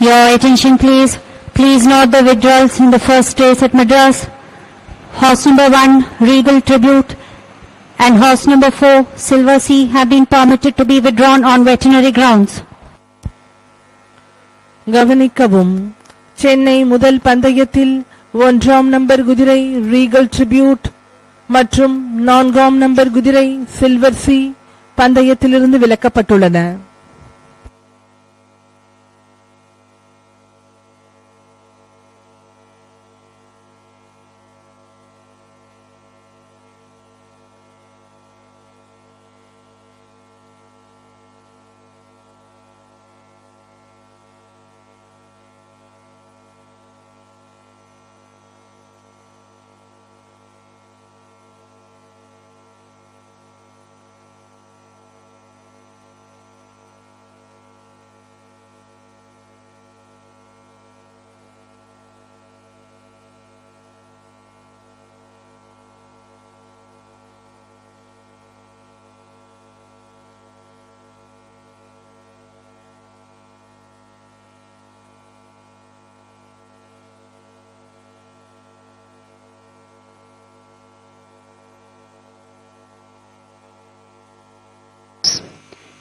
Your attention please. Please note the withdrawals in the first race at Madras. Horse number 1, Regal Tribute, and horse number 4, Silver Sea, have been permitted to be withdrawn on veterinary grounds. கவனிக்கவும். சென்னை முதல் பந்தயத்தில் 1ஆம் number குதிரை regal tribute மற்றும் 4ஆம் number குதிரை silver C பந்தயத்திலிருந்து விலக்கப்பட்டுள்ளன.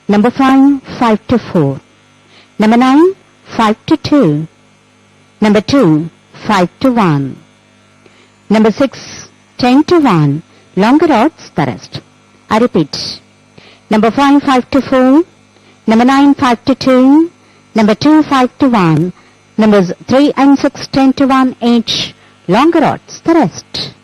Number 5, 5 to 4. Number 9, 5 to 2. Number 2, 5 to 1. Number 6, 10 to 1. Longer odds, the rest. I repeat. Number 5, 5 to 4. Number 9, 5 to 2. Number 2, 5 to 1. Numbers 3 and 6, 10 to 1 each. Longer odds, the rest.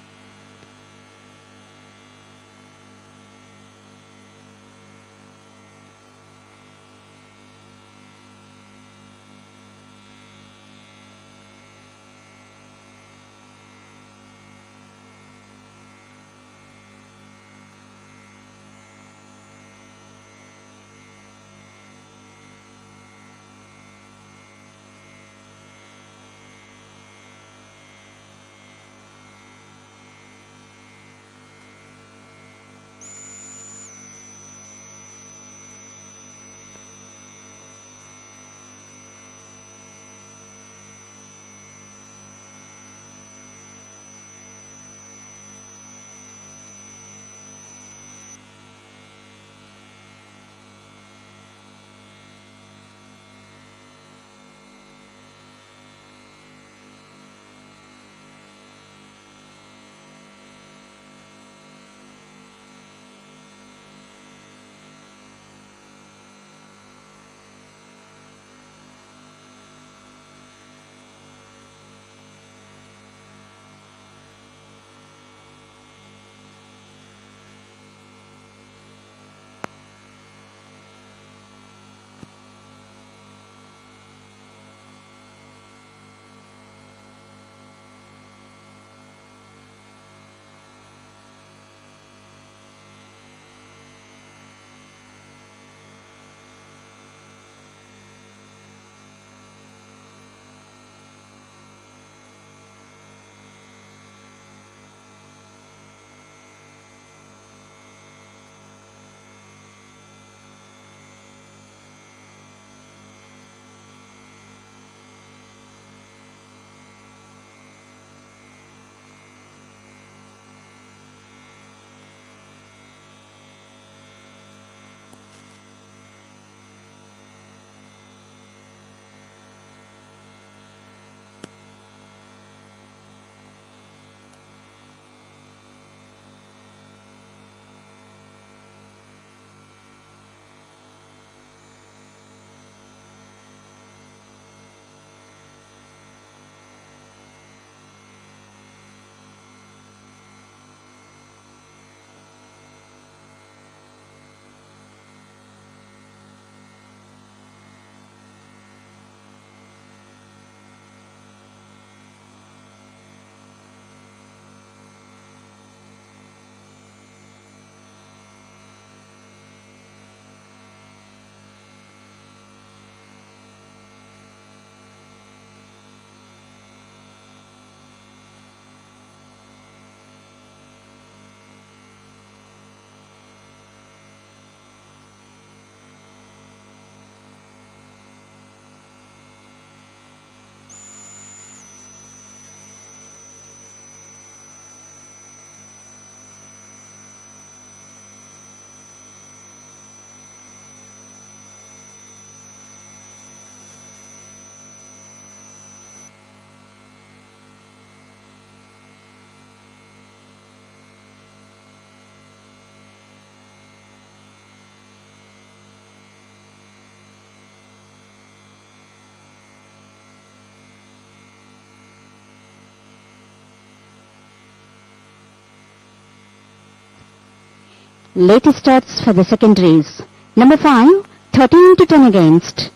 Latest starts for the second race. Number 5, 13 to 10 against.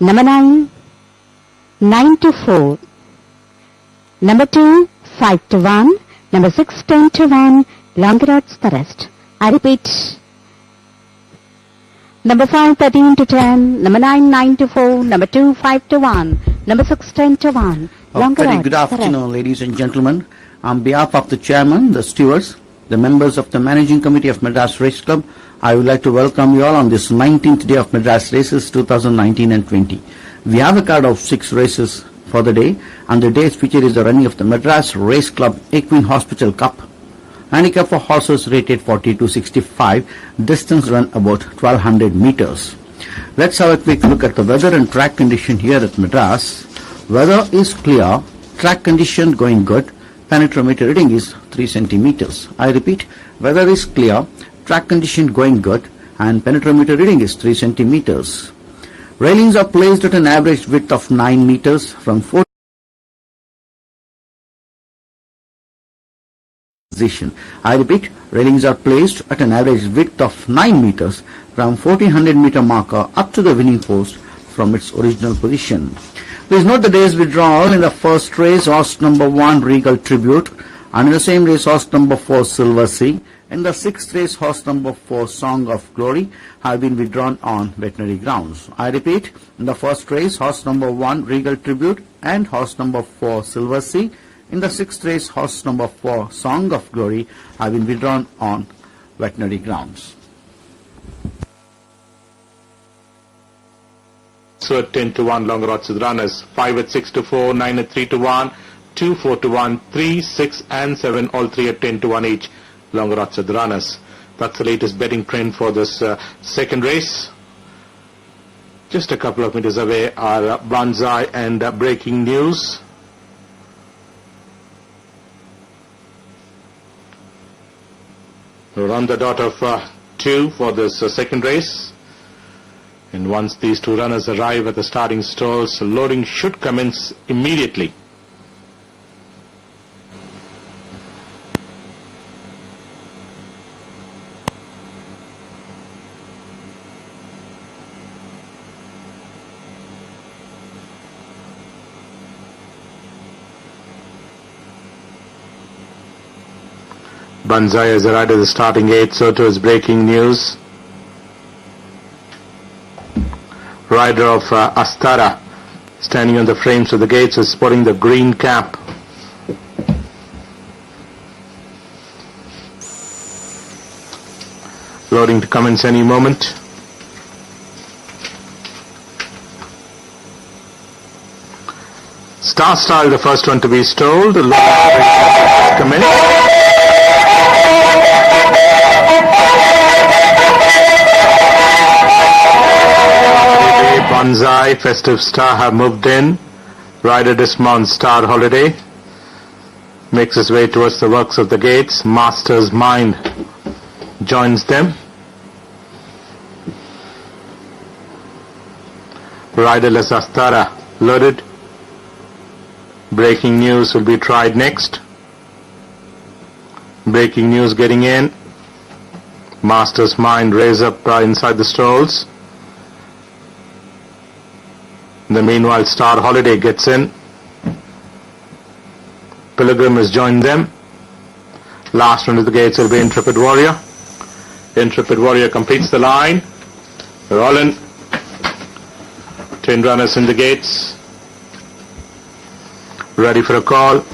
Number 9, 9 to 4. Number 2, 5 to 1. Number 6, 10 to 1. Longer odds the rest. I repeat. Number 5, 13 to 10. Number 9, 9 to 4. Number 2, 5 to 1. Number 6, 10 to 1. Longer Very odds good the rest. afternoon, ladies and gentlemen. On behalf of the chairman, the stewards, the members of the managing committee of Madras Race Club, I would like to welcome you all on this 19th day of Madras Races 2019 and 20. We have a card of 6 races for the day, and the day's feature is the running of the Madras Race Club Equine Hospital Cup. Handicap for horses rated 40 to 65, distance run about 1200 meters. Let's have a quick look at the weather and track condition here at Madras. Weather is clear, track condition going good, penetrometer reading is 3 centimeters. I repeat, weather is clear, track condition going good, and penetrometer reading is 3 centimeters. Railings are placed at an average width of 9 meters from 4 position. I repeat, railings are placed at an average width of 9 meters from 1400 meter marker up to the winning post from its original position. Please note the day's withdrawal. In the first race, horse number 1, Regal Tribute, and in the same race, horse number 4, Silver Sea. In the 6th race, horse number 4, Song of Glory, have been withdrawn on veterinary grounds. I repeat, in the first race, horse number 1, Regal Tribute, and horse number 4, Silver Sea. In the 6th race, horse number 4, Song of Glory, have been withdrawn on veterinary grounds. So at 10 to 1, longer odds with runners. 5 at 6 to 4, 9 at 3 to 1, 2, 4 to 1, 3, 6 and 7, all 3 at 10 to 1 each, longer odds with runners. That's the latest betting trend for this second race. Just a couple of meters away are Banzai and Breaking News. We're on the dot of 2 for this second race. And once these 2 runners arrive at the starting stalls, loading should commence immediately. Banzai has arrived at the starting gate, so too is Breaking News. Rider of Astara, standing on the frames of the gates, is sporting the green cap. Loading to commence any moment. Star Style, the first one to be stalled. Commence. Banzai, Festive Star have moved in. Rider dismounts, Star Holiday. Makes his way towards the works of the gates. Master's Mind joins them. Riderless Astara loaded. Breaking News will be tried next. Breaking News getting in. Master's Mind raise up inside the stalls. In the meanwhile, Star Holiday gets in. Pilgrim has joined them. Last one to the gates will be Intrepid Warrior. Intrepid Warrior completes the line. They're all in. 10 runners in the gates. Ready for a call.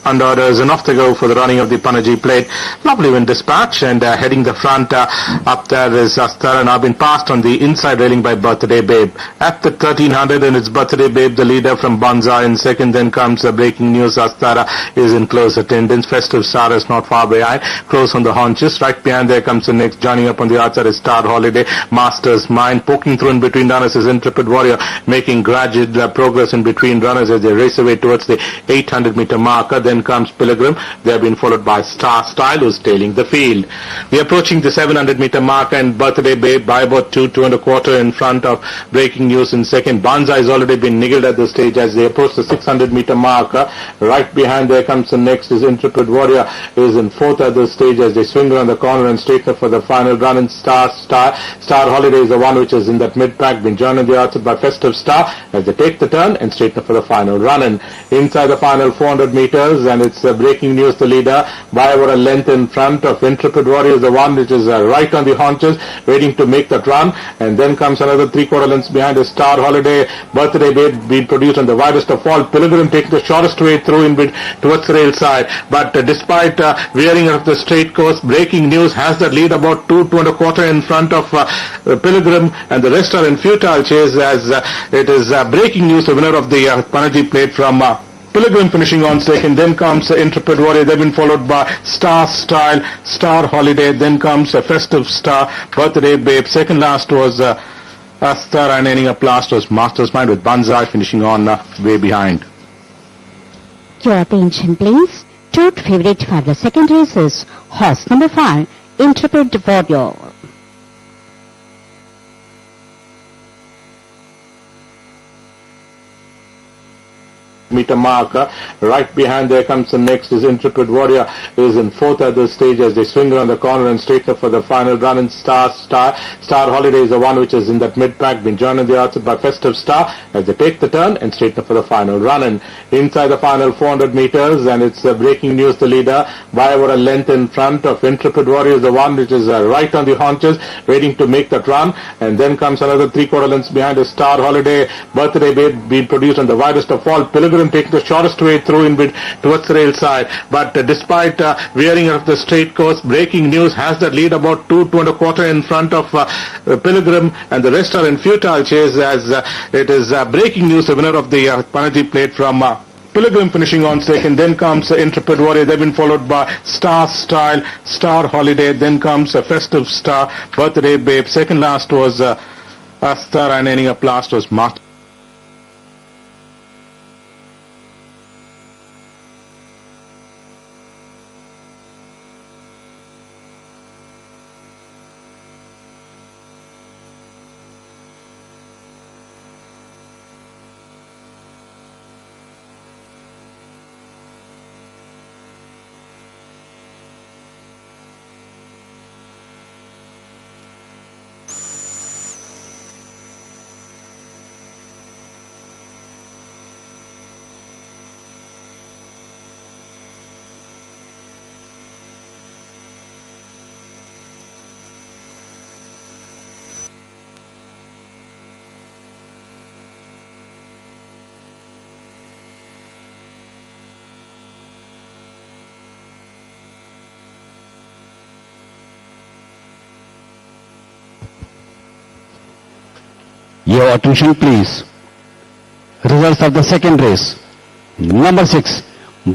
And orders and off they go for the running of the Panaji plate. Lovely wind dispatch, and heading the front up there is Astara, now been passed on the inside railing by Birthday Babe. At the 1300, and it's Birthday Babe, the leader from Banzai in second. Then comes Breaking News. Astara is in close attendance. Festive Star is not far behind, close on the haunches. Right behind there comes the next. Joining up on the outside is Star Holiday. Master's Mind poking through in between runners is Intrepid Warrior, making gradual progress in between runners as they race away towards the 800 meter marker. Then then comes Pilgrim. They have been followed by Star Style, who's tailing the field. We are approaching the 700-meter mark, and Birthday Babe by about 2.25 in front of Breaking News in second. Banza has already been niggled at this stage as they approach the 600-meter mark. Right behind there comes the next is Intrepid Warrior, is in fourth at this stage as they swing around the corner and straighten up for the final run. And Star Holiday is the one which is in that mid-pack, been joined on the outside by Festive Star as they take the turn and straighten up for the final run. And inside the final 400 meters, and it's Breaking News the leader by over a length in front of Intrepid Warrior, is the one which is right on the haunches waiting to make that run. And then comes another 3/4 lengths behind is Star Holiday. Birthday Babe being produced on the widest of all. Pilgrim taking the shortest way through in bit towards the rail side. But despite veering off the straight course, Breaking News has the lead about 2.25 in front of Pilgrim, and the rest are in futile chase as it is Breaking News, the winner of the Panaji Plate, from Pilgrim finishing on second. Then comes Intrepid Warrior. They've been followed by Star Style, Star Holiday. Then comes Festive Star, Birthday Babe. Second last was Astar, and ending up last was Master's Mind, with Banzai finishing on way behind. Your attention please. Third favorite for the second race is horse number 5, Intrepid Warrior. Meter mark. Right behind there comes the next is Intrepid Warrior, is in fourth at this stage as they swing around the corner and straighten up for the final run. And Star Holiday is the one which is in that mid-pack, been joined on the outside by Festive Star as they take the turn and straighten up for the final run. And inside the final 400 meters, and it's Breaking News the leader by over a length in front of Intrepid Warrior, is the one which is right on the haunches waiting to make that run. And then comes another 3/4 lengths behind is Star Holiday. Birthday Babe being produced on the widest of all. Pilgrim taking the shortest way through in bit towards the rail side. But despite veering off the straight course, Breaking News has the lead about 2.25 in front of Pilgrim, and the rest are in futile chase as it is Breaking News, the winner of the Panaji Plate, from Pilgrim finishing on second. Then comes Intrepid Warrior. They've been followed by Star Style, Star Holiday. Then comes Festive Star, Birthday Babe. Second last was Astar, and ending up last was Master. Your attention please. Results of the second race. Number 6,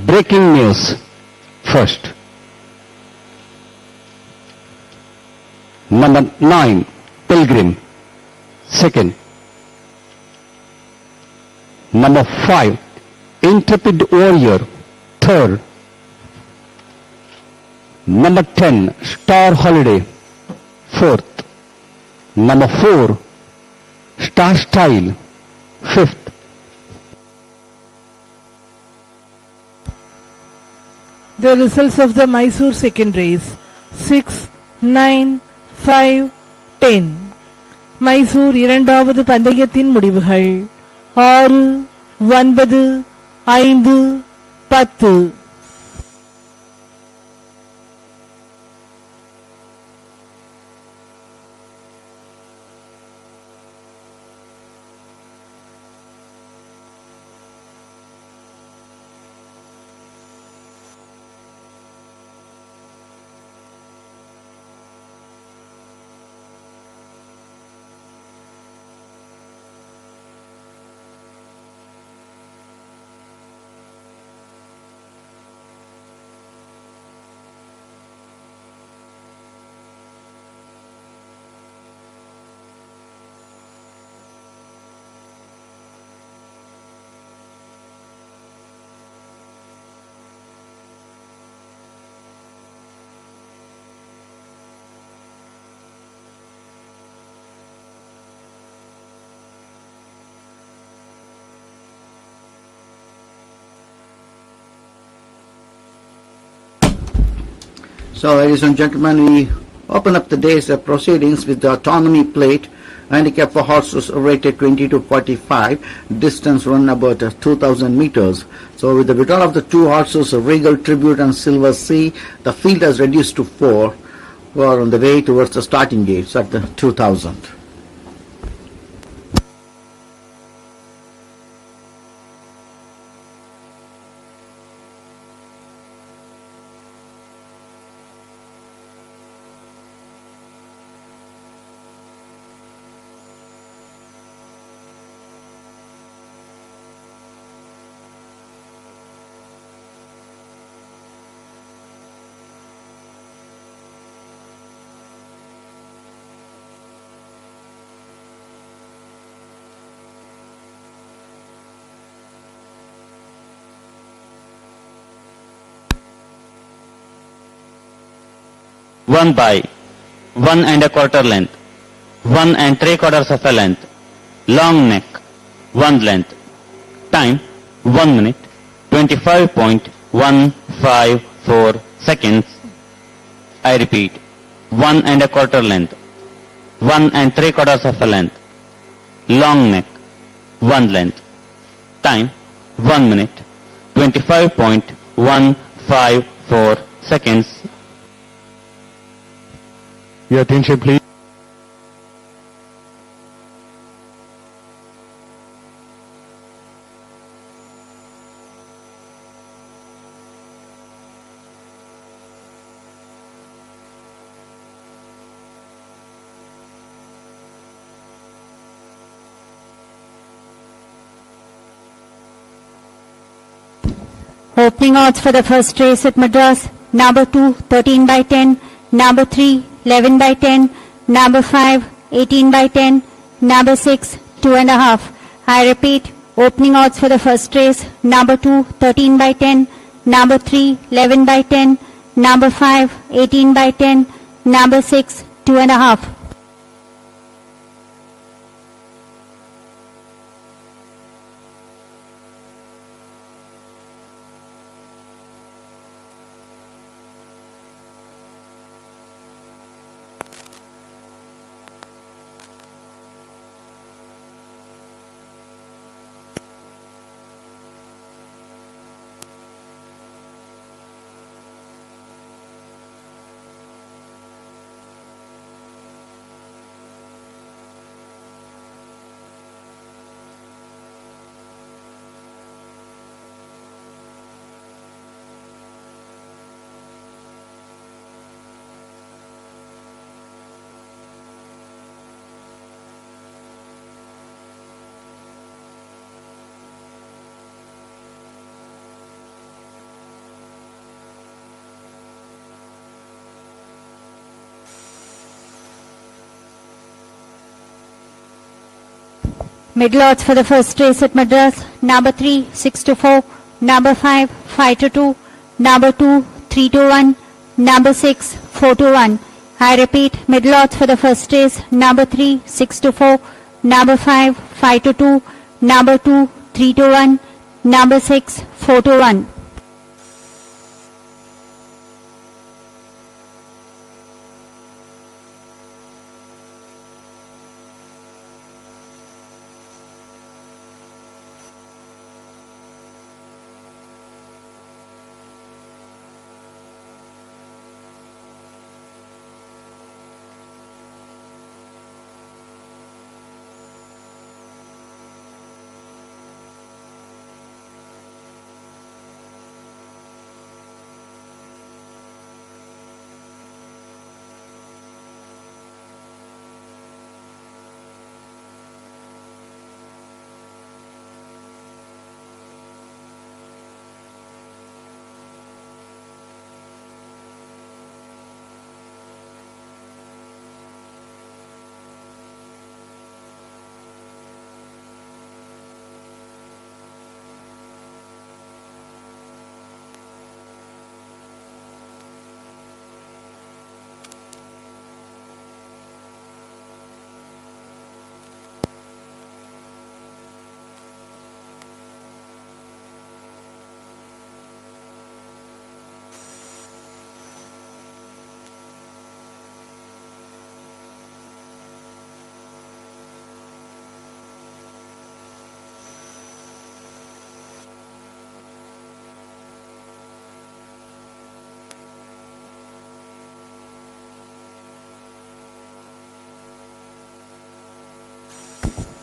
Breaking News, first. Number 9, Pilgrim, second. Number 5, Intrepid Warrior, third. Number 10, Star Holiday, fourth. Number 4, Star Style, fifth. The results of the Mysore second race: 6, 9, 5, 10. Mysore இரண்டாவது பந்தயத்தின் முடிவுகள் 6, 9, 5, 10. So, ladies and gentlemen, we open up the day's proceedings with the autonomy plate. Handicap for horses rated 20 to 45, distance run about 2,000 meters. So with the withdrawal of the two horses, Regal Tribute and Silver Sea, the field has reduced to 4, who are on the way towards the starting gates at the 2,000. One by 1¼ length, 1¾ of a length, long neck, 1 length, time 1 minute, 25.154 seconds. I repeat, 1¼ length, 1¾ of a length, long neck, 1 length, time 1 minute, 25.154 seconds. Your attention, please. Opening odds for the first race at Madras. Number 2, 13 by 10. Number 3, 11 by 10. Number 5, 18 by 10. Number 6, 2.5. I repeat, opening odds for the first race. Number 2, 13 by 10. Number 3, 11 by 10. Number 5, 18 by 10. Number 6, 2.5. Middle odds for the first race at Madras. Number 3, 6 to 4. Number 5, 5 to 2. Number 2, 3 to 1. Number 6, 4 to 1. I repeat, middle odds for the first race. Number 3, 6 to 4. Number 5, 5 to 2. Number 2, 3 to 1. Number 6, 4 to 1.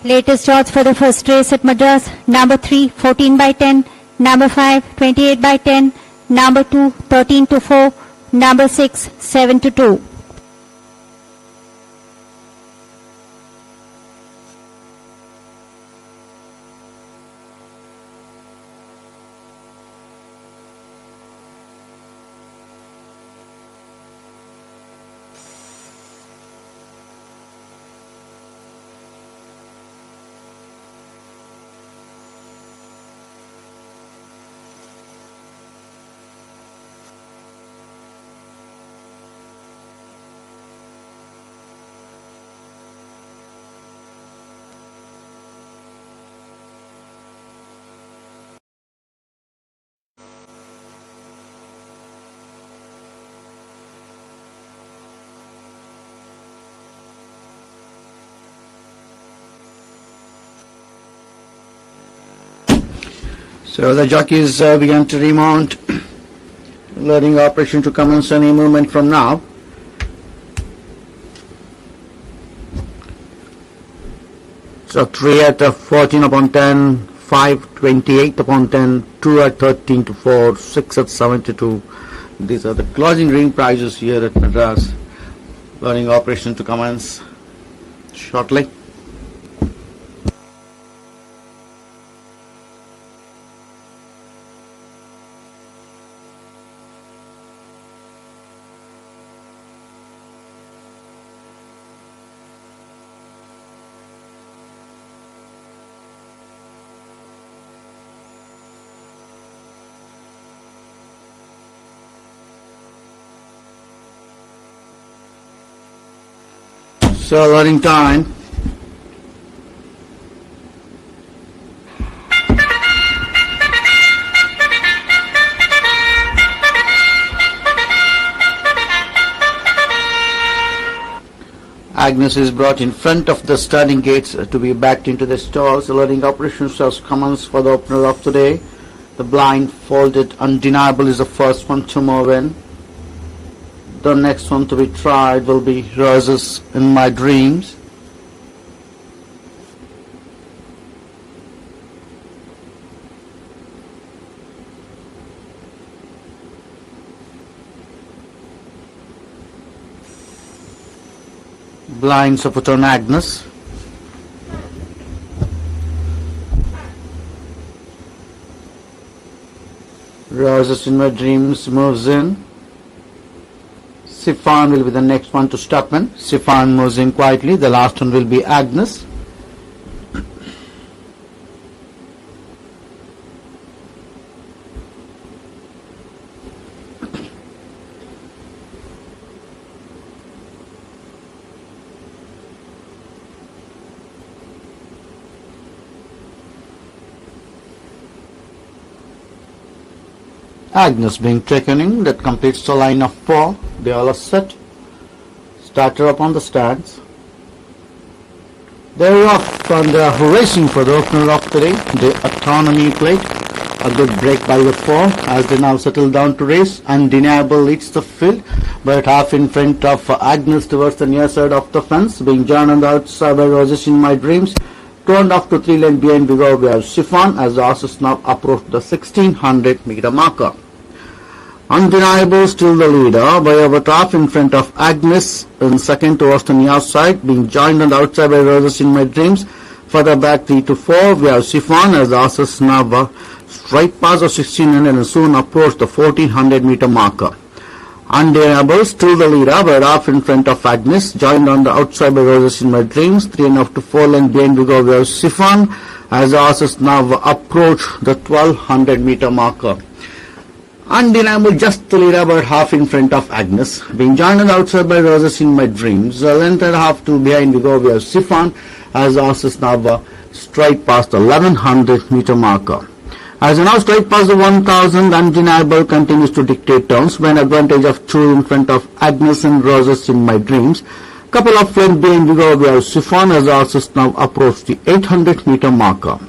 Latest odds for the first race at Madras. Number 3, 14 by 10. Number 5, 28 by 10. Number 2, 13 to 4. Number 6, 7 to 2. So the jockeys began to remount, learning operation to commence any movement from now. So 3 at 14 upon 10, 5, 28 upon 10, 2 at 13 to 4, 6 at 7 to 2. These are the closing ring prizes here at Madras. Learning operation to commence shortly. So learning time. Agnes is brought in front of the starting gates to be backed into the stalls. The learning operations has commenced for the opener of today. The blind folded Undeniable is the first one to move in. The next one to be tried will be Roses in My Dreams. Blinds are put on Agnes. Roses in My Dreams moves in. Siphon will be the next one to stop in. Siphon moves in quietly. The last one will be Agnes. Agnes being taken in, that completes the line of 4. They all are set. Starter up on the stands. They're off and they're racing for the opener of today, the Autonomy Plate. A good break by the 4 as they now settle down to race. Undeniable leads the field, but half in front of Agnes towards the near side of the fence, being joined on the outside by Roses in My Dreams. 2.5 to 3 lengths behind we have Siphon as the horses now approach the 1600 meter marker. Undeniable still the leader by about half in front of Agnes, in second towards the near side, being joined on the outside by Roses in My Dreams. Further back 3 to 4 we have Siphon as the horses now straight past the 1600 and soon approach the 1400 meter marker. Undeniable still the leader by half in front of Agnes, joined on the outside by Roses in My Dreams. 3.5 to 4 lengths behind we have Siphon as the horses now approach the 1200 meter marker. Undeniable just the leader about half in front of Agnes, being joined on the outside by Roses in My Dreams. A length and a half to behind we have Siphon as the horses now straight past the 1100 meter marker. As now straight past the 1000, Undeniable continues to dictate turns by an advantage of 2 in front of Agnes and Roses in My Dreams. Couple of lengths behind we have Siphon as the horses now approach the 800 meter marker.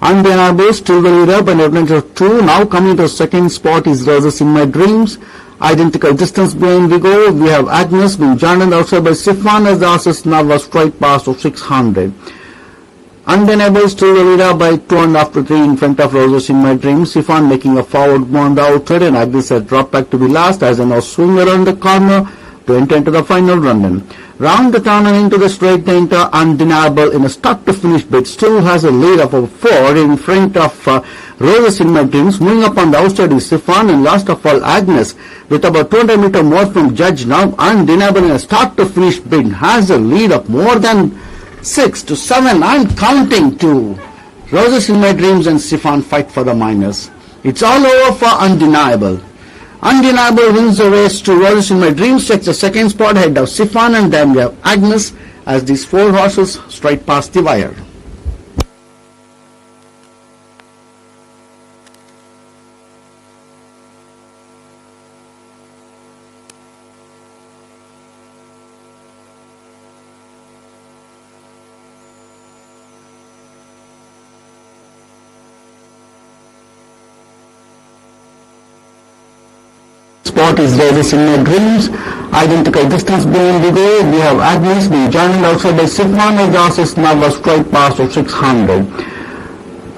Undeniable still the leader by an advantage of 2. Now coming to the second spot is Roses in My Dreams. Identical distance behind we have Agnes being joined on the outside by Siphon as the horses now straight past of 600. Undeniable still the leader by 2.5 to 3 in front of Roses in My Dreams. Sifan making a forward move on the outside, and Agnes had dropped back to be last as a now swing around the corner to enter into the final run-in. Round the turn and into the straight, they enter Undeniable in a start-to-finish bid. Still has a lead of over 4 in front of Roses in My Dreams. Moving up on the outside is Sifan, and last of all Agnes with about 200 meter more from Judge. Now Undeniable in a start-to-finish bid has a lead of more than 6 to 7. I'm counting to Roses in My Dreams and Sifan fight for the minors. It's all over for Undeniable. Undeniable wins the race to Roses in My Dreams, takes the second spot ahead of Sifan, and then we have Agnes as these 4 horses straight past the wire. Spot is Roses in My Dreams. Identical distance being the go. We have Agnes being joined outside by Sifan as the horses now was straight past of 600.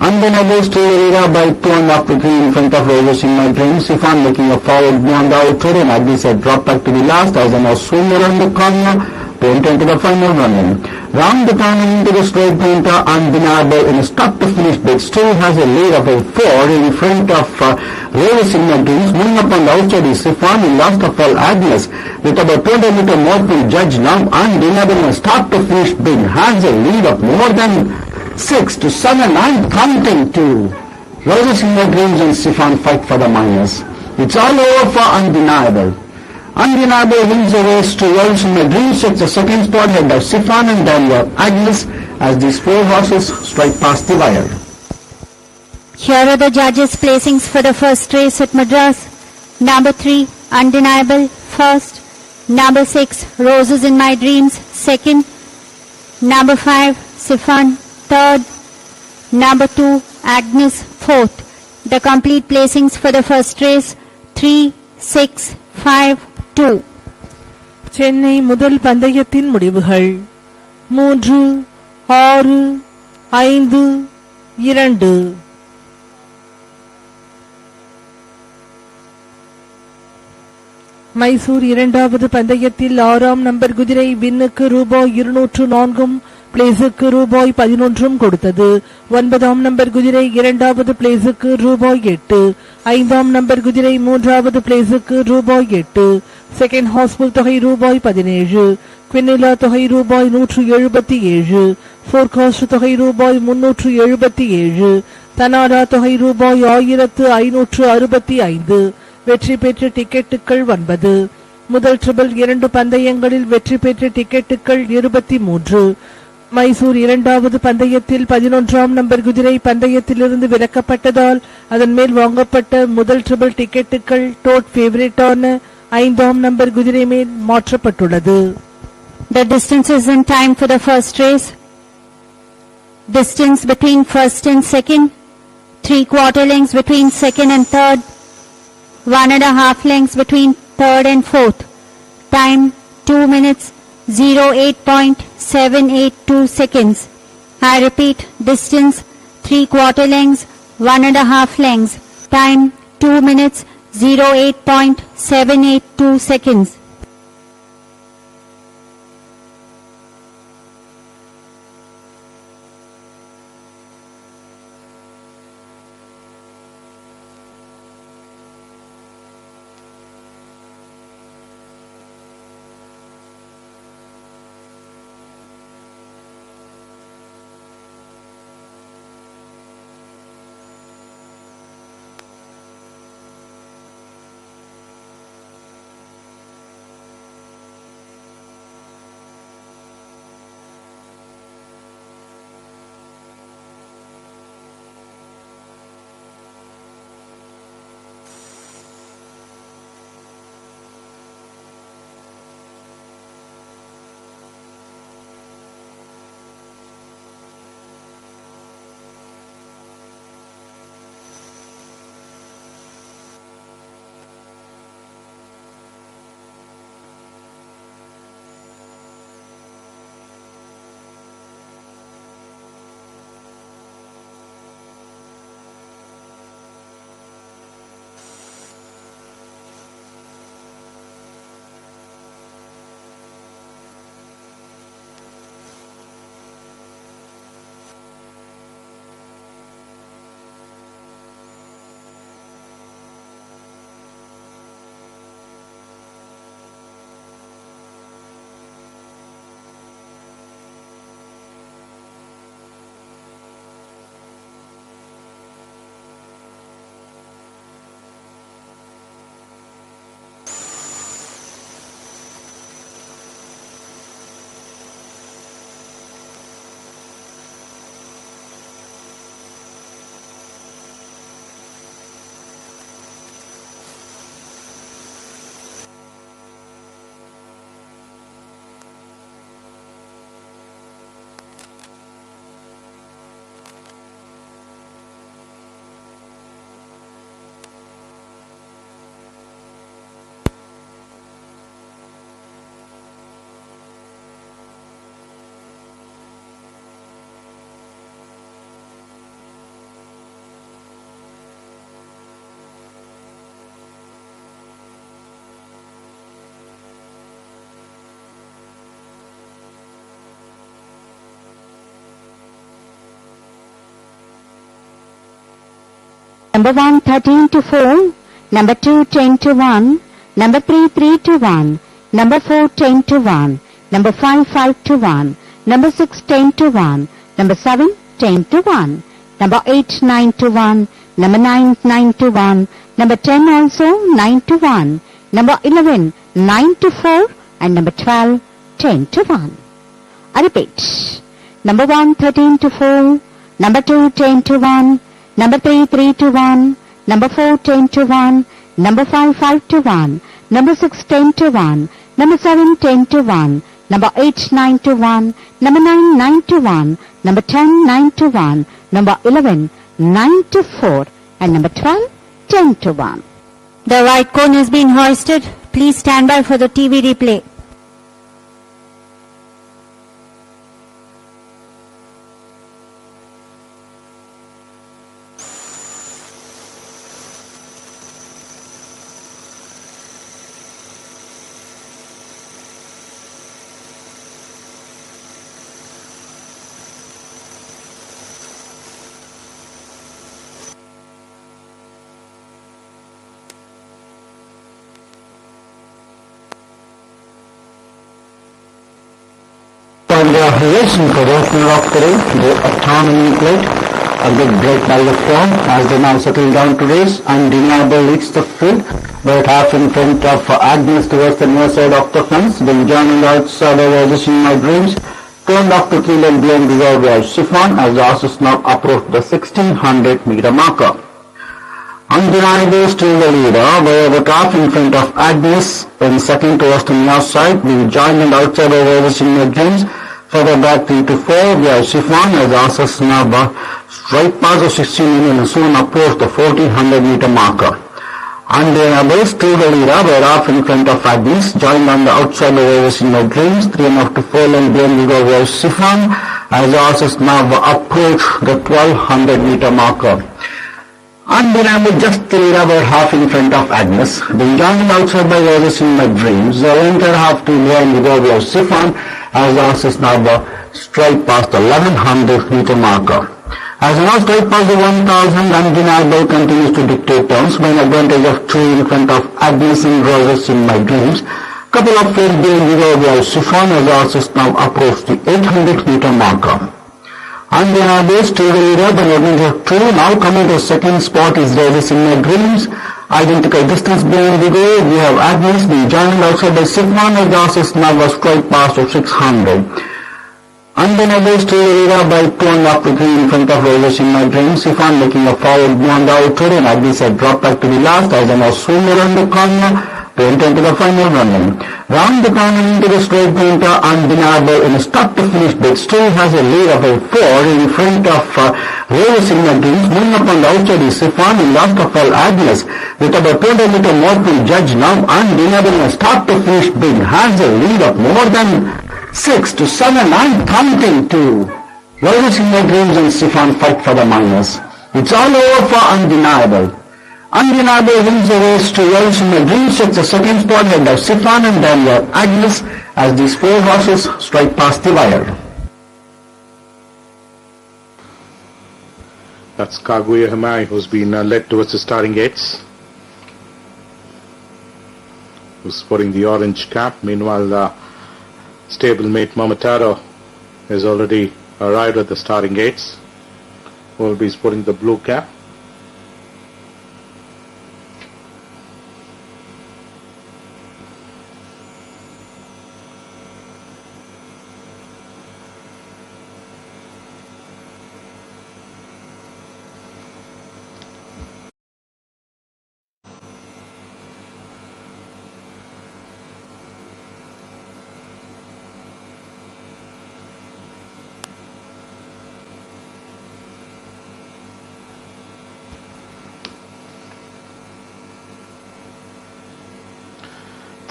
Undeniable still the leader by 2.5 to 3 in front of Roses in My Dreams. Sifan making a forward move on the outside, and Agnes had dropped back to the last as a now swing around the corner to enter into the final run-in. Round the turn into the straight, they enter Undeniable in a start-to-finish bid. Still has a lead of a 4 in front of Roses in My Dreams. Moving up on the outside is Sifan, and last of all Agnes with about 200 meter more from Judge. Now Undeniable in a start-to-finish bid has a lead of more than 6 to 7. I'm counting to Roses in My Dreams and Sifan fight for the minors. It's all over for Undeniable. Undeniable wins the race to Roses in My Dreams, takes the second spot ahead of Sifan, and then we have Agnes as these 4 horses strike past the wire. Here are the judges' placings for the first race at Madras. Number 3, Undeniable, first. Number 6, Roses in My Dreams, second. Number 5, Sifan, third. Number 2, Agnes, fourth. The complete placings for the first race, 3, 6, 5, 2. Chennai முதல் பந்தயத்தின் முடிவுகள் 3, 6, 5, 2. மைசூர் இரண்டாவது பந்தயத்தில் 6ஆம் number குதிரை வின்னுக்கு ரூபாய் 204 பிளேஸுக்கு ரூபாய் 11 கொடுத்தது. 9ஆம் நம்பர் குதிரை இரண்டாவது பிளேஸுக்கு ரூபாய் 8. 5ஆம் நம்பர் குதிரை மூன்றாவது பிளேஸுக்கு ரூபாய் 8. செகண்ட் ஹாஸ்புல் தொகை ரூபாய் 17. குவினிலா தொகை ரூபாய் 177. போர்காஸ்ட் தொகை ரூபாய் 377. தனாரா தொகை ரூபாய் 1565. வெற்றி பெற்ற டிக்கெட்டுகள் 9. முதல் ட்ரிபிள் 2 பந்தயங்களில் வெற்றி பெற்ற டிக்கெட்டுகள் 23. மைசூர் இரண்டாவது பந்தயத்தில் 11ஆம் நம்பர் குதிரை பந்தயத்திலிருந்து விலக்கப்பட்டதால் அதன் மேல் வாங்கப்பட்ட முதல் ட்ரிபிள் டிக்கெட்டுகள் டோட் ஃபேவரட்டான 5ஆம் நம்பர் குதிரை மேல் மாற்றப்பட்டுள்ளது. The distances in time for the first race. Distance between first and second, 3/4 lengths between second and third, 1.5 lengths between third and fourth. Time 2 minutes 08.782 seconds. I repeat, distance 3/4 lengths, 1.5 lengths. Time 2 minutes 08.782 seconds. Number 1, 13 to 4. Number 2, 10 to 1. Number 3, 3 to 1. Number 4, 10 to 1. Number 5, 5 to 1. Number 6, 10 to 1. Number 7, 10 to 1. Number 8, 9 to 1. Number 9, 9 to 1. Number 10 also 9 to 1. Number 11, 9 to 4. And number 12, 10 to 1. I repeat. Number 1, 13 to 4. Number 2, 10 to 1. Number 3, 3 to 1. Number 4, 10 to 1. Number 5, 5 to 1. Number 6, 10 to 1. Number 7, 10 to 1. Number 8, 9 to 1. Number 9, 9 to 1. Number 10, 9 to 1. Number 11, 9 to 4. And number 12, 10 to 1. The white cone is being hoisted. Please stand by for the TV replay. Congratulations for the opener of the autonomy plate. A good break by the form as they now settle down to race. Undeniable leads the field, but half in front of Agnes towards the near side of the fence. Then joining outside of Resisting My Dreams. Turned off to kill and blame the Chiffon as the horses now approach the 1600 meter marker. Undeniable still the leader, by about half in front of Agnes. In second towards the near side, being joined and outside of Resisting My Dreams. Further back 3 to 4, we have Chiffon as the horses now straight past the 16 and soon approach the 1400 meter marker. Undeniable still the leader, by half in front of Agnes, joined on the outside of Resisting My Dreams. 3.5 to 4 length behind we have Chiffon as the horses now approach the 1200 meter marker. Undeniable just the leader, about half in front of Agnes. Being joined outside by Resisting My Dreams. The entire half to behind we have Chiffon as the horses now straight past the 1100 meter marker. As now straight past the 1000, Undeniable continues to dictate terms by an advantage of 2 in front of Agnes and Resisting My Dreams. Couple of feet behind we have Chiffon as the horses now approach the 800 meter marker. Undeniable still the leader, by an advantage of 2. Now coming to second spot is Resisting My Dreams. Identical distance behind we have Agnes being joined outside by Chiffon as the horses now straight past of 600. Undeniable still the leader by 2.5 to 3 in front of Resisting My Dreams. Chiffon making a forward beyond the outside and Agnes had dropped back to the last as they now swing around the corner to enter into the final running. Round the corner into the straight pointer, Undeniable in a start to finish bid still has a lead of a 4 in front of Resisting My Dreams. Moving up on the outside is Chiffon and last of all Agnes with about 200 meter more to judge now. Undeniable in a start to finish bid has a lead of more than 6 to 7 and counting to Resisting My Dreams and Chiffon fight for the minors. It's all over for Undeniable. Undeniable wins the race to Resisting My Dreams, takes the second spot ahead of Chiffon and then Agnes as these 4 horses straight past the wire. That's Kaguya Himai who's been led towards the starting gates. Who's sporting the orange cap. Meanwhile, stablemate Momotaro has already arrived at the starting gates. Who will be sporting the blue cap.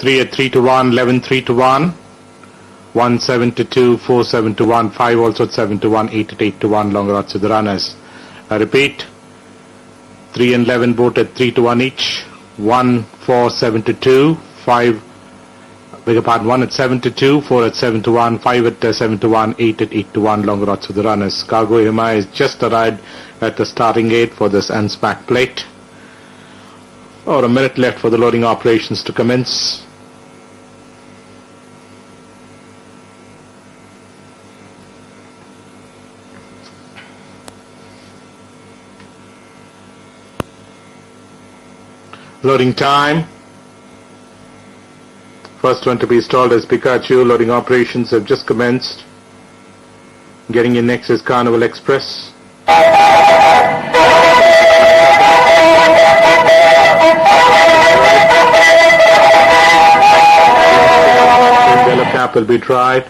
Three at 3 to 1, 11 3 to 1, 1 7 to 2, 4 7 to 1, 5 also at 7 to 1, 8 at 8 to 1, longer odds to the runners. I repeat, 3 and 11 both at 3 to 1 each, 1 4 7 to 2, 5 Bigger part 1 at 7-2, 4 at 7-1, 5 at 7-1, 8 at 8-1. Longer odds for the runners. Cargo EMI is just arrived at the starting gate for this unsmack plate. Or a minute left for the loading operations to commence. Loading time. First one to be installed is Pikachu. Loading operations have just commenced. Getting in next is Carnival Express. Yellow cap will be tried.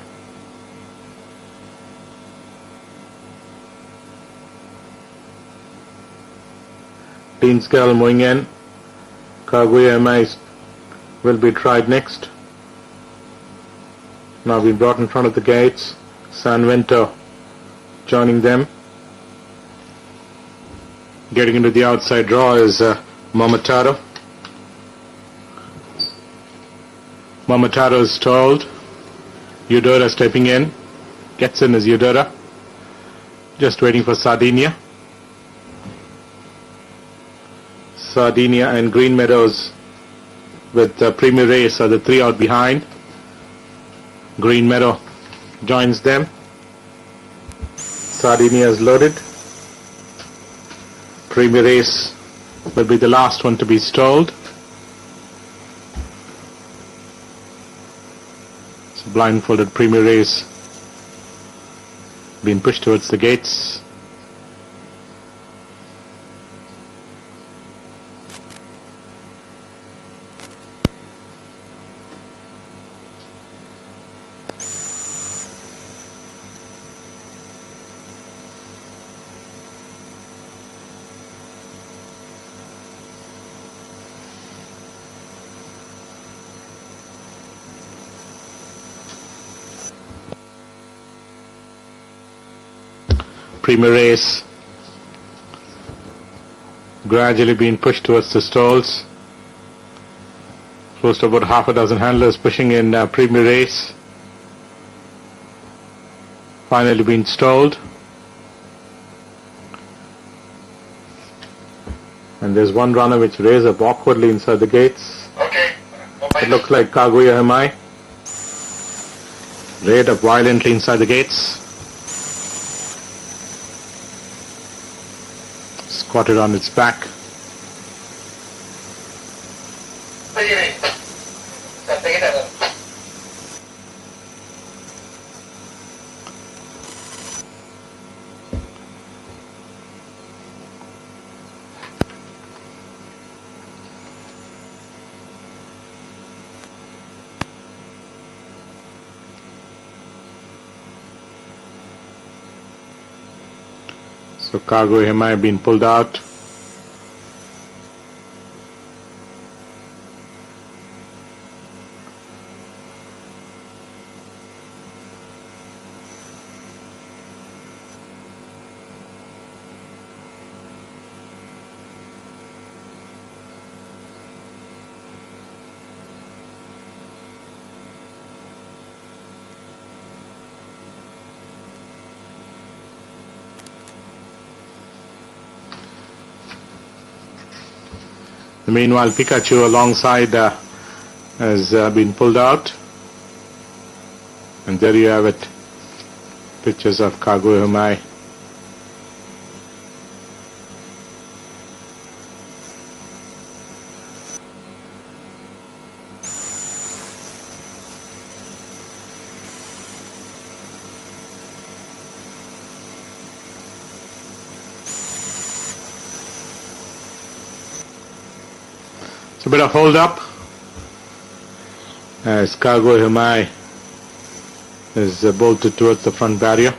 Teen Skull moving in. Kaguya MI will be tried next. Now been brought in front of the gates. San Vento joining them. Getting into the outside draw is Momotaro. Momotaro is stalled. Eudora stepping in. Gets in as Eudora. Just waiting for Sardinia. Sardinia and Green Meadows with Premier Race are the three out behind. Green Meadow joins them. Sardinia is loaded. Premier Race will be the last one to be stalled. So blindfolded Premier Race being pushed towards the gates. Premier Race gradually being pushed towards the stalls. Close to about half a dozen handlers pushing in Premier Race. Finally being stalled. And there's one runner which raised up awkwardly inside the gates. Okay. It looks like Kaguya Himai. Reared up violently inside the gates. Squatted on its back. So Cargo Himai been pulled out. Meanwhile, Pikachu alongside has been pulled out. And there you have it. Pictures of Kaguya Himai. It's a bit of hold up as Cargo Himai is bolted towards the front barrier.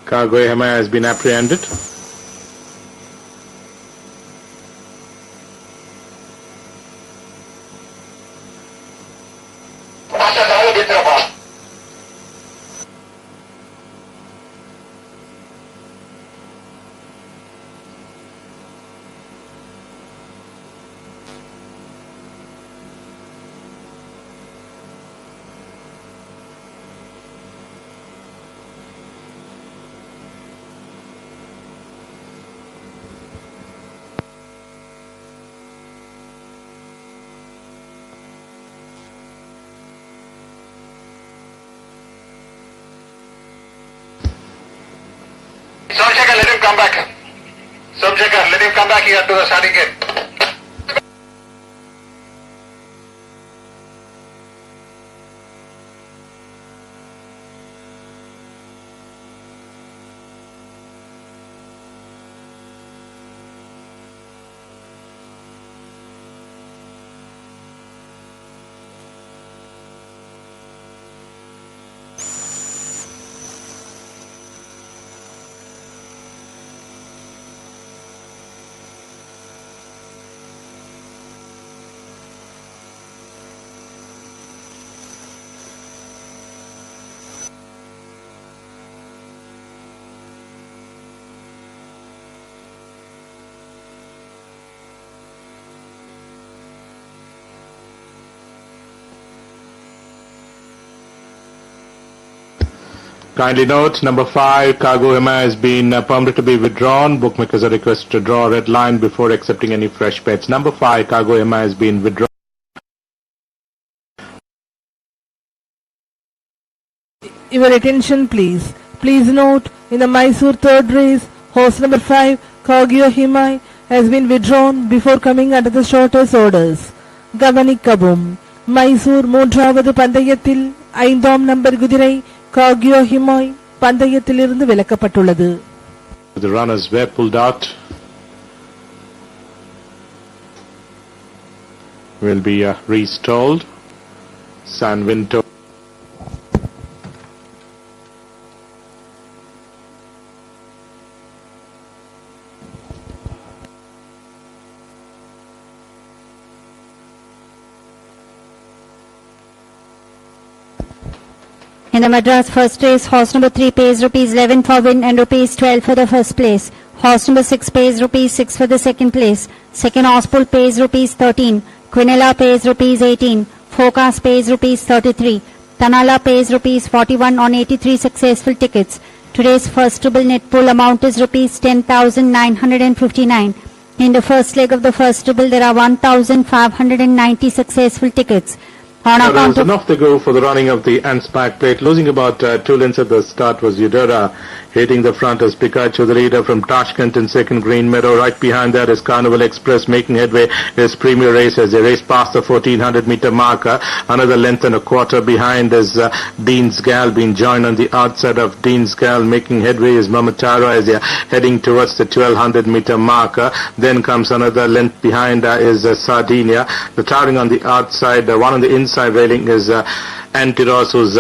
Kagoyama has been apprehended. Somchekar, let him come back. Somchekar, let him come back here to the starting gate. Kindly note, number 5, Kagoyama has been permitted to be withdrawn. Bookmakers are requested to draw a red line before accepting any fresh bets. Number 5, Kagoyama has been withdrawn. Your attention please. Please note, in the Mysore third race, horse number 5, Kagoyama has been withdrawn before coming under the shortest orders. Gavanikabum. Mysore மூன்றாவது பந்தயத்தில் 5ஆம் number குதிரை Kagoyama பந்தயத்திலிருந்து விலக்கப்பட்டுள்ளது. The runners were pulled out. Will be restalled. San Vinto. In the Madras first race, horse number 3 pays rupees 11 for win and rupees 12 for the first place. Horse number 6 pays rupees 6 for the second place. Second horse pull pays rupees 13. Quinella pays rupees 18. Focus pays rupees 33. Tanala pays rupees 41 on 83 successful tickets. Today's first triple net pull amount is rupees 10,959. In the first leg of the first triple, there are 1,590 successful tickets. On There account was of enough to go for the running of the Anspach plate. Losing about 2 lengths at the start was Udara. Hitting the front is Pikachu, the leader from Tashkent in second. Green Meadow. Right behind that is Carnival Express making headway. Is Premier Race as they race past the 1400-meter marker. Another length and a quarter behind is Dean's Gal being joined on the outside of Dean's Gal. Making headway is Mamataro as they are heading towards the 1200-meter marker. Then comes another length behind is Sardinia. The towering on the outside, one on the inside railing is Antiros, who's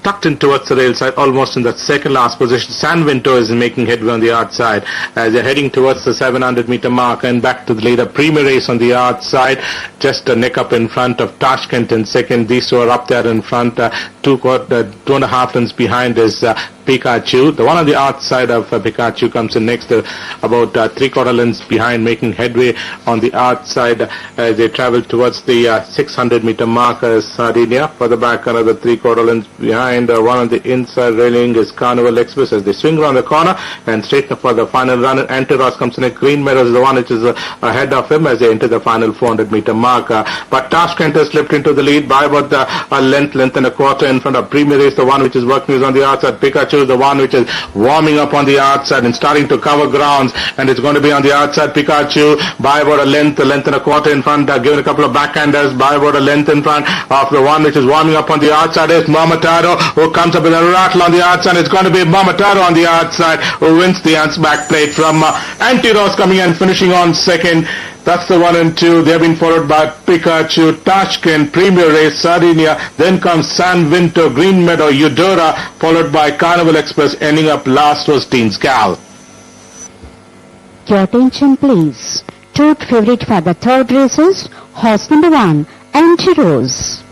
tucked in towards the rail side, almost in the second last position. San Vinto is making headway on the outside as they're heading towards the 700-meter mark and back to the leader. Premier Race on the outside, just a neck up in front of Tashkent in second. These two are up there in front, 2.5 lengths behind is Pikachu. The one on the outside of Pikachu comes in next, about 3/4 lengths behind, making headway on the outside as they travel towards the 600-meter marker is Sardinia. Further back, another 3/4 lengths behind. One on the inside railing is Carnival Express as they swing around the corner and straight for the final run. Antiros comes in. Green Meadows is the one which is ahead of him as they enter the final 400-meter marker. But Tashkent has slipped into the lead by about a length and a quarter in front of Premier Race. The one which is working is on the outside. Pikachu is the one which is warming up on the outside and starting to cover grounds, and it's going to be on the outside. Pikachu by about a length and a quarter in front, given a couple of backhanders by about a length in front of the one which is warming up on the outside is Mamataro, who comes up with a rattle on the outside. It's going to be Mamataro on the outside who wins the Anspach plate from Antiros coming and finishing on second. That's the 1 and 2. They have been followed by Pikachu, Tashkent, Premier Race, Sardinia. Then comes San Vinto, Green Meadow, Eudora, followed by Carnival Express. Ending up last was Teens Gal. Your attention please. Tote favorite for the third race is horse number 1, Anti-Rose.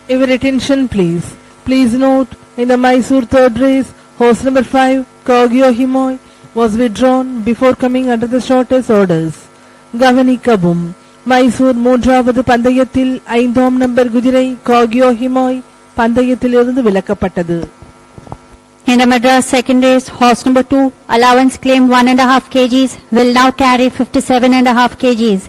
Your attention please. Please note, in the Mysore third race, horse number 5, Kogyo Himoy, was withdrawn before coming under the shortest orders. கவனிக்கவும். மைசூர் மூன்றாவது பந்தயத்தில் 5ஆம் number குதிரை காகியோ ஹிமாய் பந்தயத்திலிருந்து விலக்கப்பட்டது. In the Madras second race, horse number 2, allowance claim 1.5 kgs, will now carry 57.5 kgs.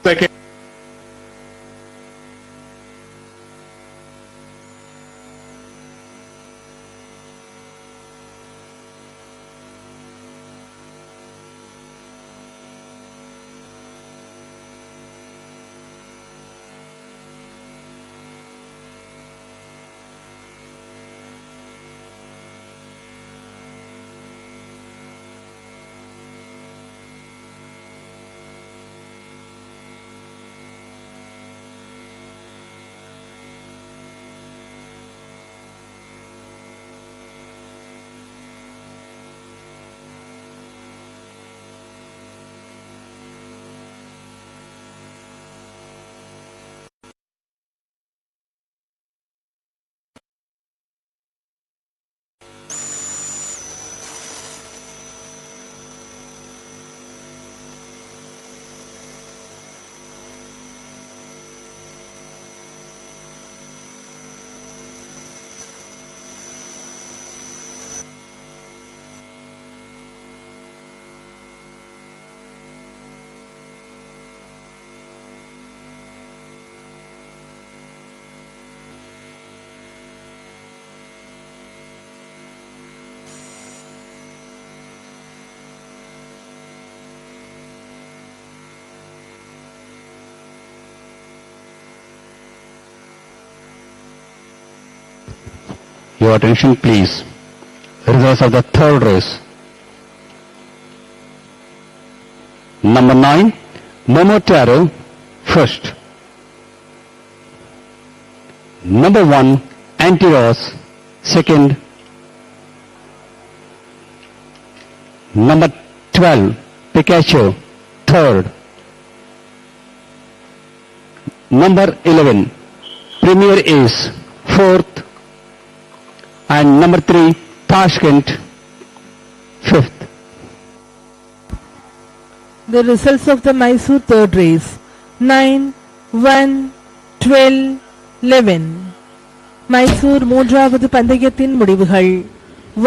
Second. Your attention please. Results of the third race. Number 9, Momotaro, first. Number 1, Anti-Rose, second. Number 12, Pikachu, third. Number 11, Premier Ace, fourth. And number 3, Tashkent, fifth. The results of the Mysore third race: 9, 1, 12, 11. Mysore மூன்றாவது பந்தயத்தின் முடிவுகள்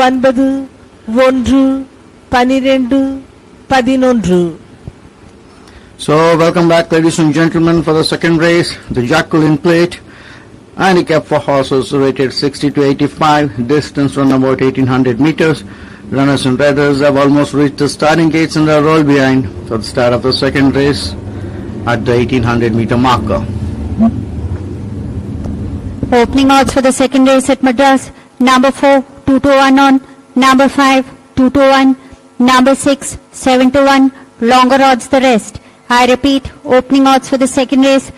9, 1, 12, 11. So, welcome back ladies and gentlemen for the second race, the Jacqueline Plate. Handicap for horses rated 60 to 85, distance run about 1800 meters. Runners and riders have almost reached the starting gates and are all behind for the start of the second race at the 1800 meter marker. Opening odds for the second race at Madras: number 4, 2 to 1 on, number 5, 2 to 1, number 6, 7 to 1, longer odds the rest. I repeat, opening odds for the second race: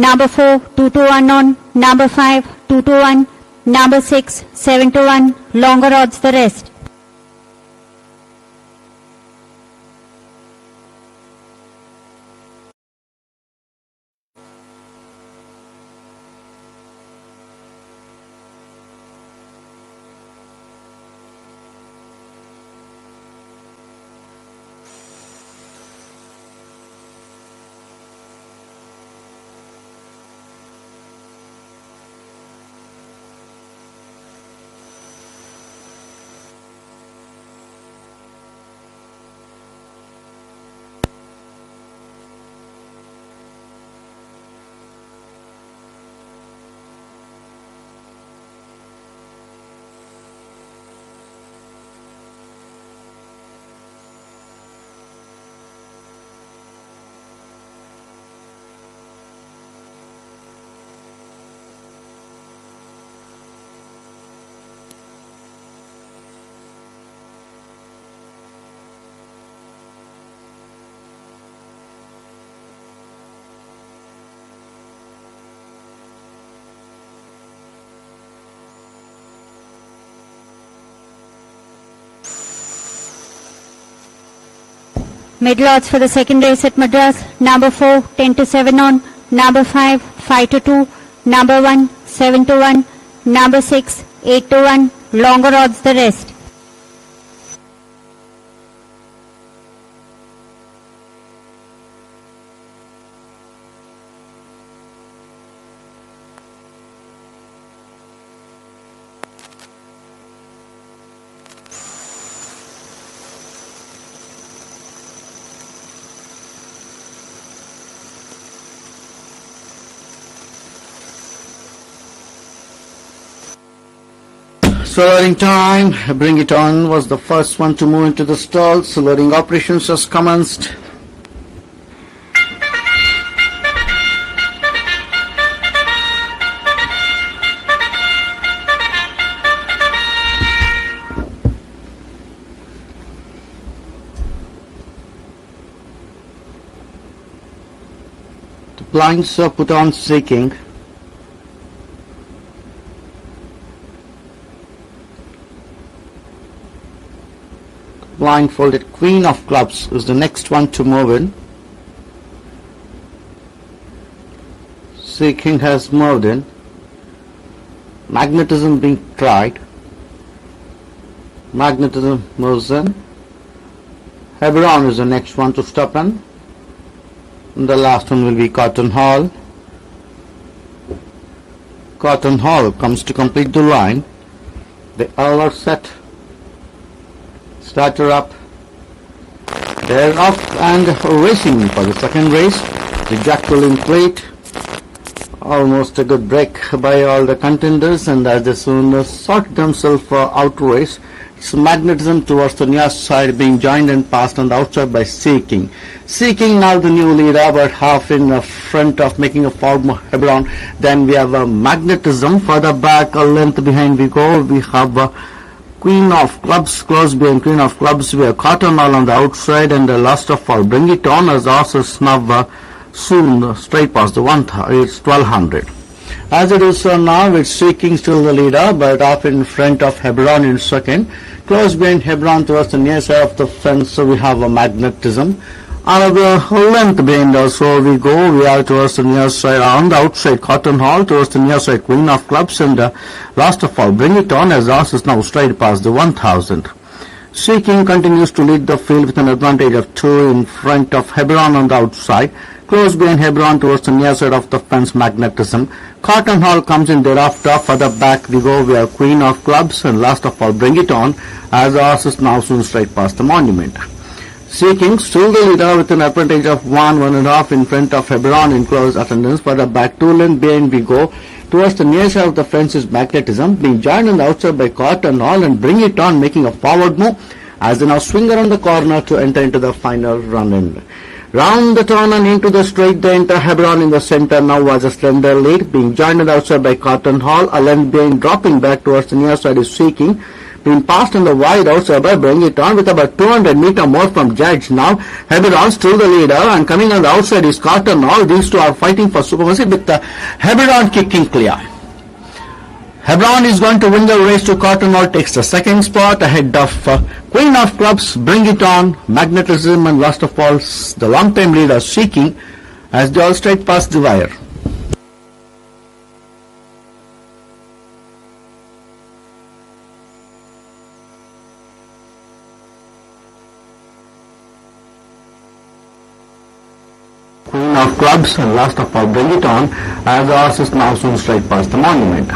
number 4, 2 to 1 on, number 5, 2 to 1, number 6, 7 to 1, longer odds the rest. Middle odds for the second race at Madras. Number 4, 10 to 7 on. Number 5, 5 to 2. Number 1, 7 to 1. Number 6, 8 to 1. Longer odds the rest. Loading time, Bring It On was the first one to move into the stall. Loading operations has commenced. The blinds are put on shaking. Blindfolded Queen of Clubs is the next one to move in. Seeking has moved in. Magnetism being tried. Magnetism moves in. Hebron is the next one to step in. And the last one will be Cotton Hall. Cotton Hall comes to complete the line. They all are set. Starter up. They're off and racing for the second race. The Jacqueline plate. Almost a good break by all the contenders, and as they soon sort themselves out to race. It's Magnetism towards the near side being joined and passed on the outside by Seeking. Seeking now the new leader, but half in front of making a form of Hebron. Then we have Magnetism further back, a length behind we go. We have Queen of Clubs close behind Queen of Clubs. We have Cotton All on the outside, and the last of all Bring It On as horses now soon straight past the 1200. As it is now, it's Seeking still the leader, but off in front of Hebron in second. Close behind Hebron towards the near side of the fence, so we have a Magnetism. Another length behind us, so we go, we are towards the near side, on the outside Cotton Hall, towards the near side Queen of Clubs, and last of all Bring It On as horse is now straight past the 1000. Seeking continues to lead the field with an advantage of 2 in front of Hebron on the outside. Close behind Hebron towards the near side of the fence Magnetism. Cotton Hall comes in thereafter. Further back we go, we have Queen of Clubs, and last of all Bring It On as the horse is now soon straight past the monument. Seeking still the leader with an advantage of 1.5 in front of Hebron in close attendance. Further back 2 lengths behind we go. Towards the near side of the fence is Magnetism, being joined on the outside by Cotton Hall and Bring It On making a forward move as they now swing around the corner to enter into the final run-in. Round the turn and into the straight, they enter Hebron in the center now was a slender lead, being joined on the outside by Cotton Hall. A length behind dropping back towards the near side is Seeking, being passed on the wide outside by Bring It On with about 200 meter more from Judge now. Hebron still the leader, and coming on the outside is Cotton Hall. These two are fighting for supremacy with Hebron kicking clear. Hebron is going to win the race to Cotton Hall, takes the second spot ahead of Queen of Clubs, Bring It On, Magnetism, and last of all the long-time leader Seeking as they all straight past the wire. Queen of Clubs and last of all Bring It On as the horse is now soon straight past the monument.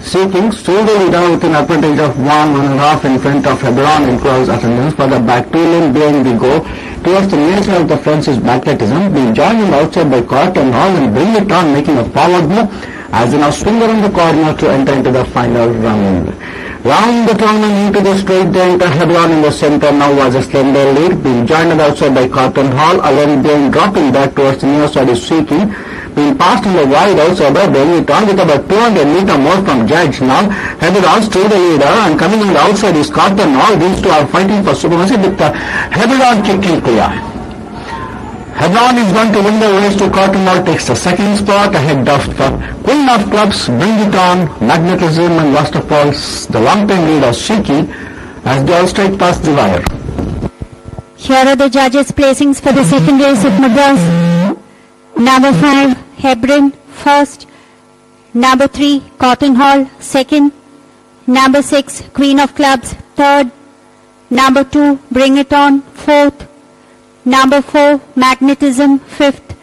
Seeking still the leader with an advantage of 1.5 in front of Hebron in close attendance. Further back 2 lane behind we go. Towards the near side of the fence is Magnetism, being joined on the outside by Cotton Hall and Bring It On making a forward move as they now swing around the corner to enter into the final round. Round the turn and into the straight, they enter Hebron in the center now was a slender lead, being joined on the outside by Cotton Hall. A lane behind dropping back towards the near side is Seeking, being passed on the wide outside by Bring It On with about 200 meter more from Judge now. Hebron still the leader, and coming on the outside is Cotton Hall. These two are fighting for supremacy with Hebron kicking clear. Hebron is going to win the race to Cotton Hall, takes the second spot ahead of Queen of Clubs, Bring It On, Magnetism, and last of all the long-time leader Seeking as they all straight past the wire. Here are the judges' placings for the second race at Madras. Number 5, Hebron, first. Number 3, Cotton Hall, second. Number 6, Queen of Clubs, third. Number 2, Bring It On, fourth. Number 4, Magnetism, fifth.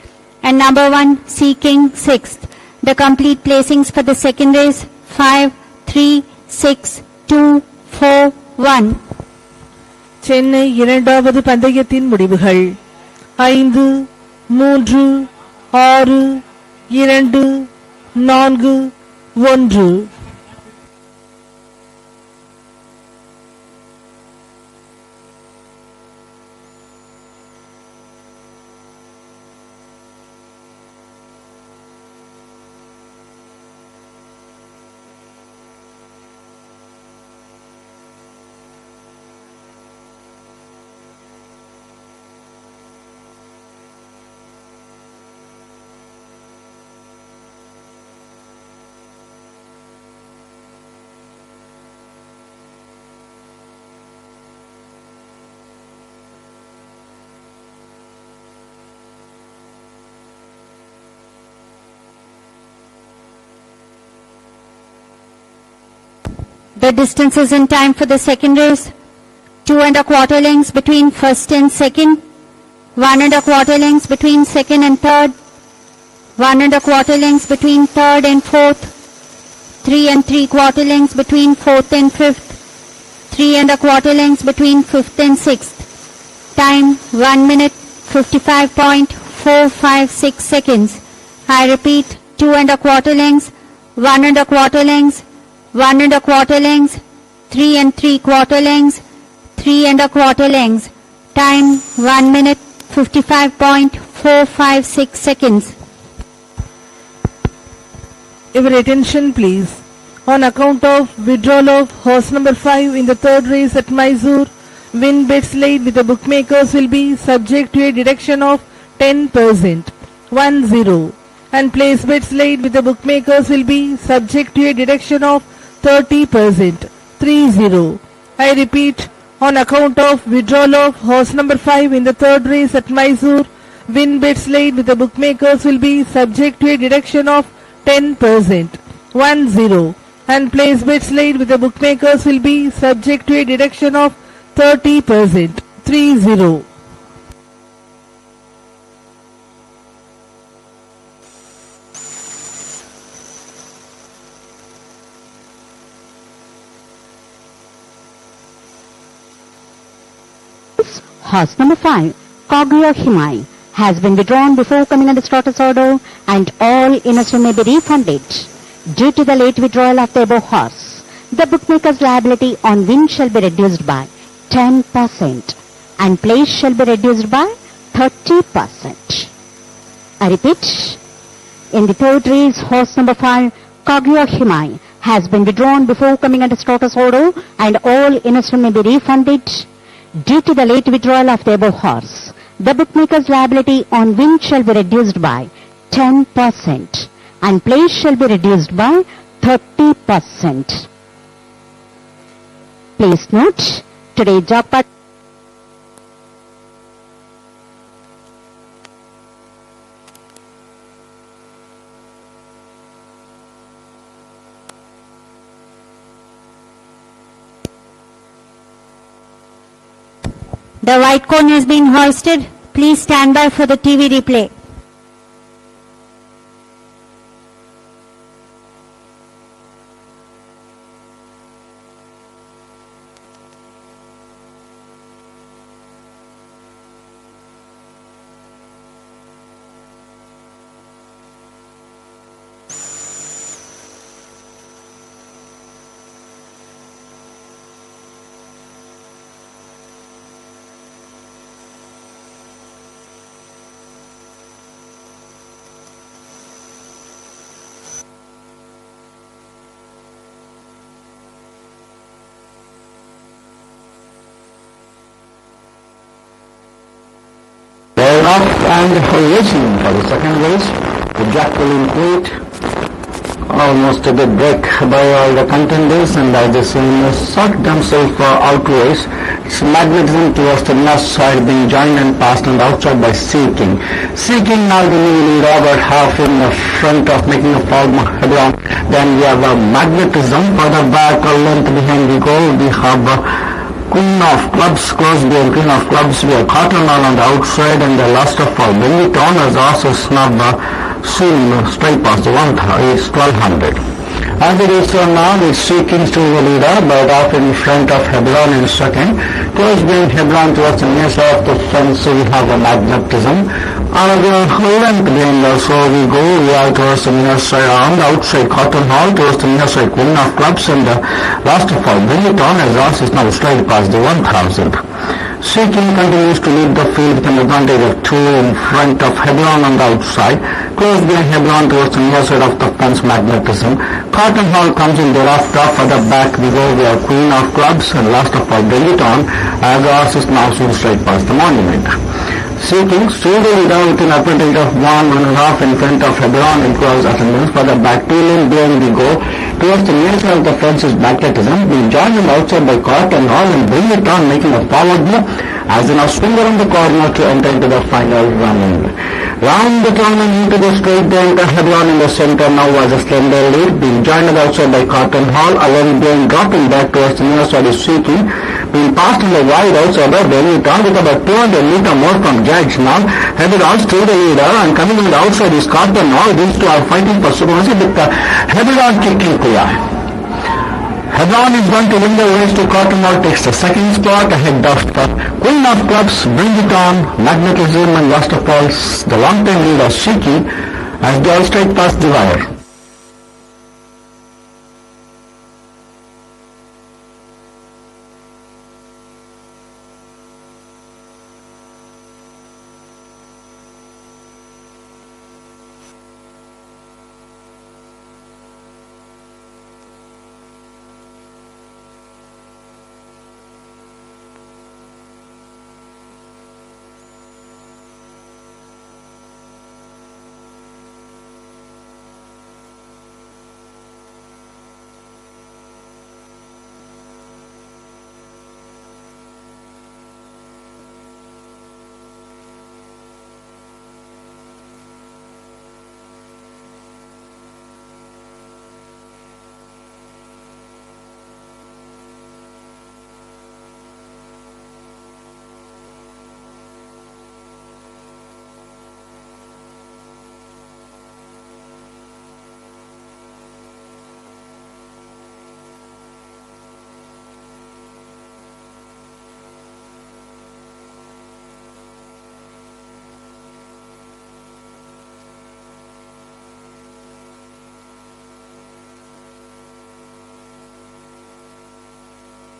And number 1, Sea King, sixth. The complete placings for the second race, 5, 3, 6, 2, 4, 1. Chennai இரண்டாவது பந்தயத்தின் முடிவுகள் 5, 3, 6, 2, 4, 1. The distances in time for the second race, 2 1/4 lengths between first and second, 1 1/4 lengths between second and third, 1 1/4 lengths between third and fourth, 3 3/4 lengths between fourth and fifth, 3 1/4 lengths between fifth and sixth. Time 1 minute 55.456 seconds. I repeat, 2 1/4 lengths, 1 1/4 lengths, 1 1/4 lengths, 3 3/4 lengths, 3 1/4 lengths. Time 1 minute 55.456 seconds. Your attention please. On account of withdrawal of horse number 5 in the third race at Mysore, win bets laid with the bookmakers will be subject to a deduction of 10%, 10, and place bets laid with the bookmakers will be subject to a deduction of 30%, 30. I repeat, on account of withdrawal of horse number 5 in the third race at Mysore, win bets laid with the bookmakers will be subject to a deduction of 10%, 10, and place bets laid with the bookmakers will be subject to a deduction of 30%, 30. Horse number 5, Kogyo Himai, has been withdrawn before coming under starter's order and all inners may be refunded. Due to the late withdrawal of the above horse, the bookmaker's liability on win shall be reduced by 10% and place shall be reduced by 30%. I repeat, in the third race, horse number 5, Kogyo Himai, has been withdrawn before coming under starter's order and all inners may be refunded. Due to the late withdrawal of the above horse, the bookmaker's liability on win shall be reduced by 10% and place shall be reduced by 30%. Please note, today's jackpot The white cone has been hoisted. Please stand by for the TV replay. Off and racing for the second race, the Jacqueline 8, almost a bit break by all the contenders, and I just sort themselves out to race. It's magnetism towards the north side being joined and passed on the outside by Seeking. Seeking now the new leader about half in the front of making a fall head-on. Then we have magnetism further back a length behind the goal. We have Queen of Clubs close behind Queen of Clubs. We have Cotton on the outside, and the last of all Benetton as also snub soon straight past the 1200. As it is so now, it's Seeking to the leader, but off in front of Hebron in second. Close behind Hebron towards the near side of the fence, so we have a magnetism. Another length behind us, so we go towards the near side, on the outside Cotton Hall, towards the near side Queen of Clubs, and last of all Benetton as ours is now straight past the 1000. Seeking continues to lead the field with an advantage of 2 in front of Hebron on the outside. Close behind Hebron towards the near side of the fence magnetism. Cotton Hall comes in thereafter. Further back we go, we have Queen of Clubs, and last of all Benetton as ours is now soon straight past the monument. Seeking still the leader with an advantage of 1.5 in front of Hebron in close attendance. Further back 2 lane behind we go. Towards the near side of the fence is magnetism. We join him outside by Cotton Hall and Benetton making a forward move as they now swing around the corner to enter into the final running. Round the turn and into the straight, they enter Hebron in the center now as a slender lead. Being joined outside by Cotton Hall, along being dropping back towards the near side is Seeking. Being passed in the wide outside by Benetton with about 200 meter more from Judge now. Hebron still the leader, and coming on the outside is Cotton Hall. These two are fighting for supremacy with Hebron kicking clear. Hebron is going to win the race to Cotton Hall, takes the second spot ahead of Queen of Clubs, Benetton, Magnetism, and last of all the long-time leader Seeking as they all straight past the wire.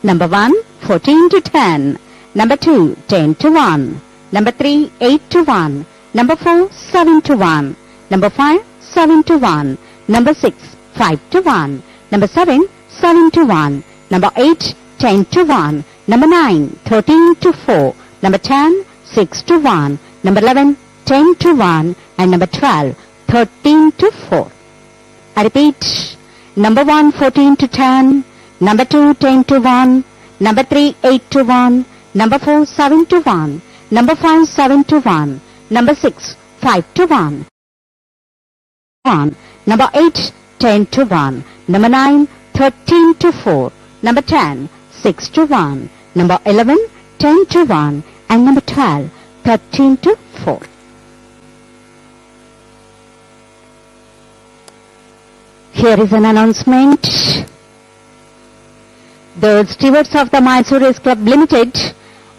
Number 1, 14 to 10. Number 2, 10 to 1. Number 3, 8 to 1. Number 4, 7 to 1. Number 5, 7 to 1. Number 6, 5 to 1. Number 7, 7 to 1. Number 8, 10 to 1. Number 9, 13 to 4. Number 10, 6 to 1. Number 11, 10 to 1. And number 12, 13 to 4. I repeat, number 1, 14 to 10. Number 2, 10 to 1. Number 3, 8 to 1. Number 4, 7 to 1. Number 5, 7 to 1. Number 6, 5 to 1. Number 8, 10 to 1. Number 9, 13 to 4. Number 10, 6 to 1. Number 11, 10 to 1. And number 12, 13 to 4. Here is an announcement. The stewards of the Mysore Race Club Limited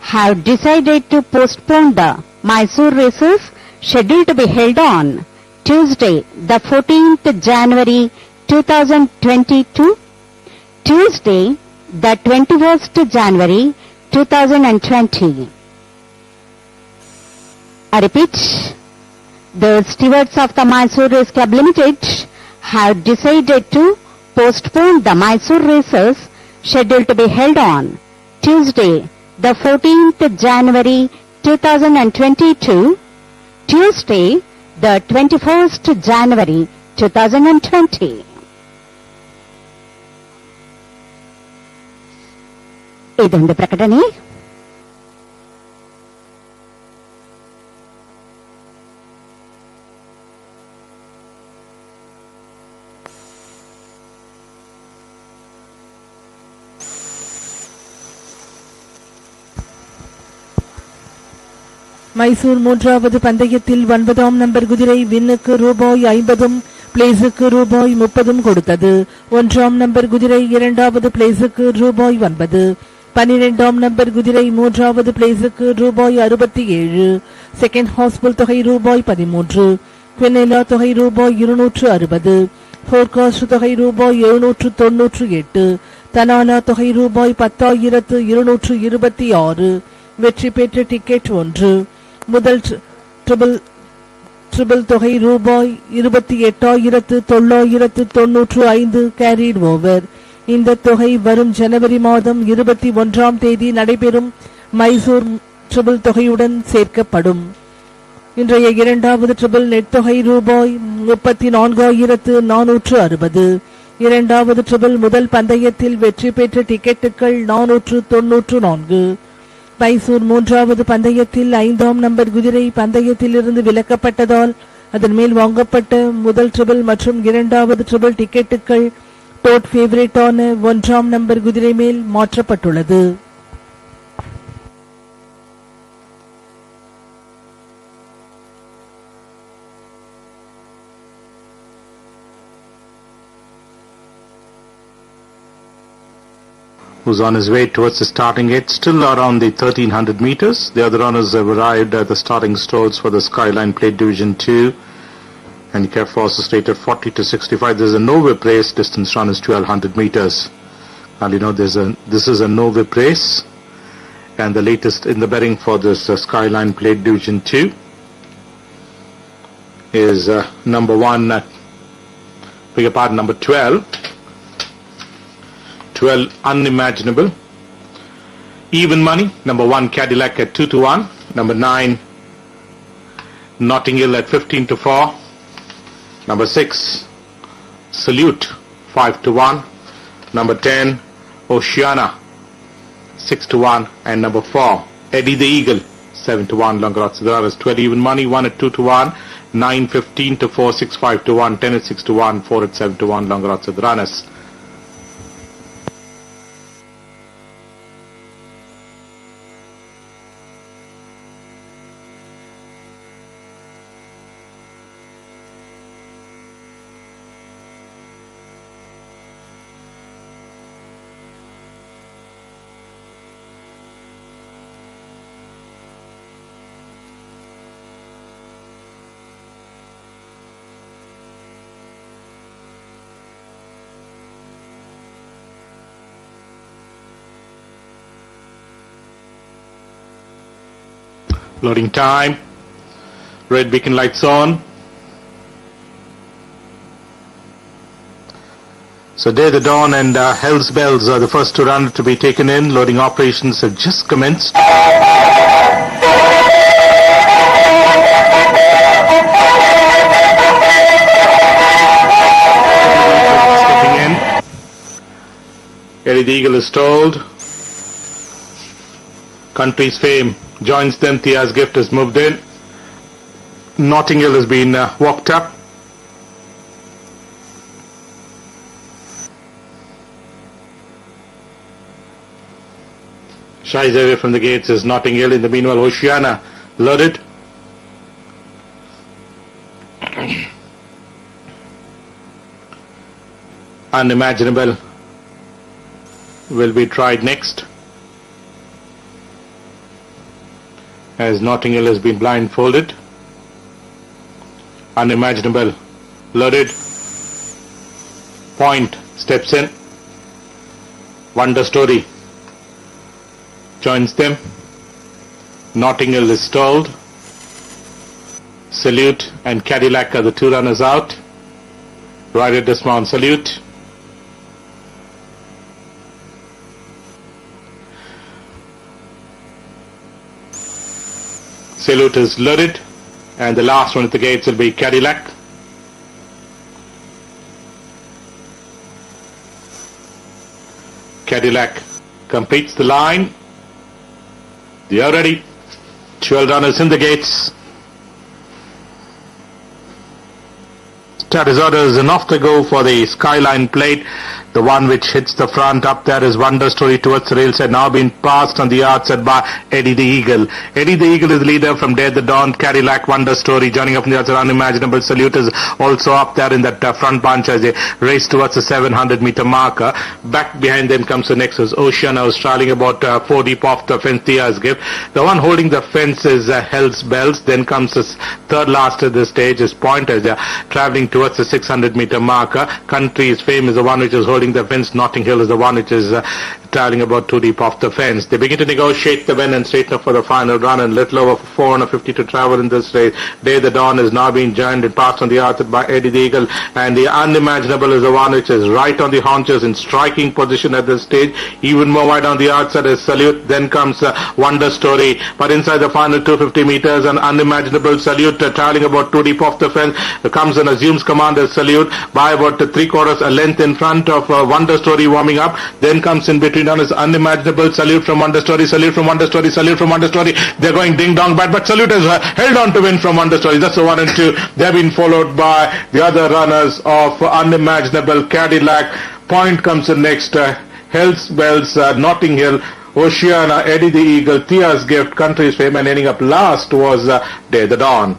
have decided to postpone the Mysore races scheduled to be held on Tuesday, the 14th January 2022, Tuesday, the 21st January 2020. I repeat, the stewards of the Mysore Race Club Limited have decided to postpone the Mysore races scheduled to be held on Tuesday, the 14th January 2022, Tuesday, the 21st January 2020. ಇದೊಂದು ಪ್ರಕಟಣೆ. மைசூர் மூன்றாவது பந்தயத்தில் 9ஆம் number குதிரை வின்னுக்கு ரூபாய் 50, பிளேஸுக்கு ரூபாய் 30 கொடுத்தது. 1ஆம் நம்பர் குதிரை 2வது பிளேஸுக்கு ரூபாய் 9. 12ஆம் நம்பர் குதிரை 3வது பிளேஸுக்கு ரூபாய் 67. செகண்ட் ஹாஸ்பிள் தொகை ரூபாய் 13. பெனேலா தொகை ரூபாய் 260. போர்காஸ்ட் தொகை ரூபாய் 798. தனாலா தொகை ரூபாய் 10,226. வெற்றி பெற்ற டிக்கெட் 1. முதல் ட்ரிபிள் தொகை ரூபாய் 28,995 கேரிட் ஓவர். இந்த தொகை வரும் ஜனவரி மாதம் 21ஆம் தேதி நடைபெறும் மைசூர் ட்ரிபிள் தொகையுடன் சேர்க்கப்படும். இன்றைய இரண்டாவது ட்ரிபிள் நெட் தொகை ரூபாய் 34,460. இரண்டாவது ட்ரிபிள் முதல் பந்தயத்தில் வெற்றி பெற்ற டிக்கெட்டுகள் 494. மைசூர் மூன்றாவது பந்தயத்தில் 5ஆம் நம்பர் குதிரை பந்தயத்திலிருந்து விலக்கப்பட்டதால் அதன் மேல் வாங்கப்பட்ட முதல் ட்ரிபிள் மற்றும் இரண்டாவது ட்ரிபிள் டிக்கெட்டுகள் டோட் ஃபேவரேட்டான 1ஆம் நம்பர் குதிரை மேல் மாற்றப்பட்டுள்ளது. Who's on his way towards the starting gate, still around the 1300 meters. The other runners have arrived at the starting stalls for the Skyline Plate Division 2. Handicap forces rated 40 to 65. There's a no-whip race. Distance run is 1200 meters. And you know, this is a no-whip race. And the latest in the betting for this Skyline Plate Division 2 is number 12. 12 Unimaginable. Even money, number 1 Cadillac at 2-1. Number 9 Notting Hill at 15-4. Number 6 Salute 5-1. Number 10 Oceana 6-1. And number 4 Eddie the Eagle 7-1. Longer odds there is 12 even money, 1 at 2-1, 9 15-4, 6 5-1, 10 at 6-1, 4 at 7-1. Longer odds of the runners. Loading time. Red beacon lights on. So Day the Dawn and Hell's Bells are the first two runners to be taken in. Loading operations have just commenced. Stepping in. Eddie the Eagle is told. Country's Fame joins them. Thia's Gift has moved in. Notting Hill has been walked up. Shies away from the gates is Notting Hill. In the meanwhile, Oceana loaded. Unimaginable will be tried next, as Notting Hill has been blindfolded. Unimaginable loaded. Point steps in. Wonder Story joins them. Notting Hill is stalled. Salute and Cadillac are the two runners out. Rider dismount. Salute. Salute is loaded, and the last one at the gates will be Cadillac. Cadillac completes the line. They are ready. 12 runners in the gates. Status orders and off they go for the skyline plate. The one which hits the front up there is Wonder Story towards the rails, had now been passed on the outside by Eddie the Eagle. Eddie the Eagle is leader from Dare the Dawn. Cadillac Wonder Story joining up on the outside. Unimaginable Salute is also up there in that front bunch as they race towards the 700-meter marker. Back behind them comes the next is Oceana, who's trailing about 4 deep off the fence. Tia's Gift. The one holding the fence is Hell's Bells. Then comes this third last at the stage is Point as they're traveling towards the 600-meter marker. Country's Fame is the one which is holding the fence. Notting Hill is the one which is traveling about 2 deep off the fence. They begin to negotiate the win and straighten up for the final run, and little over 450 to travel in this race. Day the Dawn is now being joined and passed on the outside by Eddie the Eagle, and the Unimaginable is the one which is right on the haunches in striking position at this stage. Even more wide on the outside is Salute. Then comes Wonder Story, but inside the final 250 meters, an Unimaginable Salute traveling about 2 deep off the fence comes and assumes command as Salute by about 3/4 a length in front of Wonder Story warming up. Then comes in between on is Unimaginable. Salute from Wonder Story, Salute from Wonder Story, Salute from Wonder Story. They're going ding dong bad, but Salute has held on to win from Wonder Story. That's the 1 and 2. They've been followed by the other runners of Unimaginable. Cadillac. Point comes in next. Hell's Bells, Notting Hill, Oceana, Eddie the Eagle, Tia's Gift, Country's Fame, and ending up last was Day the Dawn.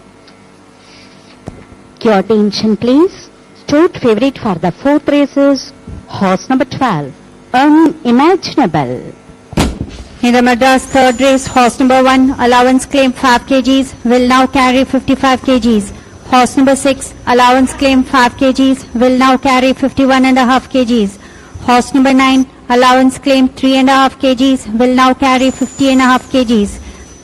Your attention please. Start favorite for the 4th race is horse number 12, Unimaginable. In the Madras third race, horse number 1, allowance claim 5 kgs, will now carry 55 kgs. Horse number 6, allowance claim 5 kgs, will now carry 51.5 kgs. Horse number 9, allowance claim 3.5 kgs, will now carry 50.5 kgs.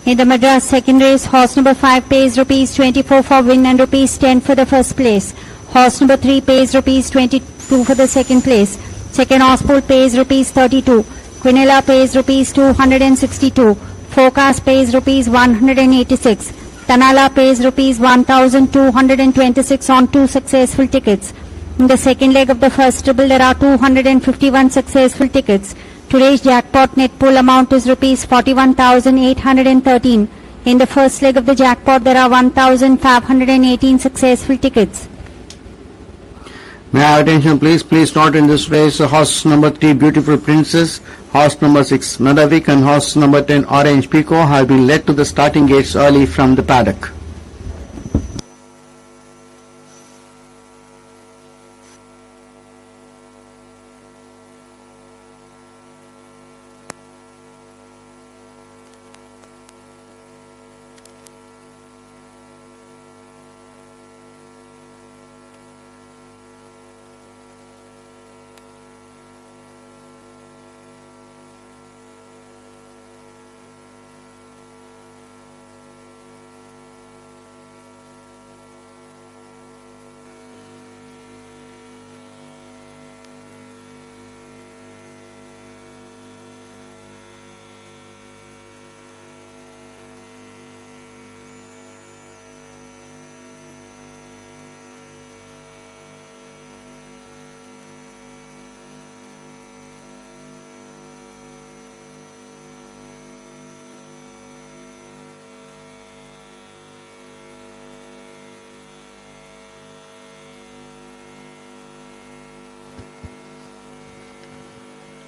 In the Madras second race, horse number 5 pays rupees 24 for win and rupees 10 for the first place. Horse number 3 pays rupees 22 for the second place. Second horse pool pays rupees 32. Quinella pays rupees 262. Forecast pays rupees 186. Tanala pays rupees 1226 on 2 successful tickets. In the second leg of the first triple, there are 251 successful tickets. Today's jackpot net pool amount is rupees 41,813. In the first leg of the jackpot, there are 1,518 successful tickets. May I have attention please? Please note in this race horse number 3 Beautiful Princess, horse number 6 Nadavik and horse number 10 Orange Pico have been led to the starting gates early from the paddock.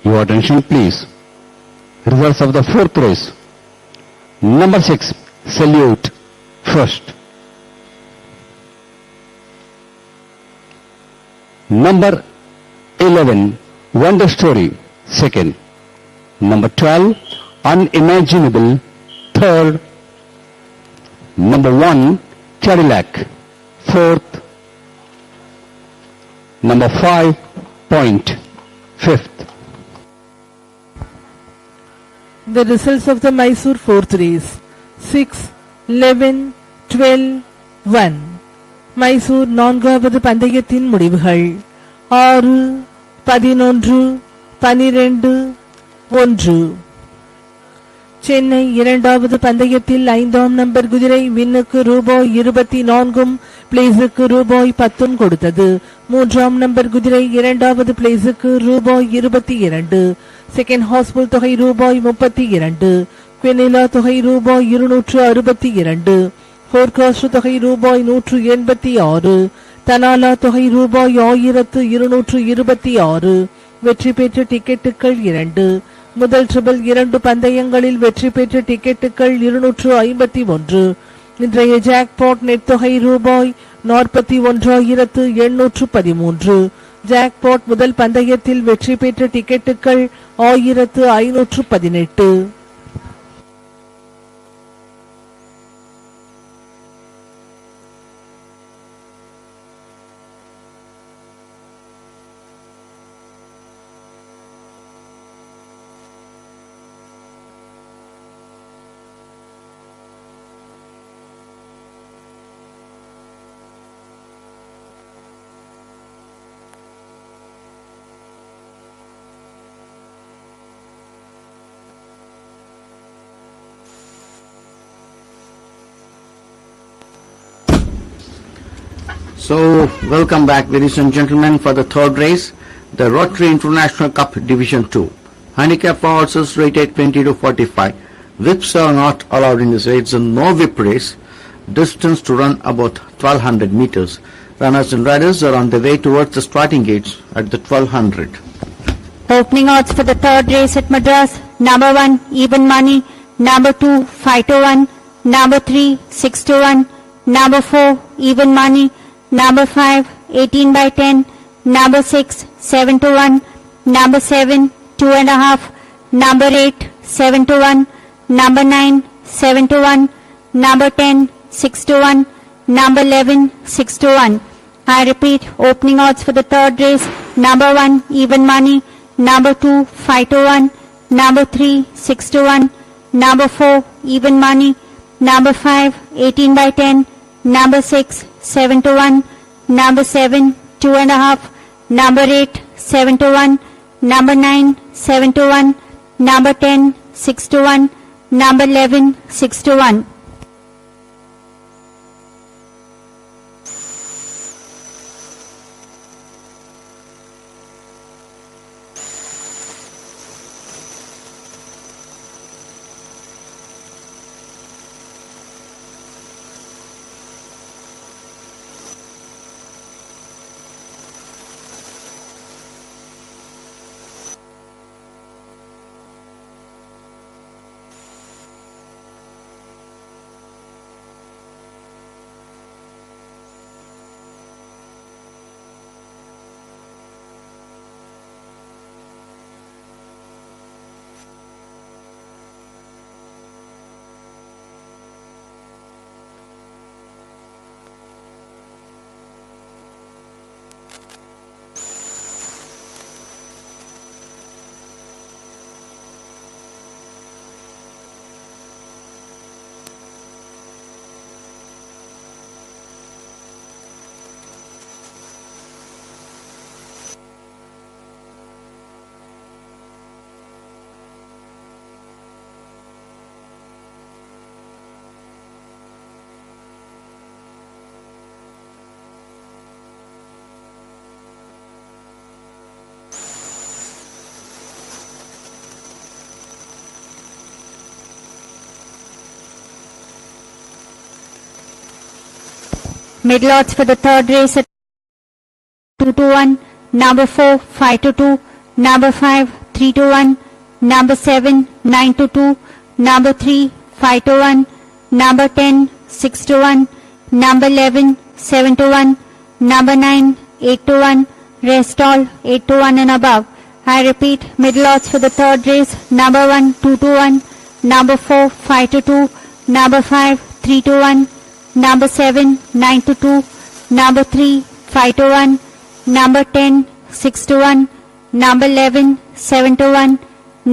Your attention please. Results of the 4th race. Number 6, Salute, first. Number 11, Wonder Story, second. Number 12, Unimaginable, third. Number 1, Cadillac, fourth. Number 5, Point, fifth. The results of the Mysore 4th race. 6, 11, 12, 1. Mysore 4வது பந்தயத்தின் முடிவுகள் 6, 11, 12, 1. சென்னை இரண்டாவது பந்தயத்தில் 5ஆம் number குதிரை வின்னுக்கு ரூபாய் 24 பிளேஸுக்கு ரூபாய் 10 கொடுத்தது. 3ஆம் நம்பர் குதிரை இரண்டாவது பிளேஸுக்கு ரூபாய் 22. செகண்ட் ஹாஸ்புல் தொகை ரூபாய் 32. குவினிலா தொகை ரூபாய் 262. போர்காஸ்ட் தொகை ரூபாய் 186. தனாலா தொகை ரூபாய் 1226. வெற்றி பெற்ற டிக்கெட்டுகள் 2. முதல் ட்ரிபிள் 2 பந்தயங்களில் வெற்றி பெற்ற டிக்கெட்டுகள் 251. இன்றைய ஜாக்பாட் நெட் தொகை ரூபாய் 41,813. ஜாக்பாட் முதல் பந்தயத்தில் வெற்றி பெற்ற டிக்கெட்டுகள் 1518. So, welcome back, ladies and gentlemen, for the third race, the Rotary International Cup Division 2. Handicap for horses rated 20 to 45. Whips are not allowed in this race. It's a no whip race. Distance to run about 1200 meters. Runners and riders are on the way towards the starting gates at the 1200. Opening odds for the third race at Madras. Number 1, even money. Number 2, 5 to 1. Number 3, 6 to 1. Number 4, even money. Number 5, 18 by 10. Number 6, 7 to 1. Number 7, 2.5. Number 8, 7 to 1. Number 9, 7 to 1. Number 10, 6 to 1. Number 11, 6 to 1. I repeat, opening odds for the third race. Number 1, even money. Number 2, 5 to 1. Number 3, 6 to 1. Number 4, even money. Number 5, 18 by 10. Number 6, 7 to 1. Number 7, 2.5. Number 8, 7 to 1. Number 9, 7 to 1. Number 10, 6 to 1. Number 11, 6 to 1. Middle odds for the third race at 2 to 1. Number 4, 5 to 2. Number 5, 3 to 1. Number 7, 9 to 2. Number 3, 5 to 1. Number 10, 6 to 1. Number 11, 7 to 1. Number 9, 8 to 1. Rest all 8 to 1 and above. I repeat, middle odds for the third race. Number 1, 2 to 1. Number 4, 5 to 2. Number 5, 3 to 1. Number 7, 9 to 2. Number 3, 5 to 1. Number 10, 6 to 1. Number 11, 7 to 1.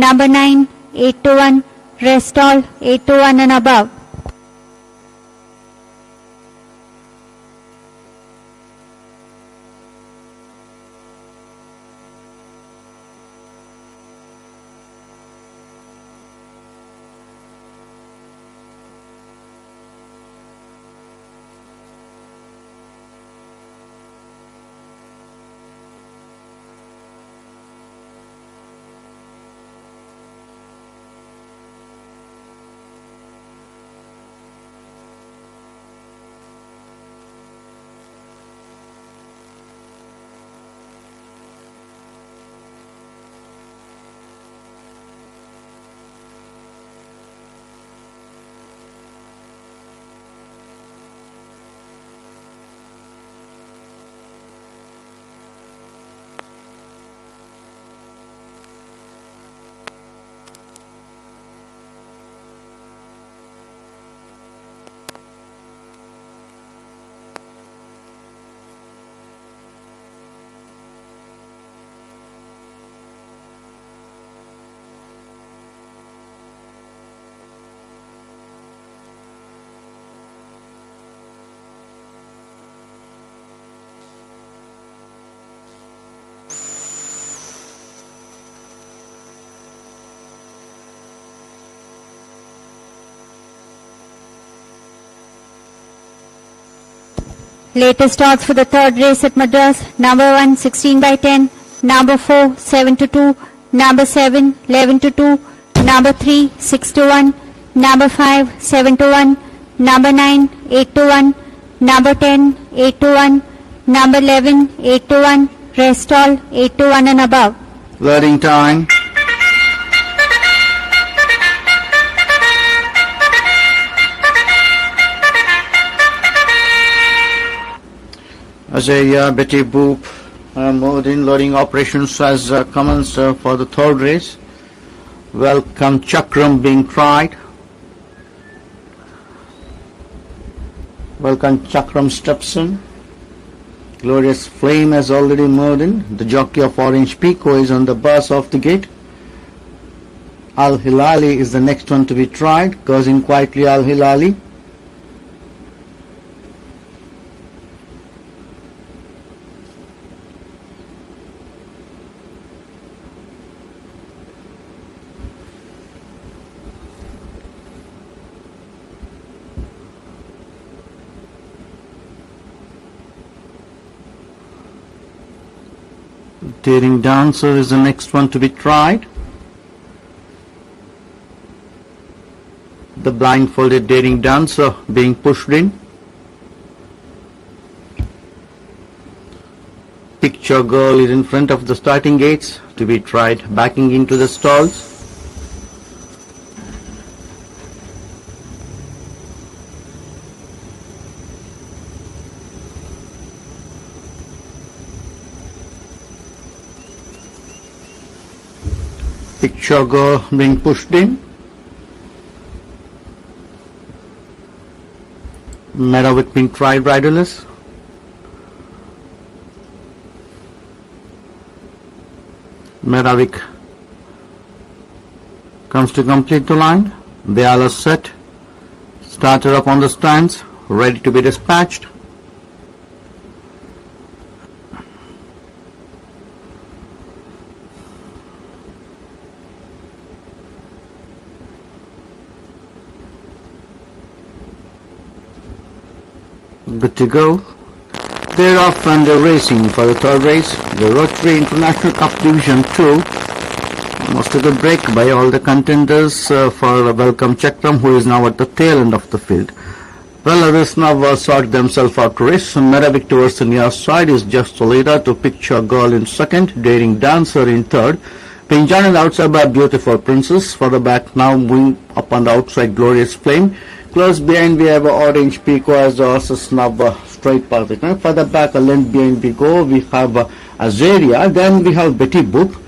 Number 9, 8 to 1. Rest all 8 to 1 and above. Latest odds for the third race at Madras. Number 1, 16 by 10. Number 4, 7 to 2. Number 7, 11 to 2. Number 3, 6 to 1. Number 5, 7 to 1. Number 9, 8 to 1. Number 10, 8 to 1. Number 11, 8 to 1. Rest all 8 to 1 and above. Loading time. Azariah, Betty Boop, Modin loading operations has commenced for the third race. Welcome Chakram being tried. Welcome Chakram steps in. Glorious Flame has already moved in. The jockey of Orange Pico is on the bus off the gate. Al Hilali is the next one to be tried. Goes in quietly Al Hilali. Daring Dancer is the next one to be tried. The blindfolded Daring Dancer being pushed in. Picture Girl is in front of the starting gates to be tried, backing into the stalls. Picture Girl being pushed in. Meadowick being tried riderless. Meadowick comes to complete the line. They all are set. Starter up on the stands, ready to be dispatched. Good to go. They're off and they're racing for the third race, the Rotary International Cup Division 2. Almost a good break by all the contenders for Welcome Chakram, who is now at the tail end of the field. Well, others now sort themselves out to race. Meadowick towards the near side is just the leader to Picture Girl in second, Daring Dancer in third. Being joined outside by Beautiful Princess. For the back now moving up on the outside, Glorious Flame. Close behind we have Orange Pico as the horses now straight path. Further back a length behind Pico we have Azariah, then we have Betty Boop.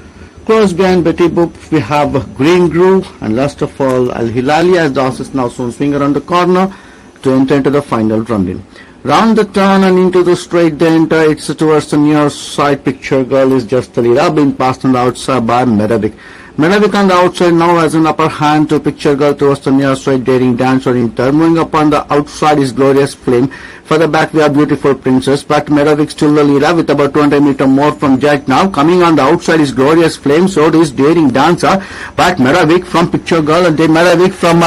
Close behind Betty Boop we have Green Groove, and last of all Al Hilali as the horses now soon swing around the corner to enter into the final run-in. Round the turn and into the straight they enter. It's towards the near side. Picture Girl is just the leader, being passed on the outside by Meadowick. Meadowick on the outside now has an upper hand to Picture Girl towards the near side. Daring Dancer in turn. Moving up on the outside is Glorious Flame. Further back we have Beautiful Princess, but Meadowick still the leader with about 200 meters more from Jack now. Coming on the outside is Glorious Flame, so it is Daring Dancer, but Meadowick from Picture Girl and Meadowick from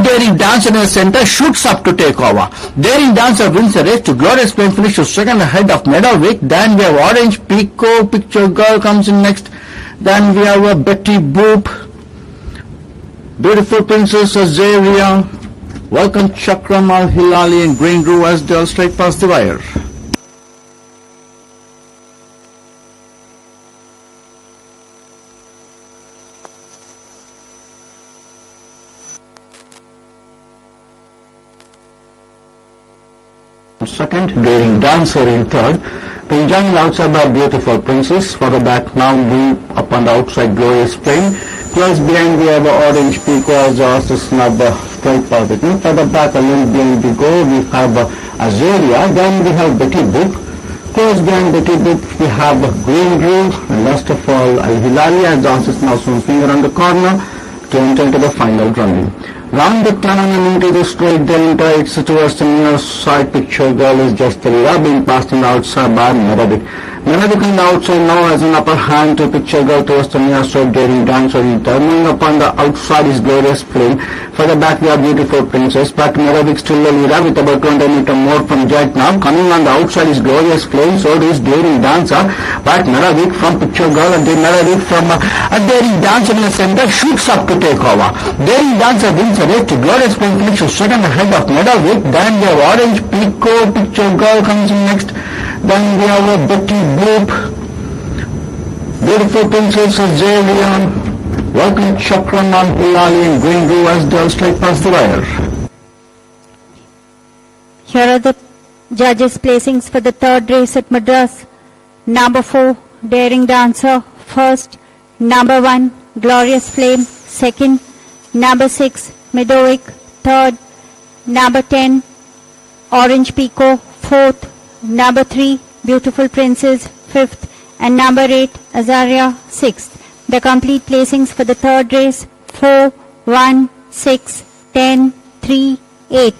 Daring Dancer in the center shoots up to take over. Daring Dancer wins the race to Glorious Flame, finishes second ahead of Meadowick. Then we have Orange Pico, Picture Girl comes in next. Then we have Betty Boop, Beautiful Princess, Azariah, Welcome Chakram, Al Hilali and Green Groove as they all straight past the wire. Second, Daring Dancer in third. Being joined outside by Beautiful Princess. For the back now we up on the outside Glorious Flame. Close behind we have Orange Pico as the horses now straight path. For the back a little behind Pico we have Azariah. Then we have Betty Boop. Close behind Betty Boop we have Green Groove, and last of all Al Hilali as the horses now soon swing around the corner to enter into the final running. Round the turn and into the straight they enter. It's towards the near side. Picture Girl is just the leader, being passed on the outside by Meadowick. Melodic on the outside now has an upper hand to picture girl towards the near stroke daring dancer. Turning upon the outside is glorious flame. Further back we are beautiful princess, but Melodic still a leader with about 20 meter more from Jet now. Coming on the outside is glorious flame, so it is daring dancer, but Melodic from picture girl and the Melodic from a daring dancer in the center shoots up to take over. Daring dancer wins the race to glorious flame finishes second ahead of Melodic. Then we have orange Pico, picture girl comes in next. Then we have a Betty Boop, beautiful princess Azalea, working Chakran on Hilali and Gringo as they slide past the wire. Here are the judges' placings for the third race at Madras. Number 4, Daring Dancer, first. Number 1, Glorious Flame, second. Number 6, Medoic, third. Number 10, Orange Pico, fourth. Number 3, Beautiful Princess, fifth. And number 8, Azaria, sixth. The complete placings for the third race, 4, 1, 6, 10, 3, 8.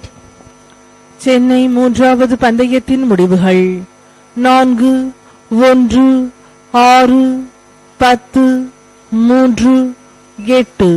Chennai மூன்றாவது பந்தயத்தின் முடிவுகள் 4, 1, 6, 10, 3, 8.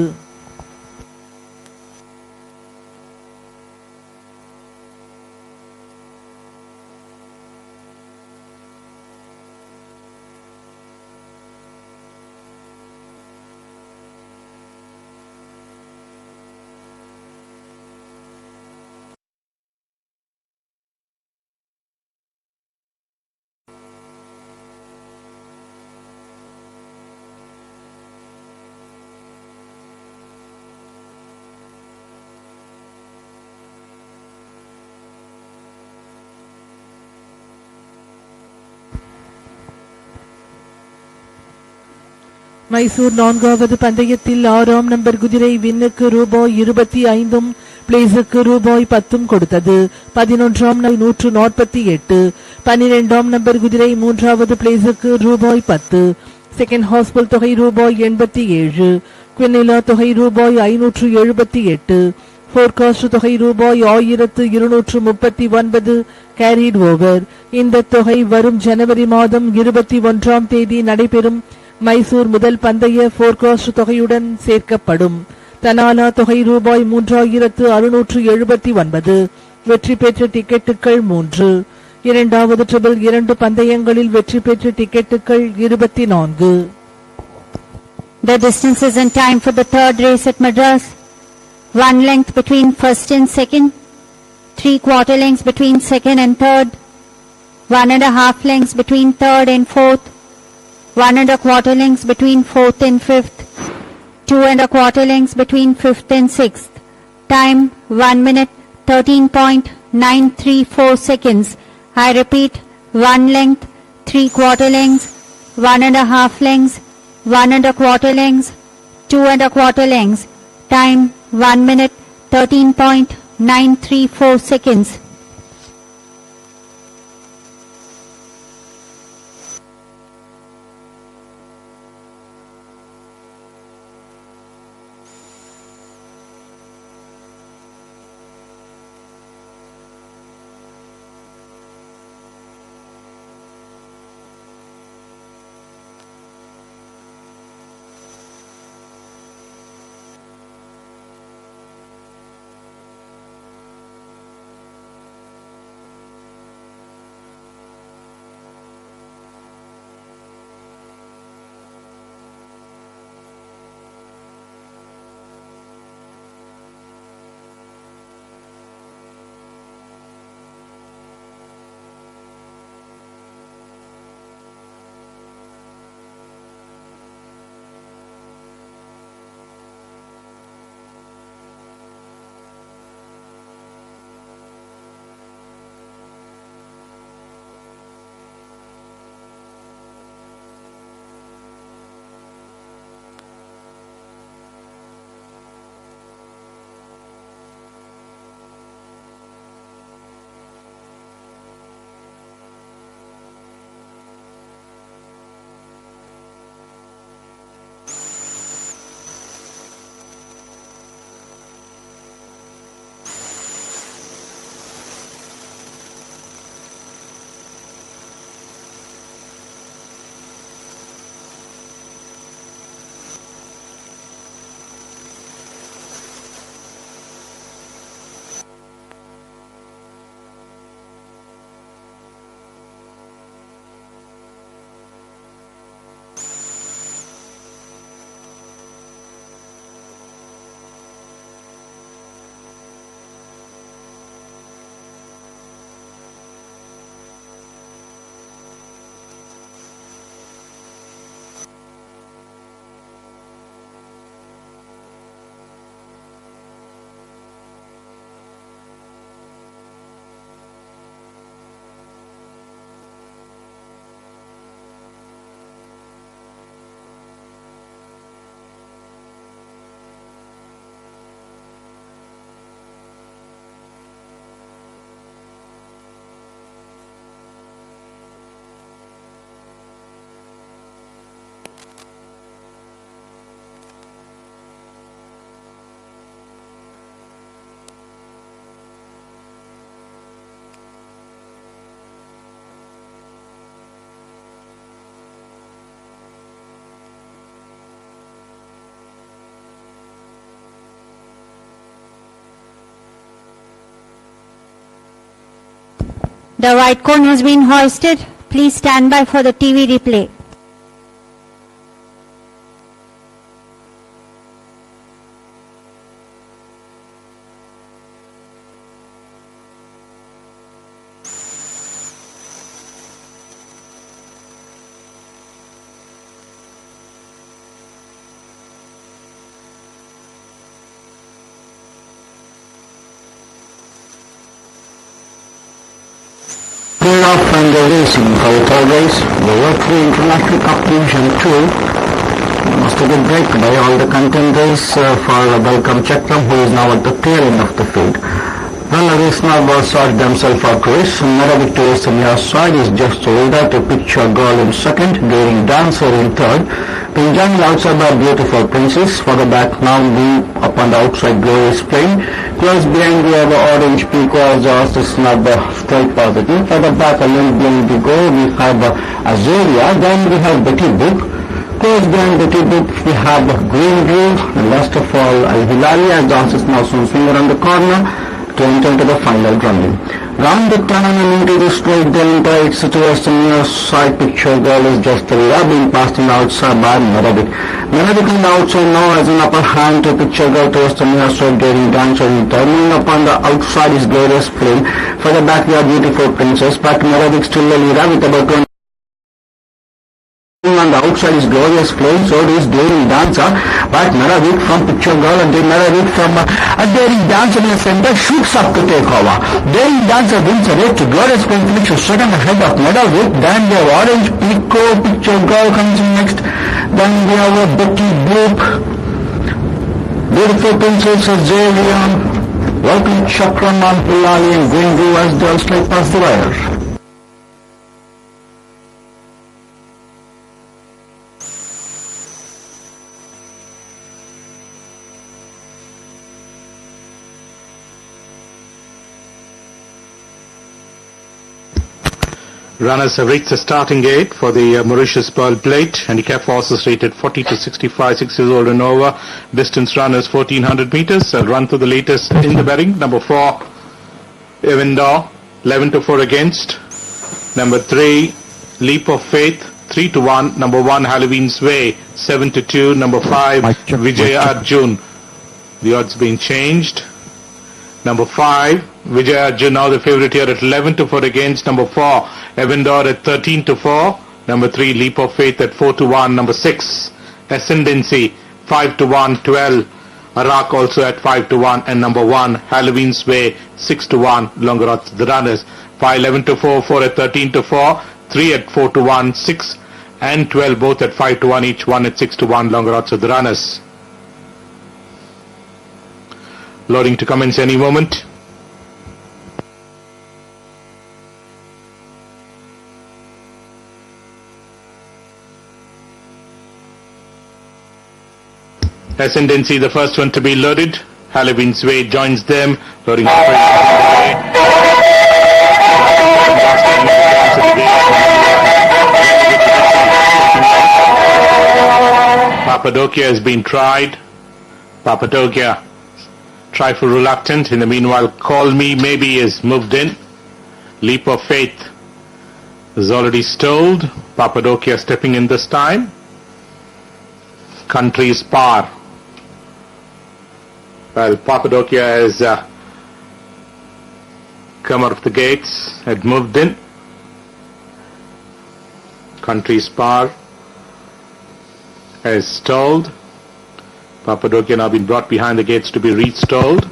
மைசூர் நான்காவது பந்தயத்தில் 6ஆம் number குதிரை வின்னுக்கு ரூபாய் 25 பிளேஸுக்கு ரூபாய் 10 கொடுத்தது. 11ஆம் நம்பர் 148. 12ஆம் நம்பர் குதிரை மூன்றாவது பிளேஸுக்கு ரூபாய் 10. செகண்ட் ஹாஸ்பில் தொகை ரூபாய் 87. குவினிலா தொகை ரூபாய் 578. போர்காஸ்ட் தொகை ரூபாய் 1239 கேரிட் ஓவர். இந்த தொகை வரும் ஜனவரி மாதம் 21ஆம் தேதி நடைபெறும் மைசூர் முதல் பந்தய போர்காஸ்ட் தொகையுடன் சேர்க்கப்படும். தனாலா தொகை ரூபாய் 3679. வெற்றி பெற்ற டிக்கெட்டுகள் 3. இரண்டாவது ட்ரிபிள் 2 பந்தயங்களில் வெற்றி பெற்ற டிக்கெட்டுகள் 24. The distances and time for the third race at Madras: 1 length between first and second, 3/4 lengths between second and third, 1.5 lengths between third and fourth, 1.25 lengths between fourth and fifth, 2.25 lengths between fifth and sixth. Time 1 minute 13.934 seconds. I repeat, 1 length, 3/4 lengths, 1.5 lengths, 1.25 lengths, 2.25 lengths. Time 1 minute 13.934 seconds. The white cone has been hoisted. Please stand by for the TV replay. Playoff and the racing for the third race, the Rotary International Cup Division 2 must have been break by all the contenders for Welcome Chakram, who is now at the clear end of the field. Well, the race now was sorted themselves for race. Madras towards the near side is just a leader to picture girl in second, Daring Dancer in third. Being joined outside by Beautiful Princess, for the back now being up on the outside Glorious Plain. Close behind we have Orange Peacock, this is not the straight positive. For the back a little behind we go, we have Azaria, then we have Betty Book. Close behind Betty Book we have Green Groove, and last of all Al-Hilali, as dances now soon swing around the corner to enter into the final running. Round the turn and into the straight delta, it's towards the near side. Picture girl is just a little being passed in outside by Madras. Madras on the outside now has an upper hand to picture girl towards the near side, Daring Dancer in turning upon the outside is Glorious Plain. For the back we have Beautiful Princess, but Madras still a leader with about 20. On the outside is Glorious Plain, so it is Daring Dancer, but Madras from Picture Girl and then Madras from Daring Dancer in the center shoots up to take over. Daring Dancer wins the race to Glorious Plain, finishes second ahead of Madras. Then we have Orange Peacock, Picture Girl comes in next. Then we have Betty Boop, Beautiful Princess, Xavier, Welcome Chakram, Hilali and Grindu as they all slide past the wire. Runners have reached the starting gate for the Mauritius Pearl Plate. Handicap horses rated 40 to 65, 6 years old and over. Distance run is 1400 meters. I'll run through the latest in the betting. Number 4, Evendor, 11 to 4 against. Number 3, Leap of Faith, 3 to 1. Number 1, Halloween's Way, 7 to 2. Number 5, Vijay Arjun. The odds being changed. Number 5, Vijay Arjun now the favourite here at 11 to 4 against. Number 4, Evendor at 13 to 4. Number 3, Leap of Faith at 4 to 1. Number 6, Ascendancy, 5 to 1. 12, Arak also at 5 to 1. And number 1, Halloween's Way, 6 to 1. Longer odds the runners. 5, 11 to 4, 4 at 13 to 4. 3 at 4 to 1, 6 and 12 both at 5 to 1 each. 1 at 6 to 1. Longer odds of the runners. Loading to commence any moment. Ascendancy, the first one to be loaded. Halloween's Way joins them. Loading. Papadokia has been tried. Papadokia, trifle reluctant. In the meanwhile, Call Me Maybe is moved in. Leap of Faith is already stalled. Papadokia stepping in this time. Country's Par. Well, Papadokia has come out of the gates, had moved in. Country's Par has stalled. Papadokia now been brought behind the gates to be restalled.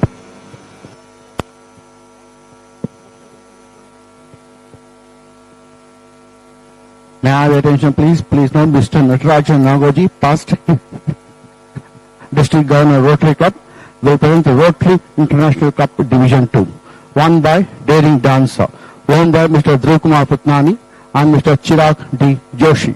May I have attention please? Please note Mr. Natarajan Nagoji, past District Governor Rotary Club, will present the Rotary International Cup Division 2, won by Daring Dancer, won by Mr. Dhruv Kumar Putnani and Mr. Chirag D. Joshi.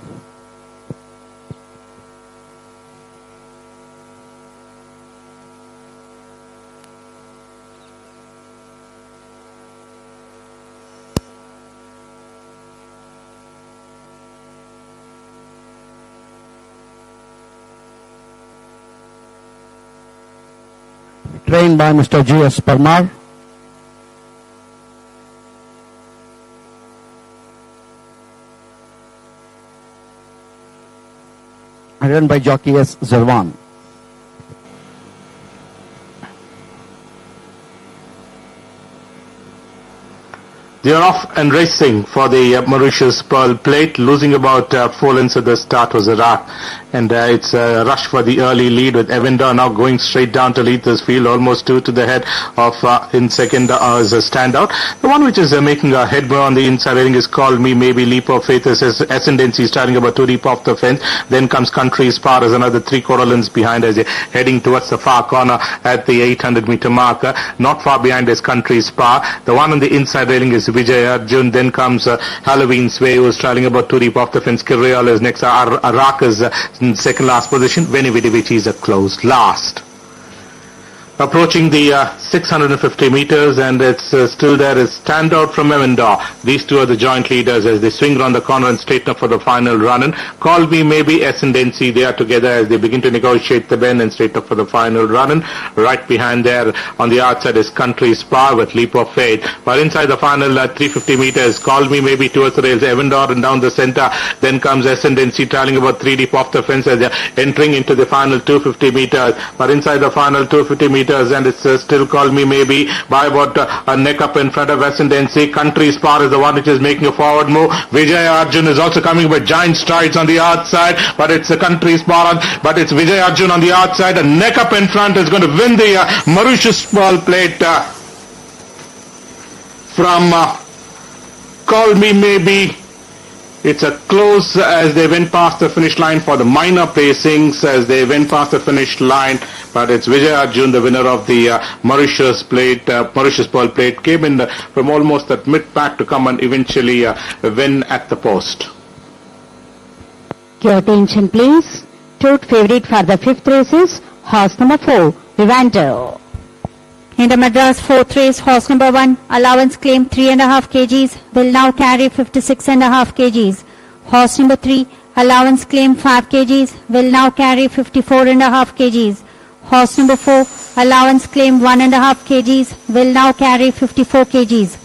Trained by Mr. G.S. Parmar. ridden by jockey S. Zerwan. They are off and racing for the Mauritius Pearl Plate, losing about 4 lengths at the start was Iraq. And it's a rush for the early lead with Evenda now going straight down to lead this field, almost 2 to the head of in second as a standout. The one which is making a headway on the inside railing is Call Me Maybe, Leap of Faith is Ascendancy starting about 2 deep off the fence. Then comes Country Spar as another 3/4 lengths behind as they're heading towards the far corner at the 800-meter marker. Not far behind is Country Spar. The one on the inside railing is Vijay Arjun. Then comes Halloween Sway, who is trailing about 2 deep off the fence. Kirreal is next. Arak is in second last position. Veni Vidi Vici is a close last. Approaching the 650 meters, and it's still there is Standout from Evenda. These two are the joint leaders as they swing around the corner and straighten up for the final run-in. Call Me Maybe, Ascendancy, they are together as they begin to negotiate the bend and straighten up for the final run-in. Right behind there on the outside is Country Spar with Leap of Faith. But inside the final 350 meters, Call Me Maybe towards the rails, Evenda and down the center. Then comes Ascendancy trailing about 3 deep off the fence as they're entering into the final 250 meters. But inside the final 250 meters, and it's still Call Me Maybe by about a neck up in front of Ascendancy. Country Spar is the one which is making a forward move. Vijay Arjun is also coming with giant strides on the outside, but it's a Country Spar, but it's Vijay Arjun on the outside. A neck up in front is going to win the Mauritius Pearl Plate from Call Me Maybe. It's a close as they went past the finish line for the minor placings as they went past the finish line. But it's Vijay Arjun, the winner of the Mauritius Pearl Plate, came in from almost that mid-pack to come and eventually win at the post. Your attention please. Tote favorite for the 5th race is horse number 4, Vivander. In the Madras 4th race, horse number 1, allowance claim 3.5 kgs, will now carry 56.5 kgs. Horse number 3, allowance claim 5 kgs, will now carry 54.5 kgs. Horse number 4, allowance claim 1.5 kgs, will now carry 54 kgs.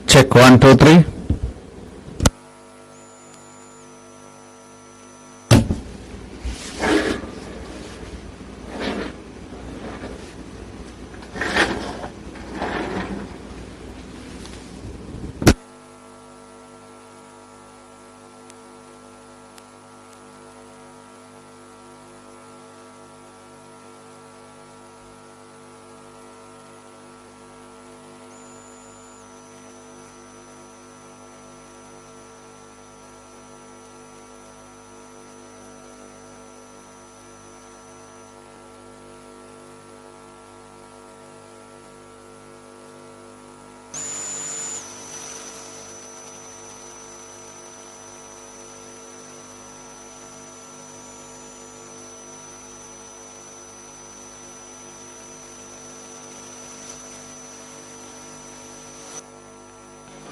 Check 1, 2, 3.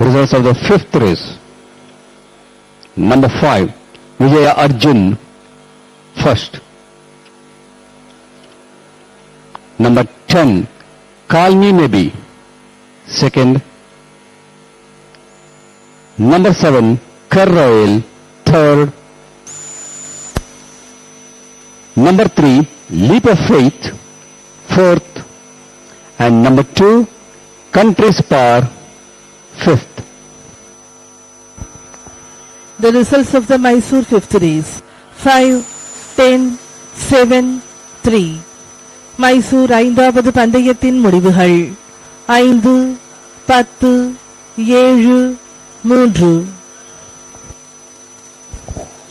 Results of the 5th race. Number 5, Vijay Arjun, first. Number 10, Call Me Maybe, second. Number 7, Kirreal, third. Number 3, Leap of Faith, fourth. And number 2, Country Spar, fifth. The results of the Mysore fifth race: 5, 10, 7, 3. Mysore ஐந்தாவது பந்தயத்தின் முடிவுகள் 5, 10, 7, 3.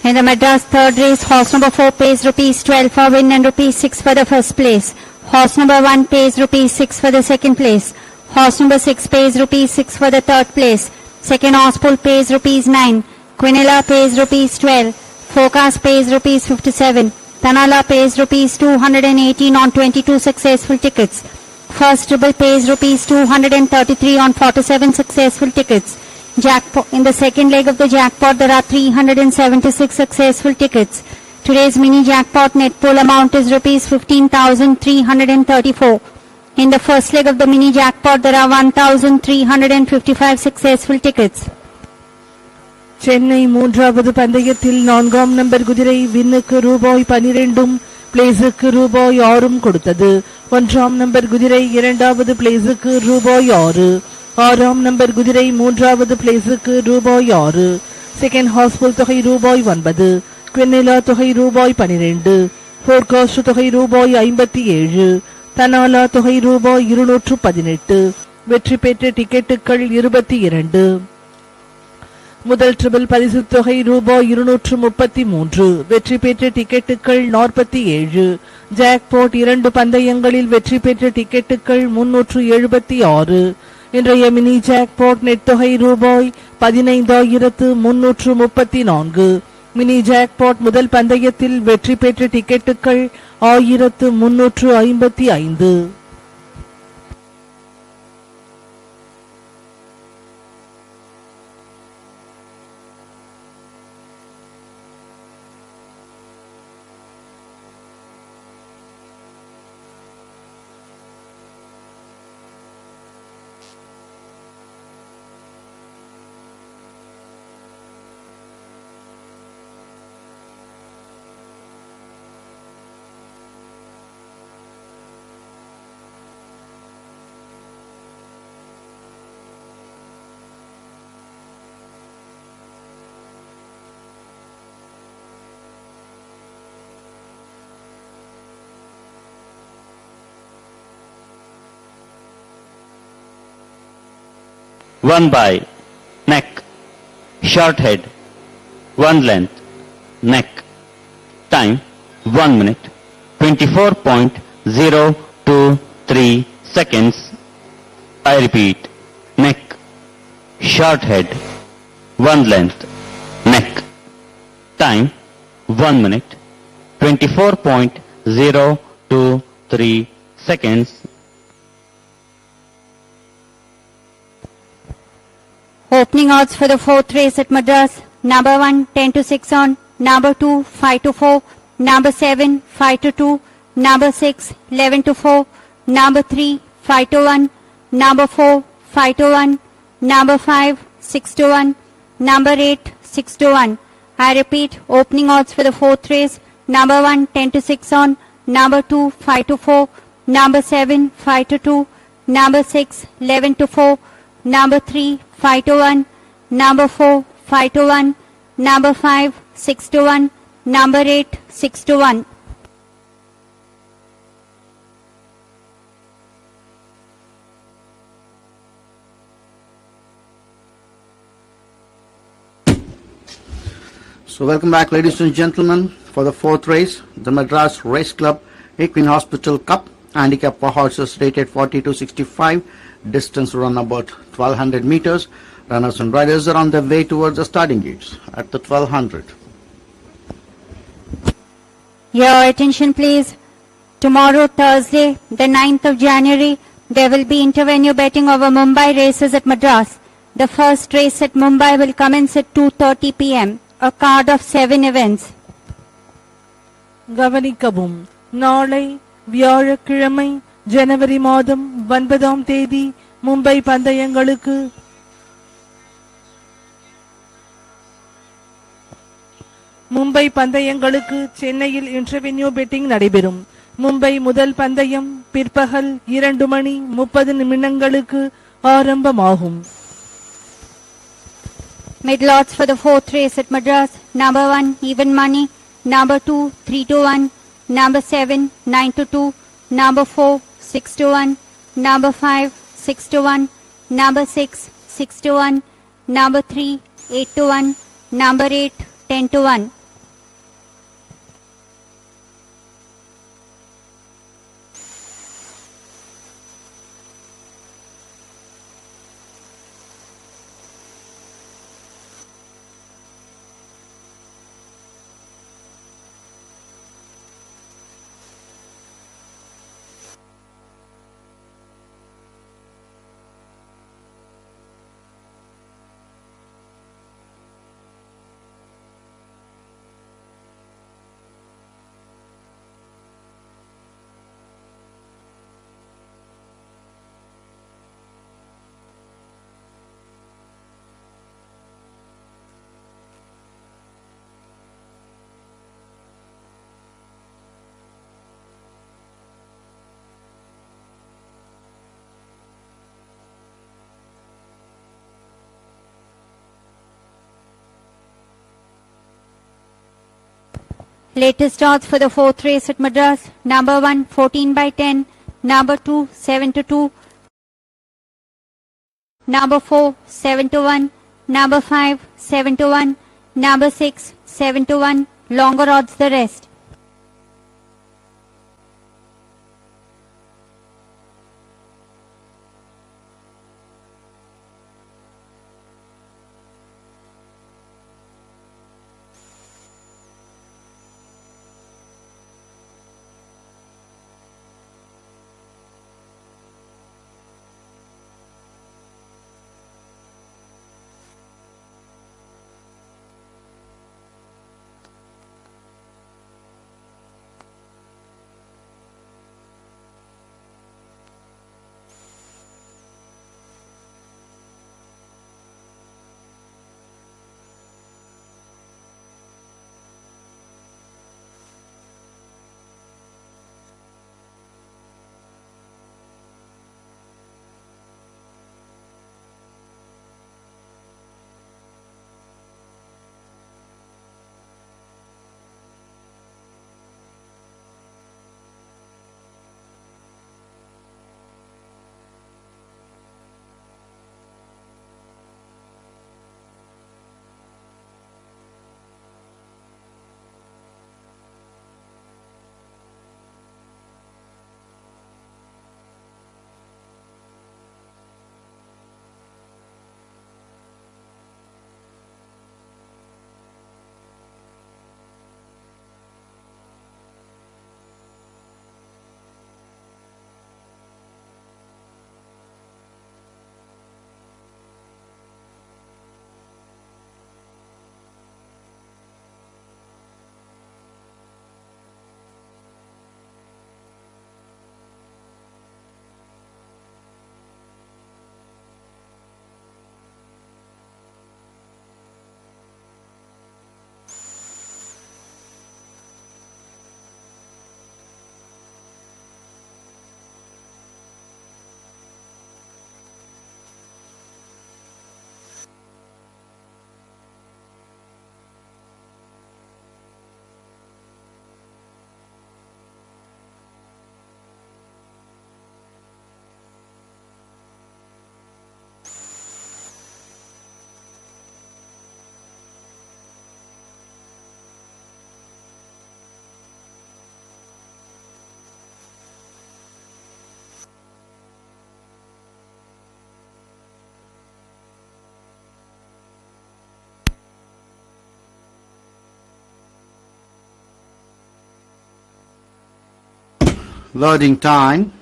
In the Madras third race, horse number 4 pays ₹12 for win and ₹6 for the first place. Horse number 1 pays ₹6 for the second place. Horse number 6 pays ₹6 for the third place. Second horse pool pays ₹9. Quinella pays ₹12. Focus pays ₹57. Tanala pays ₹218 on 22 successful tickets. First triple pays ₹233 on 47 successful tickets. Jackpot. In the second leg of the jackpot, there are 376 successful tickets. Today's mini jackpot net pool amount is ₹15,334. In the first leg of the mini jackpot, there are 1,355 successful tickets. Chennai மூன்றாவது பந்தயத்தில் 4ஆம் number குதிரை வின்னுக்கு ₹12 பிளேஸுக்கு ₹6 கொடுத்தது. 1ஆம் number குதிரை இரண்டாவது பிளேஸுக்கு ₹6. 6ஆம் number குதிரை மூன்றாவது பிளேஸுக்கு ₹6. செகண்ட் ஹாஸ்புல் தொகை ₹9. குவினெலா தொகை ₹12. போர்காஸ்ட் தொகை ₹57. தனாலா தொகை ₹218. வெற்றி பெற்ற டிக்கெட்டுகள் 22. முதல் ட்ரிபிள் பரிசு தொகை ₹233. வெற்றி பெற்ற டிக்கெட்டுகள் 47. ஜாக்பாட் 2 பந்தயங்களில் வெற்றி பெற்ற டிக்கெட்டுகள் 376. இன்றைய மினி ஜாக்பாட் நெட் தொகை ₹15,334. மினி ஜாக்பாட் முதல் பந்தயத்தில் வெற்றி பெற்ற டிக்கெட்டுகள் 1355. One by neck, short head, 1 length, neck. Time 1 minute, 24.023 seconds. I repeat, neck, short head, 1 length, neck. Time 1 minute, 24.023 seconds. Opening odds for the fourth race at Madras. Number 1, 10-6 on. Number 2, 5-4. Number 7, 5-2. Number 6, 11-4. Number 3, 5-1. Number 4, 5-1. Number 5, 6-1. Number 8, 6-1. I repeat, opening odds for the fourth race. Number 1, 10-6 on. Number 2, 5-4. Number 7, 5-2. Number 6, 11-4. Number 3, 5-1. Number 4, 5-1. Number 5, 6-1. Number 8, 6-1. So welcome back, ladies and gentlemen, for the fourth race, the Madras Race Club Equine Hospital Cup. Handicap for horses rated 40 to 65. Distance run about 1200 meters. Runners and riders are on their way towards the starting gates at the 1200. Your attention please. Tomorrow, Thursday, the 9th of January, there will be intervenue betting over Mumbai races at Madras. The first race at Mumbai will commence at 2:30 p.m. A card of 7 events. கவனிக்கவும். நாளை வியாழக்கிழமை ஜனவரி மாதம் 9ஆம் தேதி மும்பை பந்தயங்களுக்கு சென்னையில் இன்டர்வென்யூ bedding நடைபெறும். மும்பை முதல் பந்தயம் பிற்பகல் 2:30 ஆரம்பமாகும். Middle odds for the fourth race at Madras. Number 1, even money. Number 2, 3 to 1. Number 7, 9 to 2. Number 4, 6 to 1. Number 5, 6 to 1. Number 6, 6 to 1. Number 3, 8 to 1. Number 8, 10 to 1. Latest odds for the fourth race at Madras. Number 1, 14 by 10. Number 2, 7 to 2. Number 4, 7 to 1. Number 5, 7 to 1. Number 6, 7 to 1. Longer odds the rest. Loading time.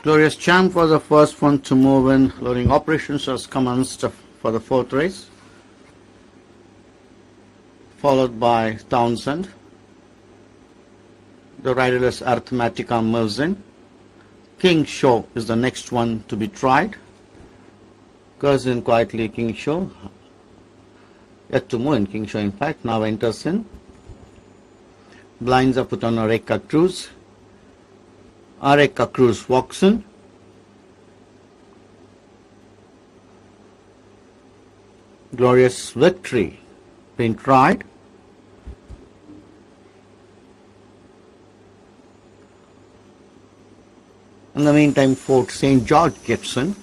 Glorious Champ was the first one to move in. Loading operations was commenced for the fourth race, followed by Townsend. The riderless Arithmetica moves in. King Show is the next one to be tried. Goes in quietly, King Show. Yet to move in, King Show in fact now enters in. Blinds are put on Areca Cruz. Areca Cruz walks in. Glorious Victory being tried. In the meantime, Fort St. George gets in.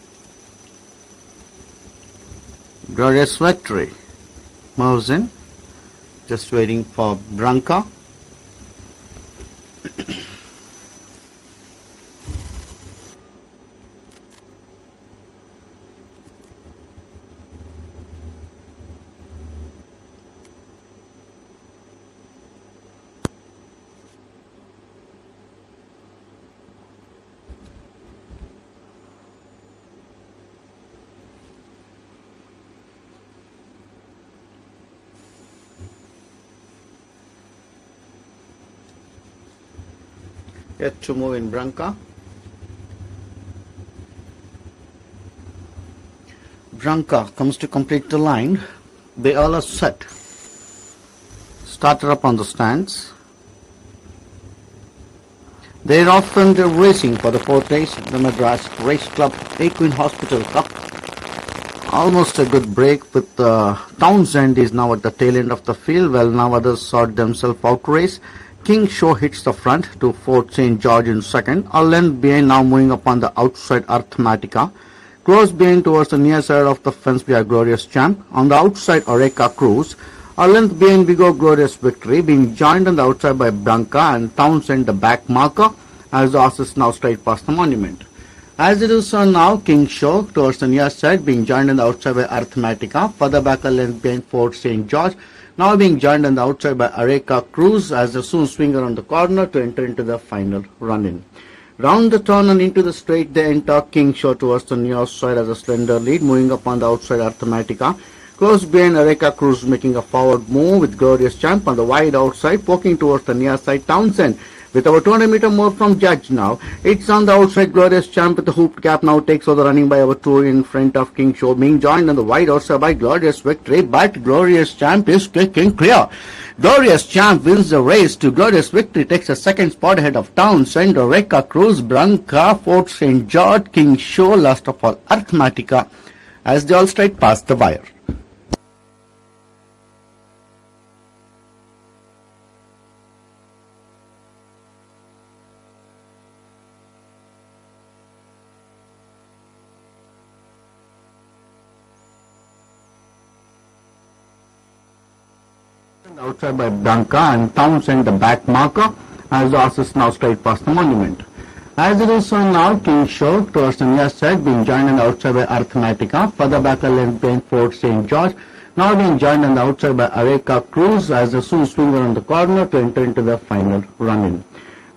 Glorious Victory moves in, just waiting for Branca. Yet to move in Branca. Branca comes to complete the line. They all are set. Started up on the stands. They're often racing for the fourth race, the Madras Race Club Equine Hospital Cup. Almost a good break with Townsend is now at the tail end of the field, while now others sort themselves out race. King Show hits the front to Fort St. George in second. A length behind, now moving up on the outside, Arithmetica. Close behind towards the near side of the fence we are Glorious Champ. On the outside, Areca Cruz. A length behind we go Glorious Victory, being joined on the outside by Branca and Townsend the back marker, as the horse is now straight past the monument. As it is now, King Show towards the near side, being joined on the outside by Arithmetica. Further back a length behind Fort St. George. Now being joined on the outside by Areca Cruz as they soon swing around the corner to enter into the final run-in. Round the turn and into the straight they enter King Show towards the near side as a slender lead, moving up on the outside Arithmetica. Close behind Areca Cruz making a forward move with Glorious Champ on the wide outside, poking towards the near side Townsend. With about 200 meter more from Judge now, it's on the outside Glorious Champ with the hooped cap now takes over running by about 2 in front of King Show, being joined on the wide outside by Glorious Victory, but Glorious Champ is kicking clear. Glorious Champ wins the race to Glorious Victory, takes a second spot ahead of Townsend, Areca Cruz, Branca, Fort St. George, King Show, last of all Arithmetica, as they all straight past the wire. Outside by Branca and Townsend the back marker, as the horse is now straight past the monument. As it is now, King Show towards the near side, being joined on the outside by Arithmetica. Further back a length behind Fort St. George. Now being joined on the outside by Areca Cruz as they soon swing around the corner to enter into the final run-in.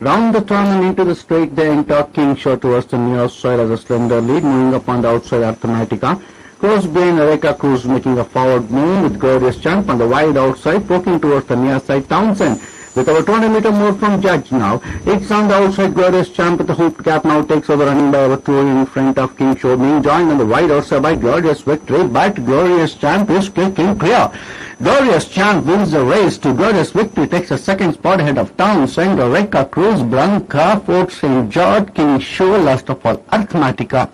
Round the turn and into the straight they enter King Show towards the near side as a slender lead, moving up on the outside Arithmetica. Close behind Areca Cruz making a forward move with Glorious Champ on the wide outside, poking towards the near side Townsend. With about 200 meter more from Judge now, it's on the outside Glorious Champ with the hooped cap now takes over running by about 2 in front of King Show, being joined on the wide outside by Glorious Victory, but Glorious Champ is kicking clear. Glorious Champ wins the race to Glorious Victory, takes a second spot ahead of Townsend, Areca Cruz, Branca, Fort St. George, King Show, last of all Arithmetica,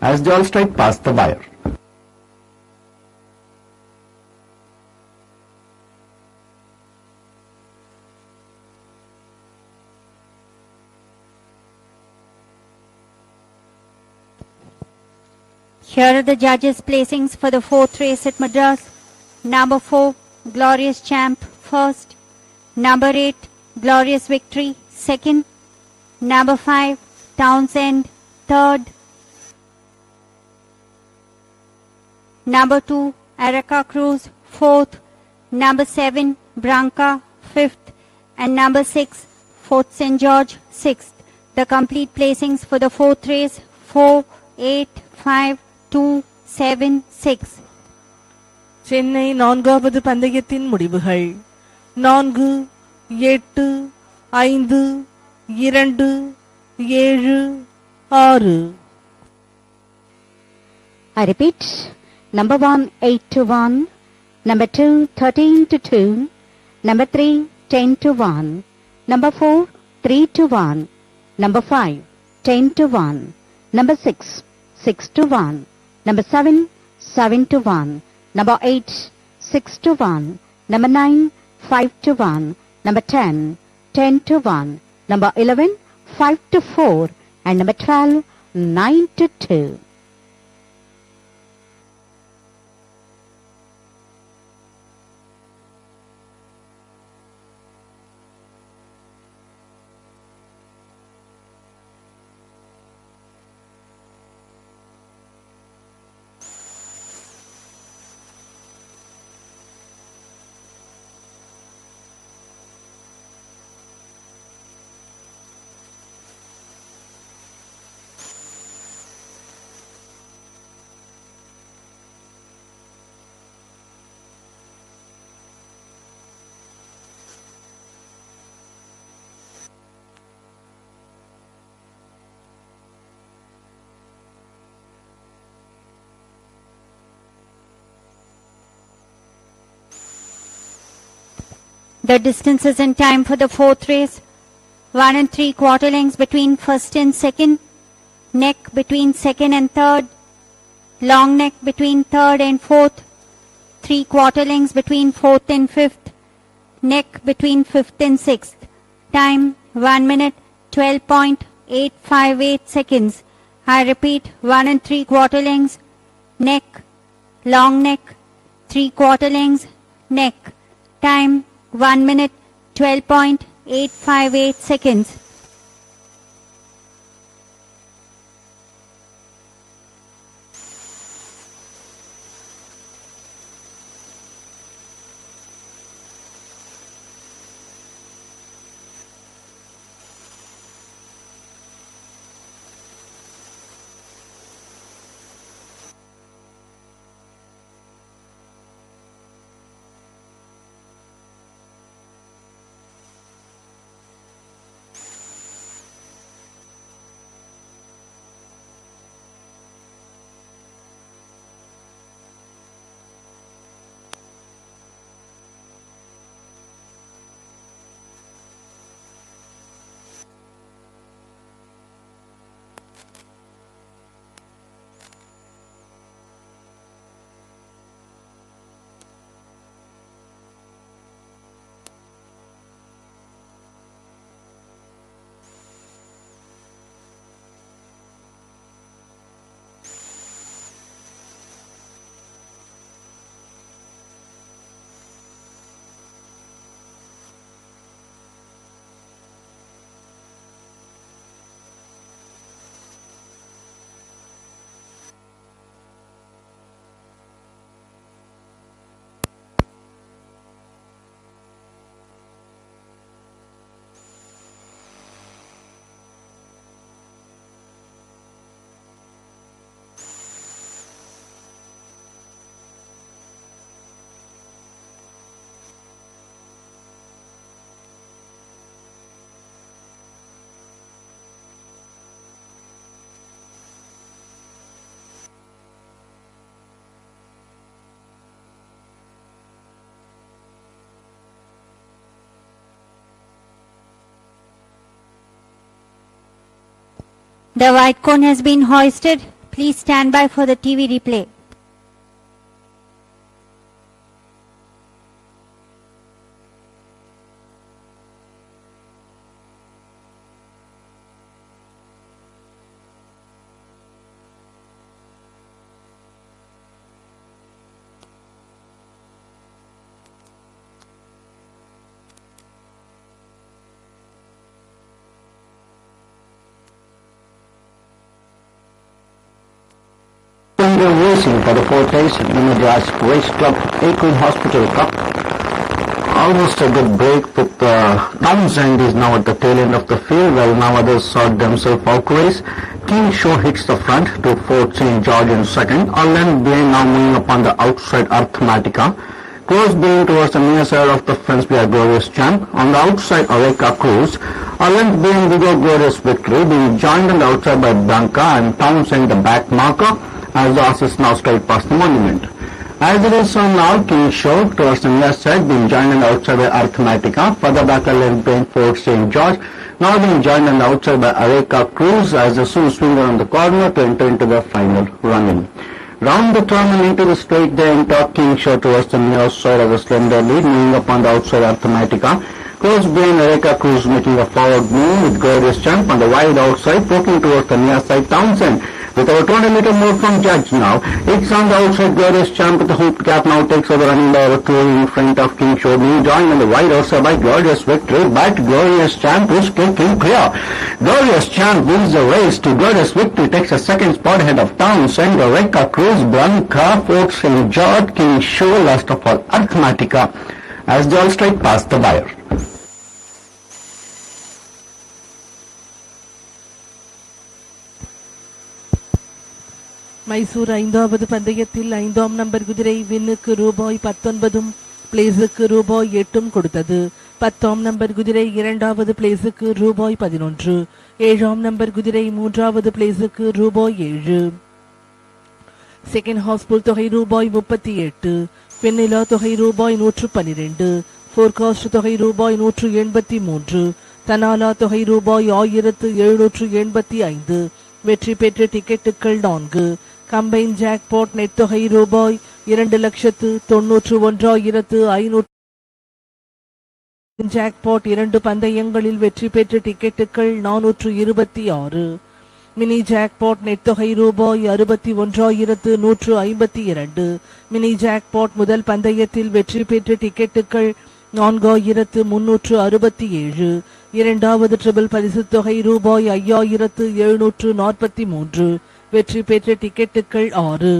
as they all straight past the wire. Here are the judges' placings for the fourth race at Madras. Number 4, Glorious Champ, first. Number 8, Glorious Victory, second. Number 5, Townsend, third. Number 2, Areca Cruz, fourth. Number 7, Branca, fifth. And number 6, Fort St. George, sixth. The complete placings for the fourth race, 4, 8, 5, 2, 7, 6. Chennai நான்காவது பந்தயத்தின் முடிவுகள் 4, 8, 5, 2, 7, 6. I repeat, number 1, 8 to 1, number 2, 13 to 2, number 3, 10 to 1, Number 4, 3 to 1. Number 5, 10 to 1. Number 6, 6 to 1. Number 7, 7 to 1. Number 8, 6 to 1. Number 9, 5 to 1. Number 10, 10 to 1. Number 11, 5 to 4. And number 12, 9 to 2. The distances and time for the fourth race: 1 3/4 lengths between first and second, neck between second and third, long neck between third and fourth, 3/4 lengths between fourth and fifth, neck between fifth and sixth. Time 1 minute 12.858 seconds. I repeat, 1 3/4 lengths, neck, long neck, 3/4 lengths, neck. Time 1 minute 12.858 seconds. The white cone has been hoisted. Please stand by for the TV replay. Racing for the fourth race at the Madras Race Club Akron Hospital Cup. Almost a good break with Townsend is now at the tail end of the field, while now others sort themselves out race. King Show hits the front to fourth St. George in second. Orland Blaine now moving upon the outside Arithmetica. Close being towards the near side of the fence by Glorious Champ. On the outside Areca Cruz. Orland Blaine Vigo Glorious Victory being joined on the outside by Blanca and Townsend the back marker, as the horses now straight past the monument. As it is shown now, King Show towards the near side, being joined on the outside by Arithmetica. Further back are left behind Fort St. George. Now being joined on the outside by Areca Cruz as they soon swing around the corner to enter into the final run-in. Round the turn and into the straight, they enter King Show towards the near side of the slender lead, moving up on the outside Arithmetica. Close behind Areca Cruz making a forward move with Glorious Champ on the wide outside, poking towards the near side Townsend. With over 200-meter move from Judge now, it's on the outside. Glorious Champ with the hoop gap now takes over, running by over 2 in front of King Show. Being joined on the wide outside by Glorious Victory, but Glorious Champ is kicking clear. Glorious Champ wins the race to Glorious Victory, takes a second spot ahead of Townsend, Areca Cruz, Blanca, Fort St. George, King Show, last of all Arithmetica, as they all straight past the buyer. Mysore ஐந்தாவது பந்தயத்தில் 5ஆம் number குதிரை வின்னுக்கு ரூபாய் 19 பிளேஸுக்கு ரூபாய் 8 கொடுத்தது. 10ஆம் number குதிரை 2வது பிளேஸுக்கு ரூபாய் 11. 7ஆம் நம்பர் குதிரை 3வது பிளேஸுக்கு ரூபாய் 7. செகண்ட் ஹாஸ்புல் தொகை ரூபாய் 38. பெண்ணிலா தொகை ரூபாய் 112. போர்காஸ்ட் தொகை ரூபாய் 183. தனாலா தொகை ரூபாய் 1785. வெற்றி பெற்ற டிக்கெட்டுகள் 4. கம்பைன் ஜாக்பாட் நெட் தொகை ரூபாய் 2,91,500. ஜாக்பாட் 2 பந்தயங்களில் வெற்றி பெற்ற டிக்கெட்டுகள் 426. மினி ஜாக்பாட் நெட் தொகை ரூபாய் 61,152. மினி ஜாக்பாட் முதல் பந்தயத்தில் வெற்றி பெற்ற டிக்கெட்டுகள் 4,367. இரண்டாவது ட்ரிபிள் பரிசு தொகை ரூபாய் 5,743. வெற்றி பெற்ற டிக்கெட்டுகள் 6.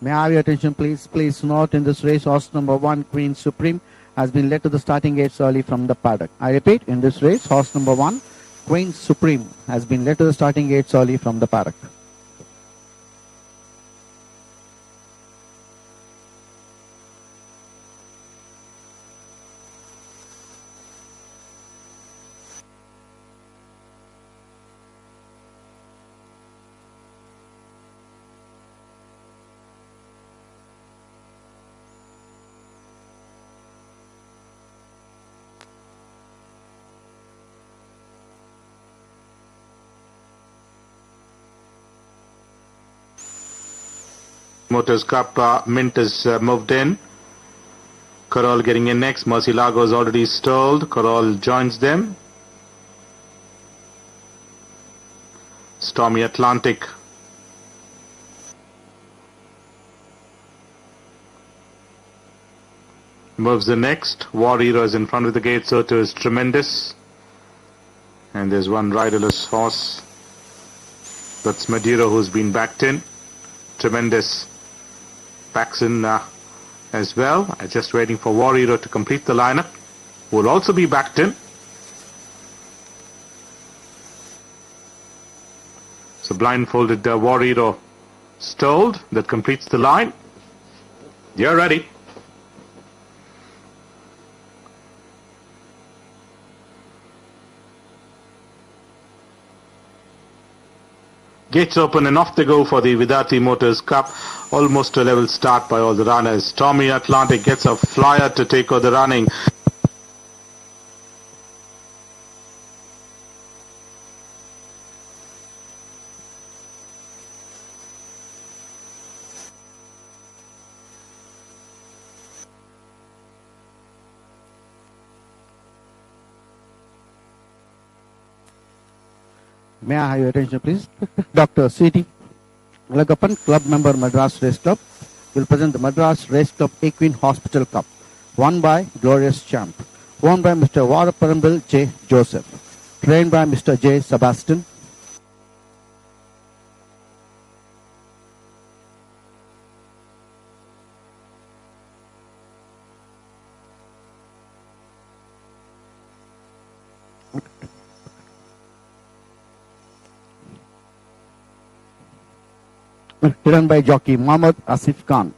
May I have your attention, please? Please note, in this race, horse number 1, Queen Supreme, has been led to the starting gates early from the paddock. I repeat, in this race, horse number 1, Queen Supreme, has been led to the starting gates early from the paddock. Motors Cup Mint is moved in. Corral getting in next. Murcielago is already stalled. Corral joins them. Stormy Atlantic moves the next. War Hero is in front of the gate, so too is Tremendous. And there's one riderless horse. That's Maduro, who's been backed in. Tremendous backs in as well. Just waiting for War Hero to complete the lineup. Will also be backed in. So blindfolded War Hero stalled. That completes the line. You're ready. Gates open and off they go for the Vidati Motors Cup. Almost a level start by all the runners. Stormy Atlantic gets a flyer to take over the running. May I have your attention, please? Dr. C.T. Lagapan, Club Member, Madras Race Club, will present the Madras Race Club Equine Hospital Cup, won by Glorious Champ, won by Mr. Varaparambil J. Joseph, trained by Mr. J. Sebastian. Ridden by jockey Mohammad Asif Khan.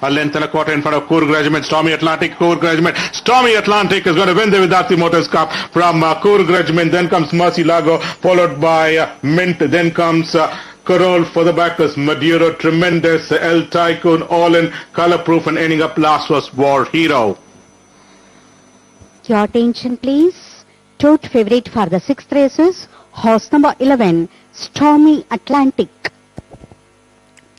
A length and a quarter in front of Coorg Regiment. Stormy Atlantic, Coorg Regiment. Stormy Atlantic is going to win the Vidati Motors Cup from Coorg Regiment. Then comes Mercy Lago, followed by Mint. Then comes Carol. Further back was Maduro, Tremendous, El Tycoon, all in color-proof, and ending up last was War Hero. Your attention, please. Tote favorite for the 6th races, horse number 11, Stormy Atlantic.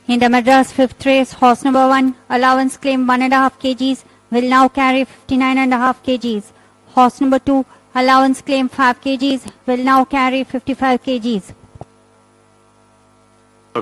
In the Madras 5th race, horse number 1, allowance claim 1.5 kgs, will now carry 59.5 kgs. Horse number 2, allowance claim 5 kgs, will now carry 55 kgs.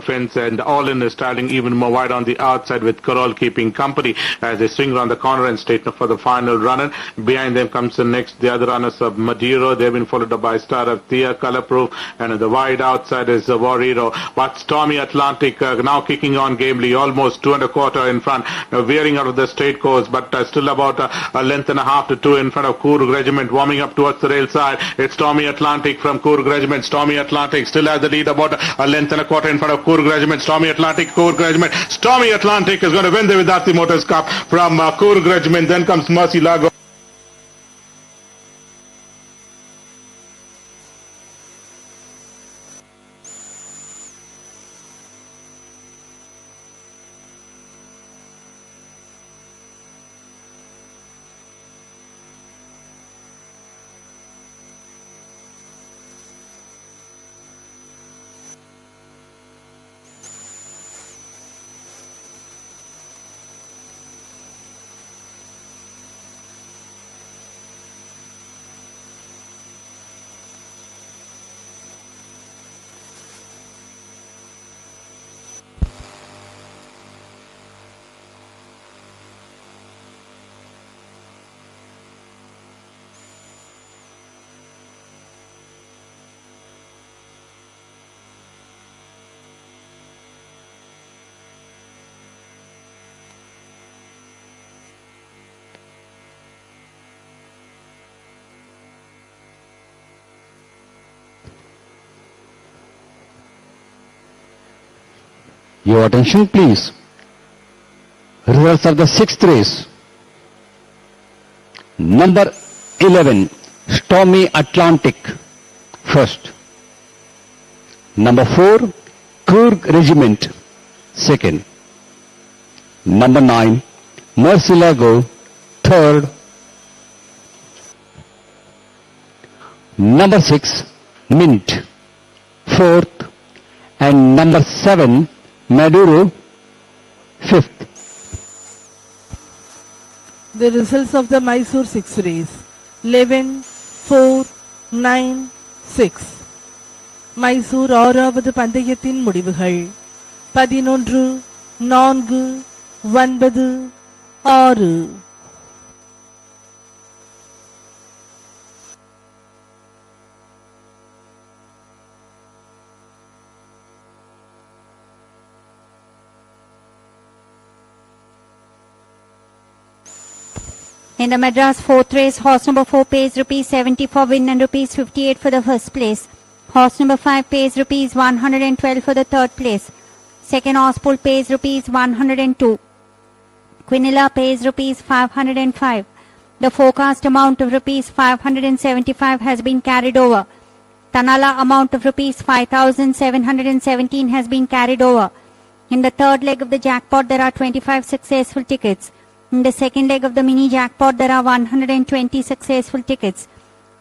Fence, and all in is styling even more wide on the outside, with Carol keeping company as they swing around the corner and straighten up for the final runner. Behind them comes the other runners of Maduro. They've been followed up by Star of Thea, Colorproof, and on the wide outside is the War Hero. But Stormy Atlantic now kicking on gamely, almost 2.25 in front, veering out of the straight course, but still about a length and a half to 2 in front of Coorg Regiment, warming up towards the rail side. It's Stormy Atlantic from Coorg Regiment. Stormy Atlantic still has the lead, about a length and a quarter in front of Coorg Regiment. Stormy Atlantic, Coorg Regiment. Stormy Atlantic is going to win the Vidati Motors Cup from Coorg Regiment. Then comes Mercy Lago. Your attention, please. Results of the 6th race. Number 11, Stormy Atlantic, first. Number 4, Coorg Regiment, second. Number 9, Mercy Lago, third. Number 6, Mint, fourth. And number 7, Maduro, fifth. The results of the Mysore 6 race. 11, 4, 9, 6. Mysore 6வது பந்தயத்தின் முடிவுகள் 11, 4, 9, 6. In the Madras 4th race, horse number 4 pays ₹70 for win and ₹58 for the first place. Horse number 5 pays ₹112 for the third place. Second horse pool pays ₹102. Quinilla pays ₹505. The forecast amount of ₹575 has been carried over. Tanala amount of rupees 5,717 has been carried over. In the third leg of the jackpot, there are 25 successful tickets. In the second leg of the mini jackpot, there are 120 successful tickets.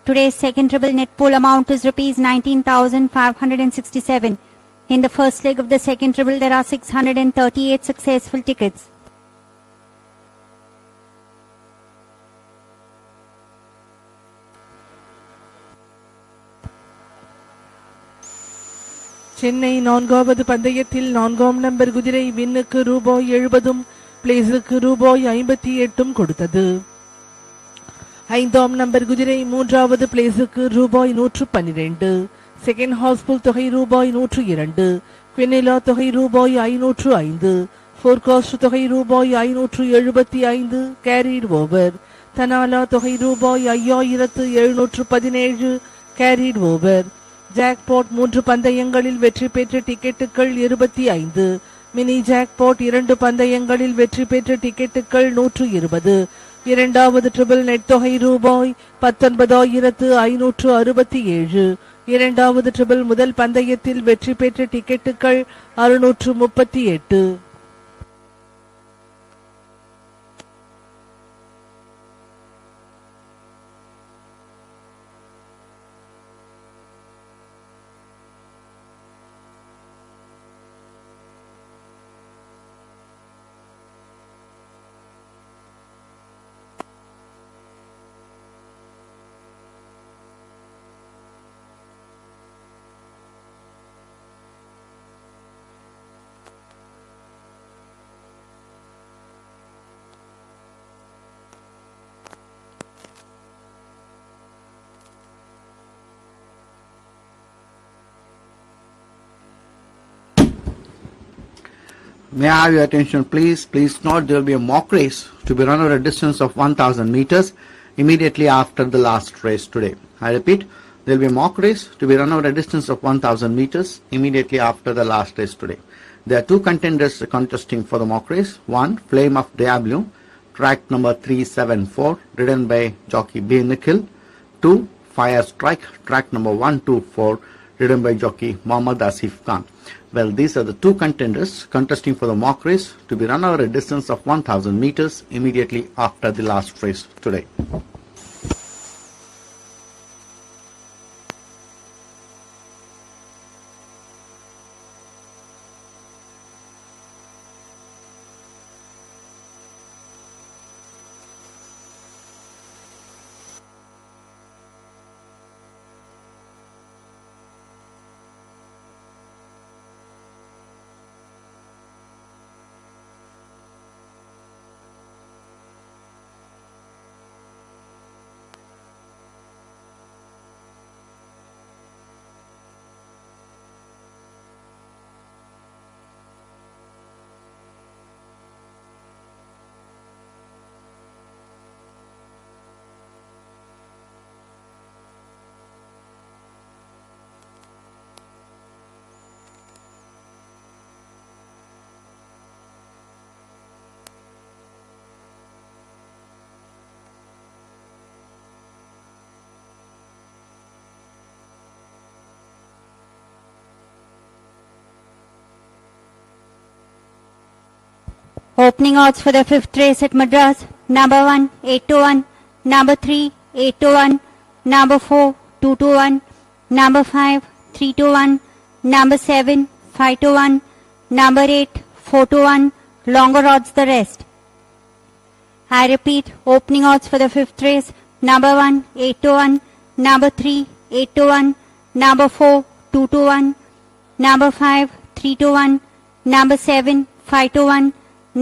Today's second treble net pool amount is rupees 19,567. In the first leg of the second treble, there are 638 successful tickets. Chennai நான்காவது பந்தயத்தில் 4ஆம் number குதிரை வின்னுக்கு ரூபாய் 70 பிளேஸுக்கு ரூபாய் 58 கொடுத்தது. 5ஆம் number குதிரை 3வது பிளேஸுக்கு ரூபாய் 112, செகண்ட் ஹாஸ்புல் தொகை ரூபாய் 102, குவினிலா தொகை ரூபாய் 505, ஃபோர்காஸ்ட் தொகை ரூபாய் 575 கேரிட் ஓவர். தனாலா தொகை ரூபாய் 5717 கேரிட் ஓவர். ஜாக்பாட் 3 பந்தயங்களில் வெற்றி பெற்ற டிக்கெட்டுகள் 25, மினி ஜாக்பாட் 2 பந்தயங்களில் வெற்றி பெற்ற டிக்கெட்டுகள் 120. இரண்டாவது ட்ரிபிள் நெட் தொகை ரூபாய் 19,567. இரண்டாவது ட்ரிபிள் முதல் பந்தயத்தில் வெற்றி பெற்ற டிக்கெட்டுகள் 638. May I have your attention please? Please note there will be a mock race to be run over a distance of 1000 meters immediately after the last race today. I repeat, there will be a mock race to be run over a distance of 1000 meters immediately after the last race today. There are 2 contenders contesting for the mock race. 1, Flame of Diablo, track number 374, ridden by jockey B. Nikhil. 2, Fire Strike, track number 124, ridden by jockey Mohammad Asif Khan. Well, these are the 2 contenders contesting for the mock race to be run over a distance of 1000 meters immediately after the last race today. Opening odds for the 5th race at Madras. Number 1, 8-1. Number 3, 8-1. Number 4, 2-1. Number 5, 3-1. Number 7, 5-1. Number 8, 4-1. Longer odds the rest. I repeat, opening odds for the 5th race. Number 1, 8-1. Number 3, 8-1. Number 4, 2-1. Number 5, 3-1. Number 7, 5-1.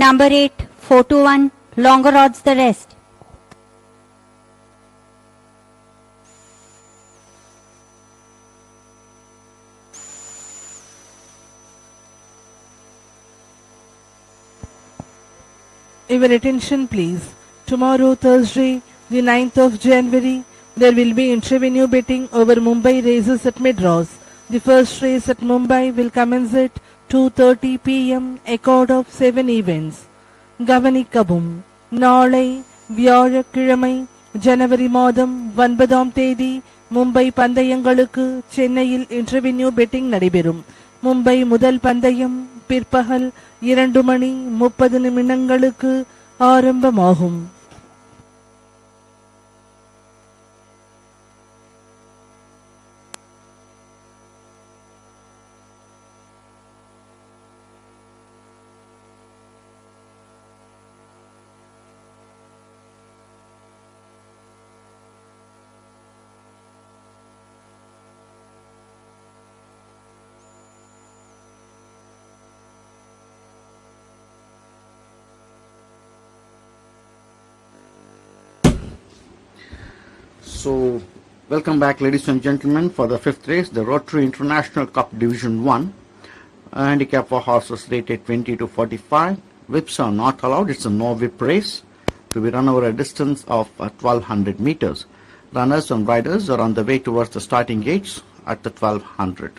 Number 8, 4-1. Longer odds the rest. Your attention please. Tomorrow, Thursday, the 9th of January, there will be intravenue betting over Mumbai races at Madras. The first race at Mumbai will commence at 2:30 p.m. accord of 7 events. கவனிக்கவும். நாளை வியாழக்கிழமை ஜனவரி மாதம் 9ஆம் தேதி மும்பை பந்தயங்களுக்கு சென்னையில் இன்டர்வென்யூ bedding நடைபெறும். மும்பை முதல் பந்தயம் பிற்பகல் 2:30 ஆரம்பமாகும். So, welcome back, ladies and gentlemen, for the fifth race, the Rotary International Cup Division 1. Handicap for horses rated 20 to 45. Whips are not allowed. It's a no-whip race to be run over a distance of 1200 meters. Runners and riders are on the way towards the starting gates at the 1200.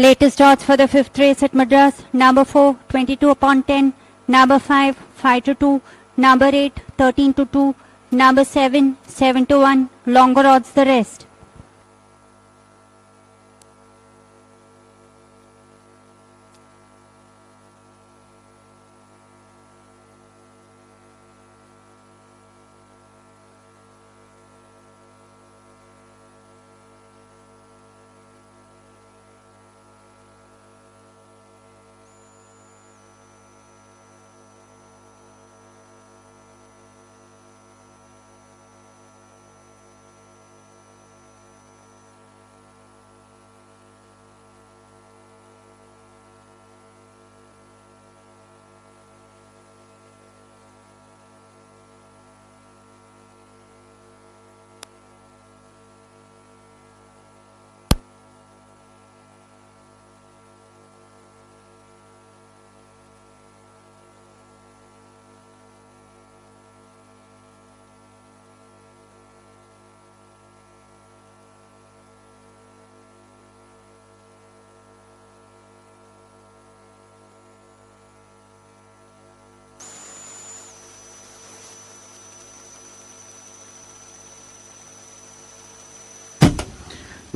Latest odds for the fifth race at Madras. Number 4, 22/10. Number 5, 5-2. Number 8, 13-2. Number 7, 7-1. Longer odds the rest.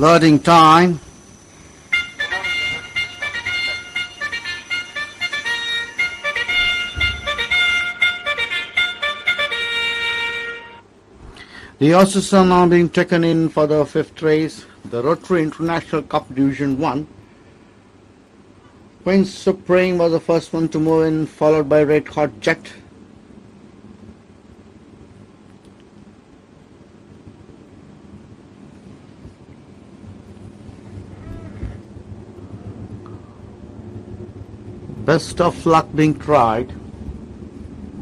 Loading time. The horses are now being taken in for the fifth race, the Rotary International Cup Division 1. Queen Supreme was the first one to move in, followed by Red Hot Jet. Best of Luck being tried.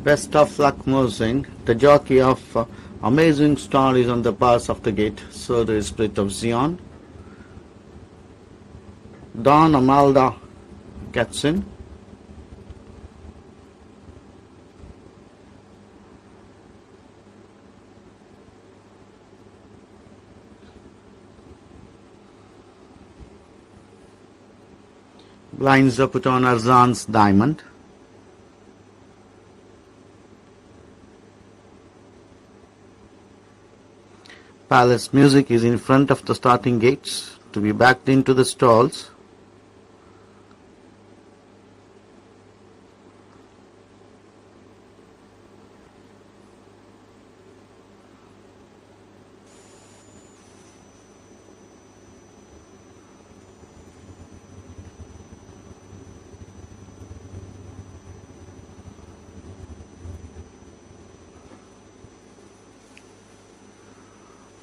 Best of Luck moves in. The jockey of Amazing Star is on the bars of the gate, so there is Split of Zion. Don Amalda gets in. Blinds are put on Arzan's Diamond. Palace Music is in front of the starting gates to be backed into the stalls.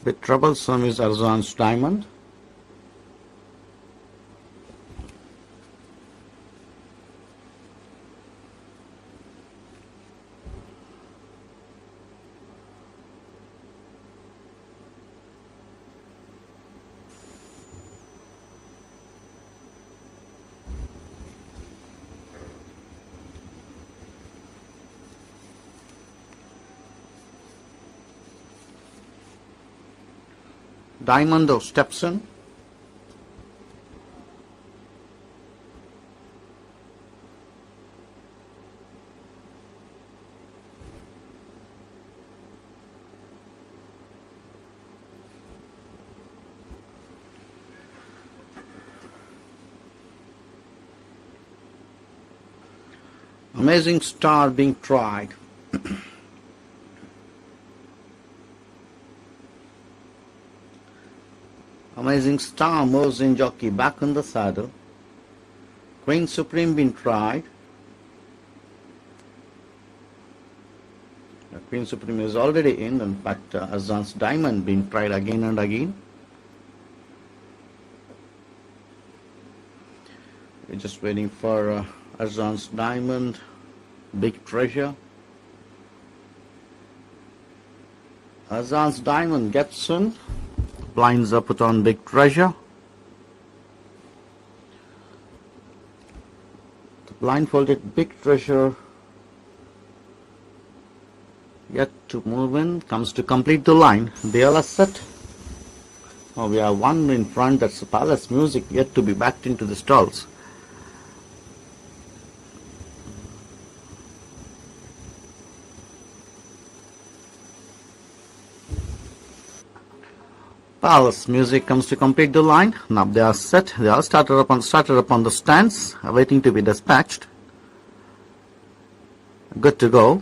Bit troublesome is Arzan's Diamond. Diamond of Stepson. Amazing Star being tried. Amazing Star moves in, jockey back on the saddle. Queen Supreme been tried. Queen Supreme is already in fact Arzan's Diamond been tried again and again. We're just waiting for Arzan's Diamond, Big Treasure. Arzan's Diamond gets in. Blinds are put on Big Treasure. The blindfolded Big Treasure yet to move in, comes to complete the line. They all are set. Now we have one in front, that's the Palace Music, yet to be backed into the stalls. Palace Music comes to complete the line. Now they are set. They are started upon the stands, waiting to be dispatched. Good to go.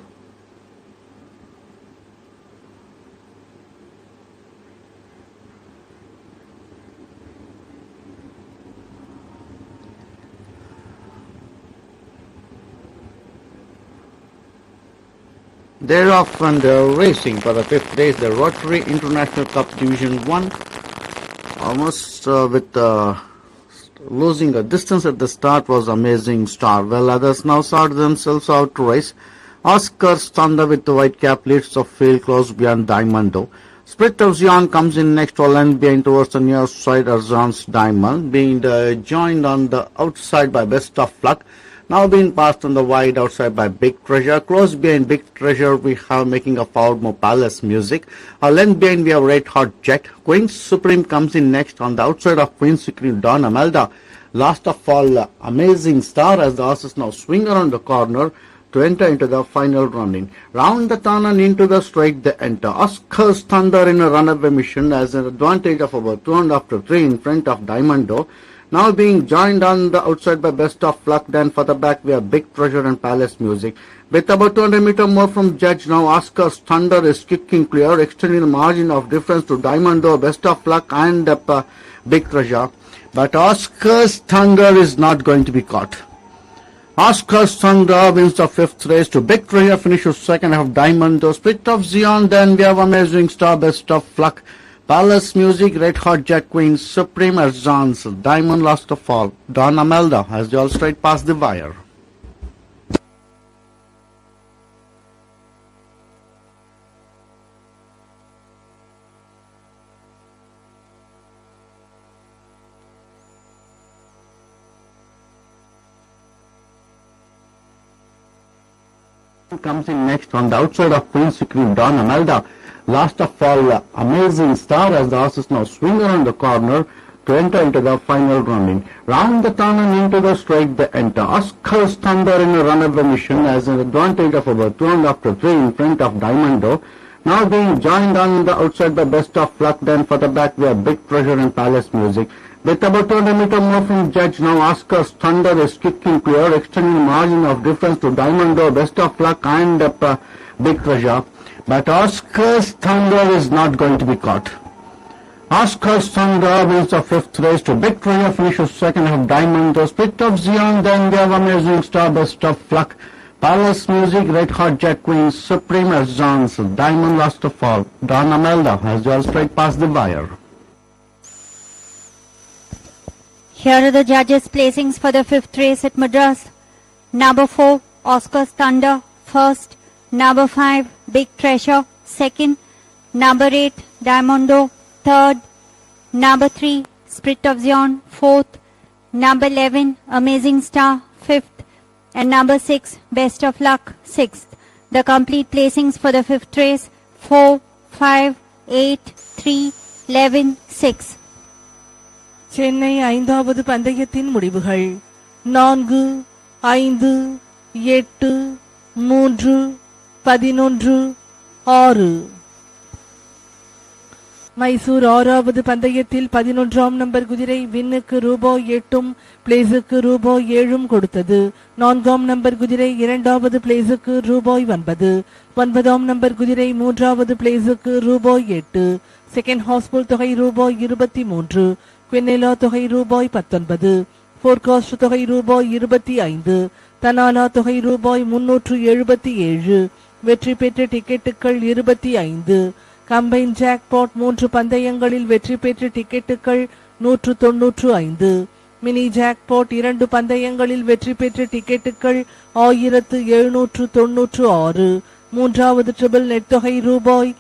They're off and racing for the fifth race, the Rotary International Cup Division 1. Almost with losing a distance at the start was Amazing Star. Well, others now sort themselves out to race. Oscar Thunder with the white cap leads the field close behind Diamondo. Split of Zion comes in next, all and behind towards the near side Arzan's Diamond, being joined on the outside by Best of Luck. Now being passed on the wide outside by Big Treasure. Close behind Big Treasure we have making a foul more Palace Music. Length behind we have Red Hot Jet. Queen Supreme comes in next on the outside of Queen Supreme Don Amalda. Last of all Amazing Star as the horses now swing around the corner. to enter into the final running. Round the turn and into the straight they enter. Oscar's Thunder in a runaway mission has an advantage of about 2.5 to 3 in front of Diamondo. Now being joined on the outside by Best of Luck. Then for the back we have Big Treasure and Palace Music. With about 200 meters more from Judge now, Oscar's Thunder is kicking clear, extending the margin of difference to Diamondo, Best of Luck and Big Treasure. But Oscar's Thunder is not going to be caught. Oscar's Thunder wins the 5th race to Big Treasure, finishes second half Diamondo, Split of Zion. Then we have Amazing Star, Best of Luck, Palace Music, Red Hot Jack Queen, Supreme Arzans, Diamond Last of All, Don Amelda has the all straight past the wire. Comes in next on the outside of Queen Secret, Don Amelda. Last of all, Amazing Star as the horses now swing around the corner to enter into the final running. Round the turn and into the straight they enter. Oscar's Thunder in a runaway mission has an advantage of about 2.5 to 3 in front of Diamondo. Now being joined on the outside by Best of Luck. Then for the back we have Big Treasure and Palace Music. With about 200 meters more from Judge now, Oscar's Thunder is kicking clear, extending the margin of difference to Diamondo, Best of Luck and Big Treasure. But Oscar's Thunder is not going to be caught. Oscar's Thunder wins the 5th race to Big Treasure, finishes second half Diamondo, Split of Zion. Then we have Amazing Star, Best of Luck, Palace Music, Red Hot Jack Queen, Supreme Arzans, Diamond Last of All, Don Amelda has the all straight past the wire. Here are the judges' placings for the 5th race at Madras. Number 4, Oscar's Thunder, first. Number 5, Big Treasure, second. Number 8, Diamondo, third. Number 3, Split of Zion, fourth. Number 11, Amazing Star, fifth. And number 6, Best of Luck, sixth. The complete placings for the 5th race, 4, 5, 8, 3, 11, 6. Chennai 5வது பந்தயத்தின் முடிவுகள் 4, 5, 8, 3, 11, 6. மைசூர் 6வது பந்தயத்தில் 11ஆம் number குதிரை வின்னுக்கு ரூபாய் 8 பிளேஸுக்கு ரூபாய் 7 கொடுத்தது. 4ஆம் நம்பர் குதிரை 2வது பிளேஸுக்கு ரூபாய் 9. 9ஆம் நம்பர் குதிரை 3வது பிளேஸுக்கு ரூபாய் 8. செகண்ட் ஹாஸ்புல் தொகை ரூபாய் 23. குவினெலா தொகை ரூபாய் 19. போர்காஸ்ட் தொகை ரூபாய் 25. தனாலா தொகை ரூபாய் 377. வெற்றி பெற்ற டிக்கெட்டுகள் 25. கம்பைன் ஜாக்பாட் 3 பந்தயங்களில் வெற்றி பெற்ற டிக்கெட்டுகள் 195. மினி ஜாக்பாட் 2 பந்தயங்களில் வெற்றி பெற்ற டிக்கெட்டுகள் 1796. மூன்றாவது ட்ரிபிள் நெட் தொகை ரூபாய்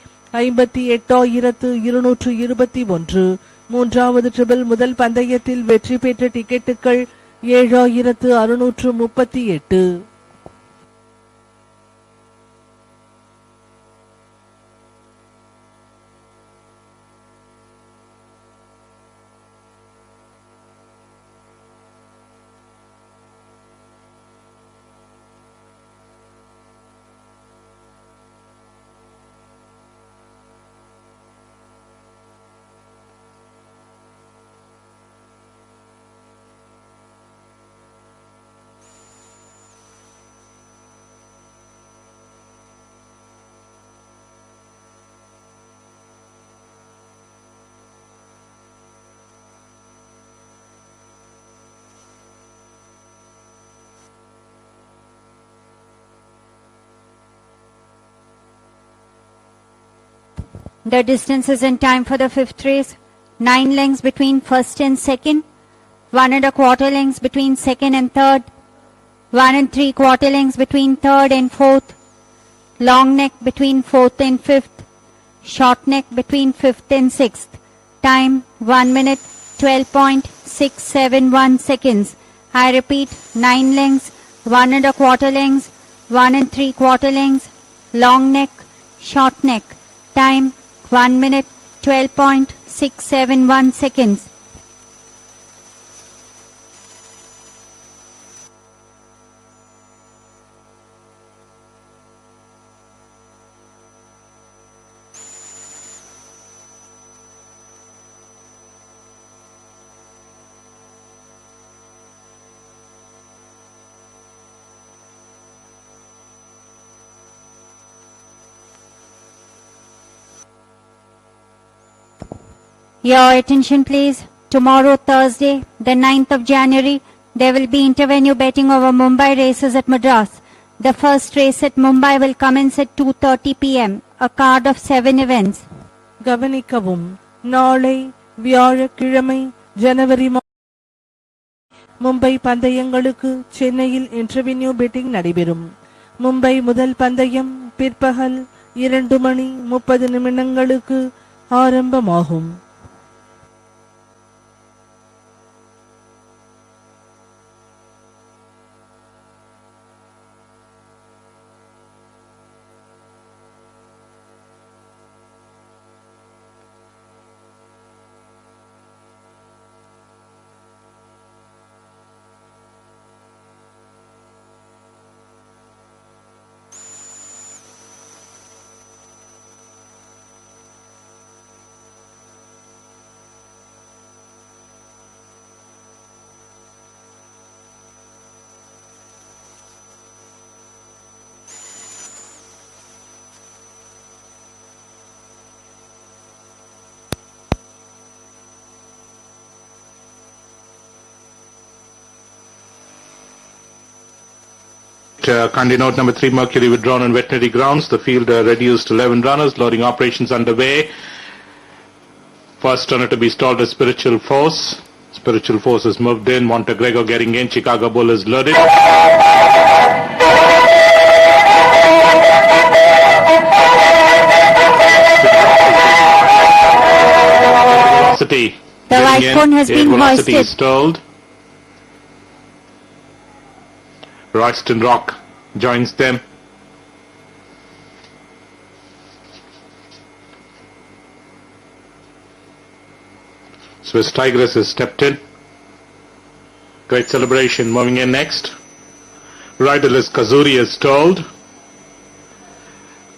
58,221. மூன்றாவது ட்ரிபிள் முதல் பந்தயத்தில் வெற்றி பெற்ற டிக்கெட்டுகள் 7,638. The distances and time for the 5th race: 9 lengths between first and second, 1 1/4 lengths between second and third, 1 3/4 lengths between third and fourth, long neck between fourth and fifth, short neck between fifth and sixth. Time 1 minute 12.671 seconds. I repeat, 9 lengths, 1 1/4 lengths, 1 3/4 lengths, long neck, short neck. Time 1 minute 12.671 seconds. Your attention please. Tomorrow, Thursday, the 9th of January, there will be intervenue betting over Mumbai races at Madras. The first race at Mumbai will commence at 2:30 p.m. A card of 7 events. கவனிக்கவும். நாளை வியாழக்கிழமை ஜனவரி மும்பை பந்தயங்களுக்கு சென்னையில் interview bedding நடைபெறும். மும்பை முதல் பந்தயம் பிற்பகல் 2:30 ஆரம்பமாகும். Kindly note number 3, Mercury withdrawn on veterinary grounds. The field reduced to 11 runners. Loading operations underway. First runner to be stalled is Spiritual Force. Spiritual Force is moved in. Montegregor getting in. Chicago Bull is loaded. Velocity. The white cone has been velocity hoisted. Is stalled. Royston Rock joins them. Swiss Tigress has stepped in. Great Celebration moving in next. Riderless Kazuri is stalled.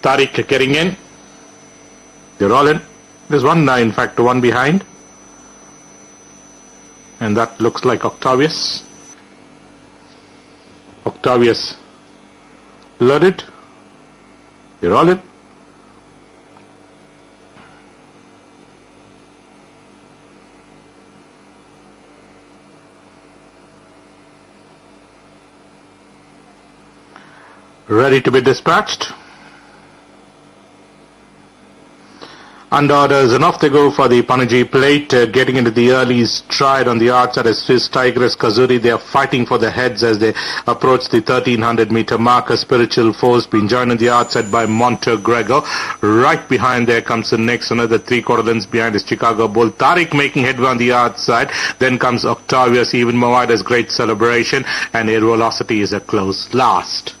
Tariq getting in. They're all in. There's one, in fact, one behind. And that looks like Octavius. Octavius loaded. They're all in. Ready to be dispatched. And orders and off they go for the Panaji plate, getting into the early stride on the outside as Swiss Tigress Kazuri. They are fighting for the heads as they approach the 1300 meter marker. Spiritual Force being joined on the outside by Montegregor. Right behind there comes the next, another 3/4 lengths behind is Chicago Bull. Tariq making headway on the outside. Then comes Octavius, even more wide as Great Celebration, and Air Velocity is a close last.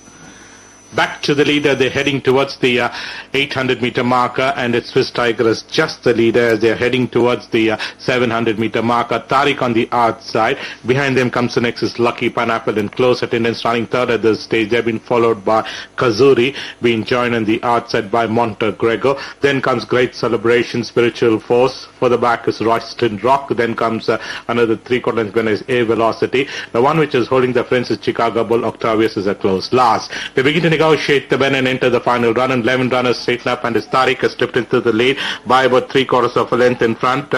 Back to the leader, they're heading towards the 800 meter marker, and it's Swiss Tigress just the leader as they're heading towards the 700 meter marker. Tariq on the outside. Behind them comes the next is Lucky Pineapple in close attendance, running third at this stage. They've been followed by Kazuri, being joined on the outside by Montegregor. Then comes Great Celebration, Spiritual Force. Further back is Royston Rock. Then comes another 3/4 length when is Air Velocity. The one which is holding the fence is Chicago Bull. Octavius is a close last. They begin to negotiate the Ben and enter the final run, and 11 runners straighten up, and Tariq has slipped into the lead by about 3/4 of a length in front.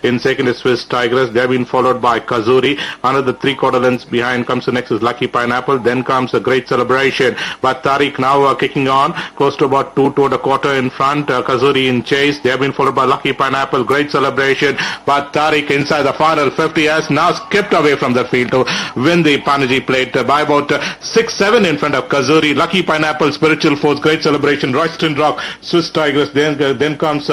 In second is Swiss Tigress. They have been followed by Kazuri. Another 3/4 lengths behind comes the next is Lucky Pineapple. Then comes a Great Celebration. But Tariq now kicking on, close to about 2.25 in front. Kazuri in chase. They have been followed by Lucky Pineapple. Great Celebration. But Tariq inside the final 50 has now skipped away from the field to win the Panaji plate by about 6-7 in front of Kazuri. Lucky Pineapple, Spiritual Force, Great Celebration, Royston Rock, Swiss Tigress. Then comes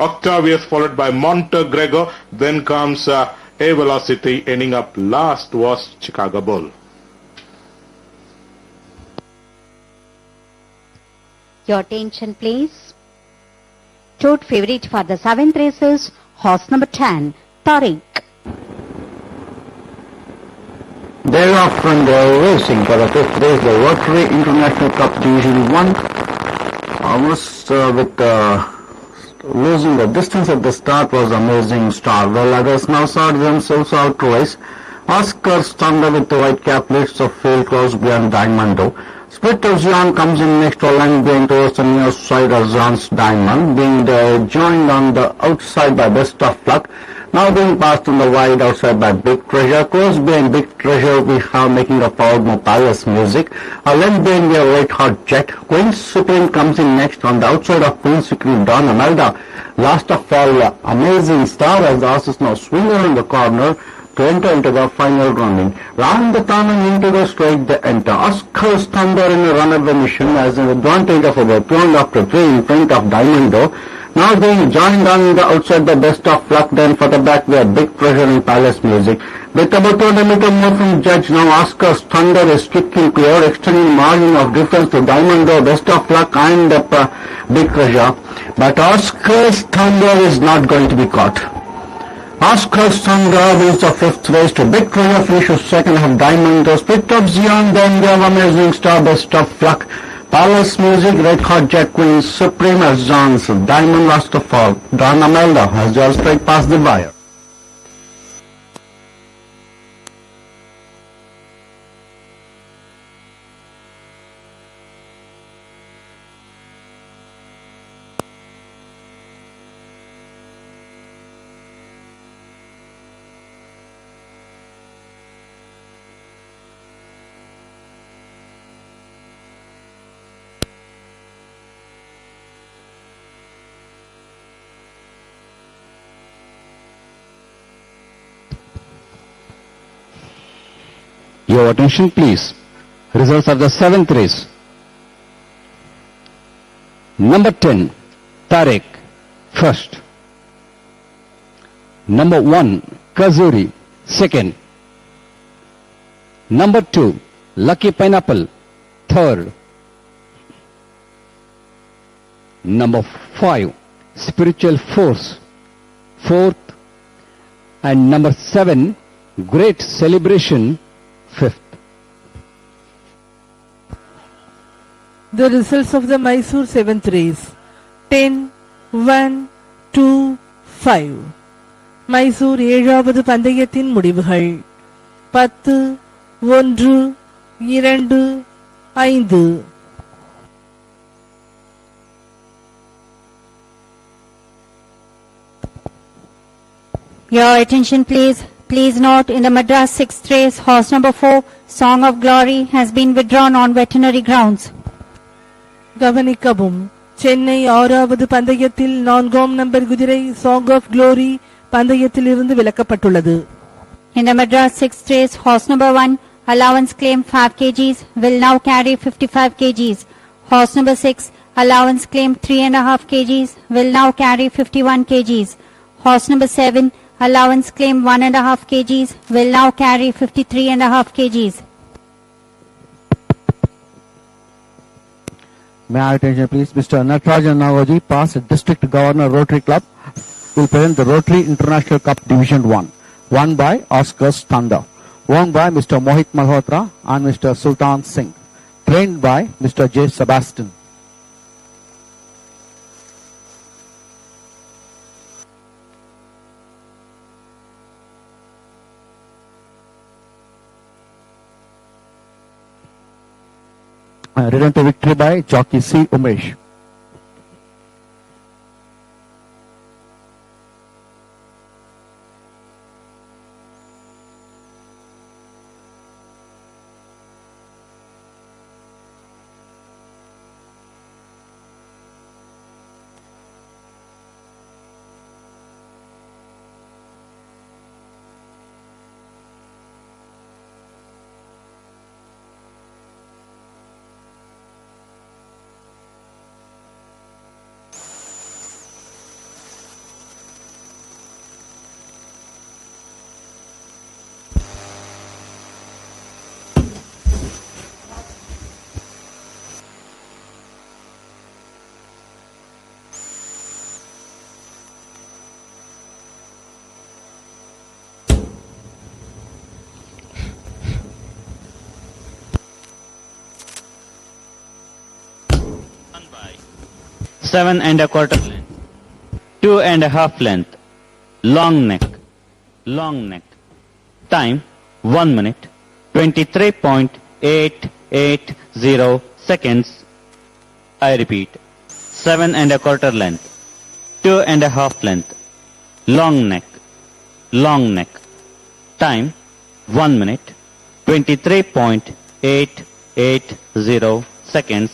Octavius, followed by Montegregor. Then comes Air Velocity. Ending up last was Chicago Bull. Your attention please. Tote favorite for the 7th races, horse number 10, Tariq. They're off and racing for the 5th race, the Rotary International Cup Division 1. Almost with losing the distance at the start was Amazing Star. Well, others now sorted themselves out twice. Oscar Thunder with the white cap lifts of field close beyond Diamondo. Split of Zion comes in next to line being towards the near side of Zion's diamond, being joined on the outside by Best of Luck. Now being passed on the wide outside by Big Treasure. Close being Big Treasure we have making a proud more Palace Music. A length being a Red Hot Jet. Queen Supreme comes in next on the outside of Queen Supreme Don Amelda. Last of all, Amazing Star as the horses now swing around the corner to enter into the final rounding. Round the turn and into the straight they enter. Oscar's Thunder in a runaway mission as an advantage of about 2.5 to 3 in front of Diamondo. Now being joined on the outside the Best of Luck, then for the back we have Big Treasure in Palace Music. With about 200 meters more from Judge, now Oscar's Thunder is strictly clear, extending margin of difference to Diamondo, Best of Luck and Big Treasure. But Oscar's Thunder is not going to be caught. Oscar's Thunder wins the 5th race to Big Treasure, finishes second, have Diamondo, Split of Zion, then we have Amazing Star, Best of Luck, Palace Music, Red Hot Jet, Queen Supreme as John's Diamond last of all. Don Amelda has just straight past the buyer. Your attention please. Results of the 7th race. Number 10, Tarek, first. Number 1, Kazuri, second. Number 2, Lucky Pineapple, third. Number 5, Spiritual Force, fourth. And number 7, Great Celebration, fifth. The results of the Mysore 7th race. 10, 1, 2, 5. Mysore 7வது பந்தயத்தின் முடிவுகள் 10, 1, 2, 5. Your attention please. Please note, in the Madras 6th race, horse number 4, Song of Glory, has been withdrawn on veterinary grounds. கவனிக்கவும், சென்னை 6வது பந்தயத்தில் 4ஆம் number குதிரை Song of Glory பந்தயத்தில் இருந்து விலக்கப்பட்டுள்ளது. In the Madras 6th race, horse number 1, allowance claim 5 kgs, will now carry 55 kgs. Horse number 6, allowance claim 3.5 kgs, will now carry 51 kgs. Horse number 7, allowance claim 1.5 kgs, will now carry 53.5 kgs. May I attention please? Mr. Natarajan Nagaji, past District Governor Rotary Club, will present the Rotary International Cup Division 1, won by Oscar's Thunder, won by Mr. Mohit Malhotra and Mr. Sultan Singh, trained by Mr. J. Sebastian. Ridden to victory by jockey C. Umesh. Seven and a quarter length, 2.5 length, long neck, time 1 minute, 23.88 0 seconds. I repeat, 7 1/4 length, 2 1/2 length, long neck, long neck. Time 1 minute, 23.880 seconds.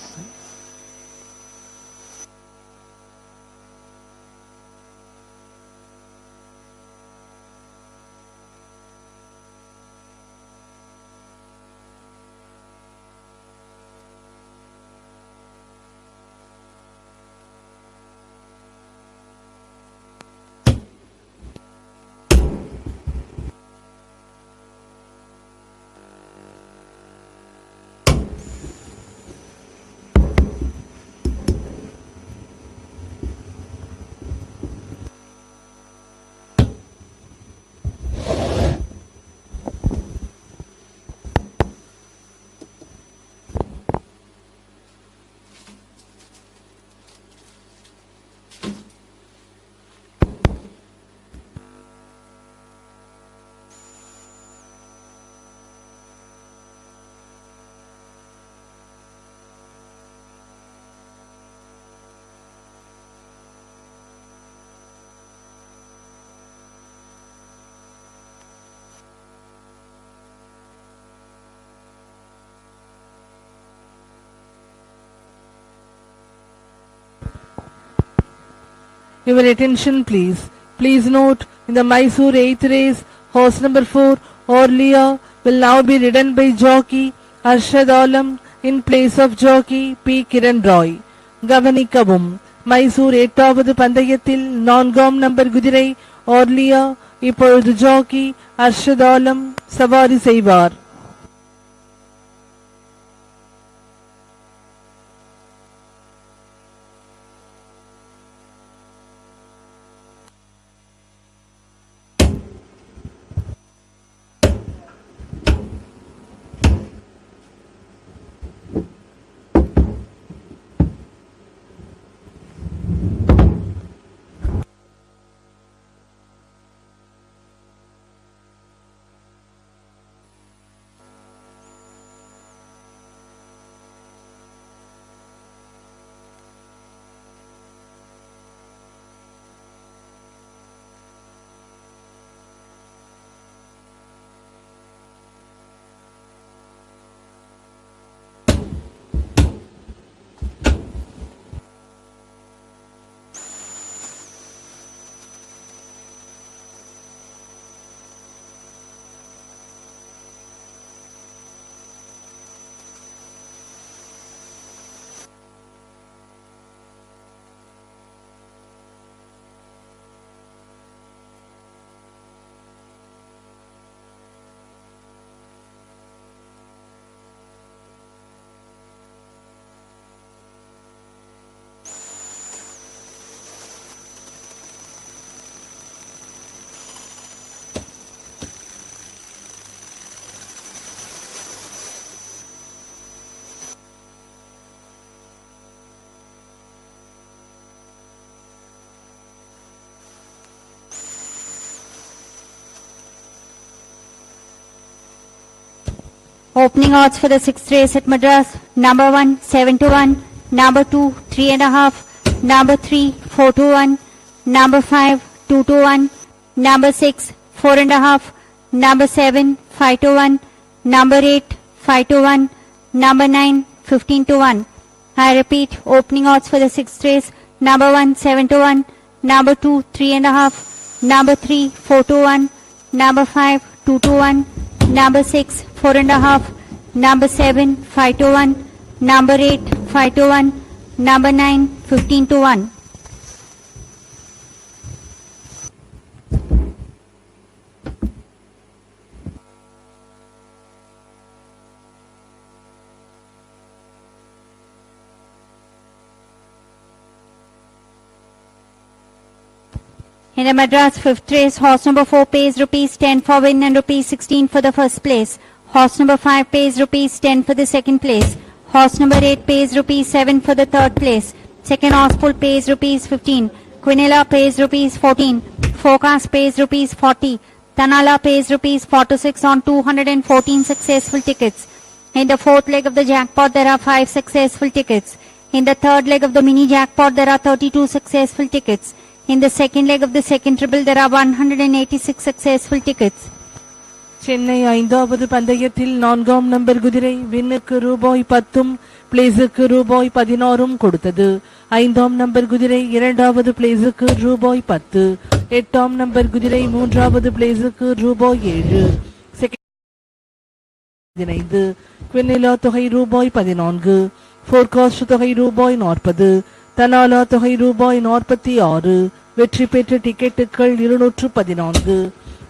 Your attention please. Please note, in the Mysore 8th race, horse number 4, Orlia, will now be ridden by jockey Arshad Alam in place of jockey P. Kiran Roy. கவனிக்கவும், மைசூர் 8வது பந்தயத்தில் 4ஆம் number குதிரை Orlia இப்பொழுது Jackie Arshad ஆலம் சவாரி செய்வார். Opening odds for the 6th race at Madras. Number 1, 7 to 1. Number 2, 3.5. Number 3, 4 to 1. Number 5, 2 to 1. Number 6, 4.5. Number 7, 5 to 1. Number 8, 5 to 1. Number 9, 15 to 1. I repeat, opening odds for the 6th race. Number 1, 7 to 1. Number 2, 3.5. Number 3, 4 to 1. Number 5, 2 to 1. Number 6, 4.5. Number 7, 5 to 1. Number 8, 5 to 1. Number 9, 15 to 1. In the Madras 5th race, horse number 4 pays rupees 10 for win and rupees 16 for the first place. Horse number 5 pays rupees 10 for the second place. Horse number 8 pays rupees 7 for the third place. Second horse pull pays rupees 15. Quinella pays rupees 14. Focus pays rupees 40. Tanala pays rupees 46 on 214 successful tickets. In the fourth leg of the jackpot, there are 5 successful tickets. In the third leg of the mini jackpot, there are 32 successful tickets. In the second leg of the second triple, there are 186 successful tickets. Chennai ஐந்தாவது பந்தயத்தில் 4ஆம் number குதிரை வின்னுக்கு ரூபாய் 10 பிளேஸுக்கு ரூபாய் 16 கொடுத்தது. 5ஆம் number குதிரை 2வது பிளேஸுக்கு ரூபாய் 10. 8ஆம் நம்பர் குதிரை 3வது பிளேஸுக்கு ரூபாய் 7. செகண்ட் குவினிலா தொகை ரூபாய் 14. போர்காஸ்ட் தொகை ரூபாய் 40. தனாலா தொகை ரூபாய் 46. வெற்றி பெற்ற டிக்கெட்டுகள் 214.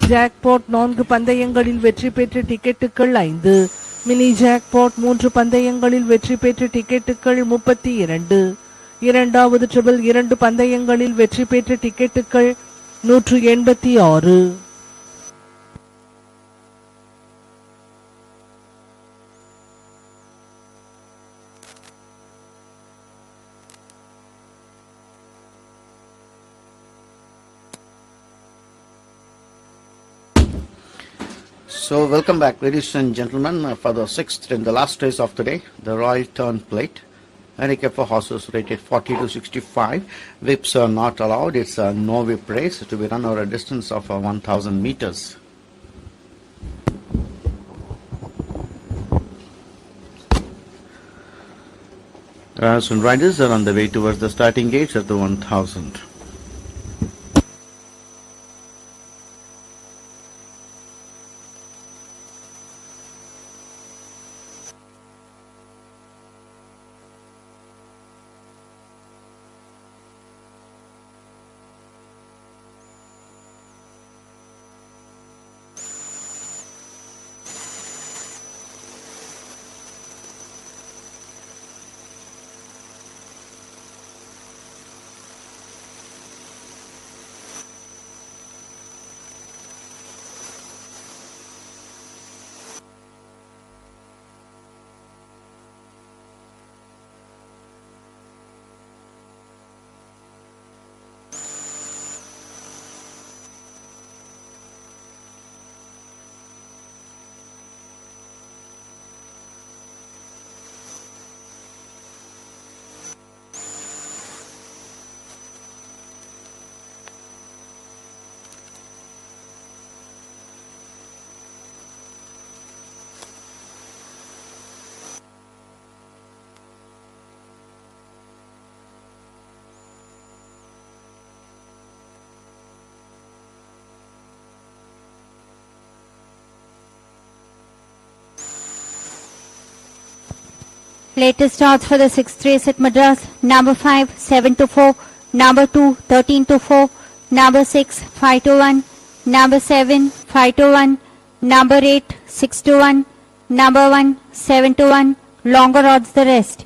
ஜாக்பாட் 4 பந்தயங்களில் வெற்றி பெற்ற டிக்கெட்டுகள் 5. மினி ஜாக்பாட் 3 பந்தயங்களில் வெற்றி பெற்ற டிக்கெட்டுகள் 32. இரண்டாவது ட்ரிபிள் 2 பந்தயங்களில் வெற்றி பெற்ற டிக்கெட்டுகள் 186. So welcome back, ladies and gentlemen, for the sixth and the last race of the day, the Royal Turn Plate. Handicap for horses rated 40 to 65. Whips are not allowed. It's a no whip race to be run over a distance of 1,000 meters. Runners and riders are on the way towards the starting gates at the 1,000. Latest starts for the 6th race at Madras. Number 5, 7 to 4. Number 2, 13 to 4. Number 6, 5 to 1. Number 7, 5 to 1. Number 8, 6 to 1. Number 1, 7 to 1. Longer odds the rest.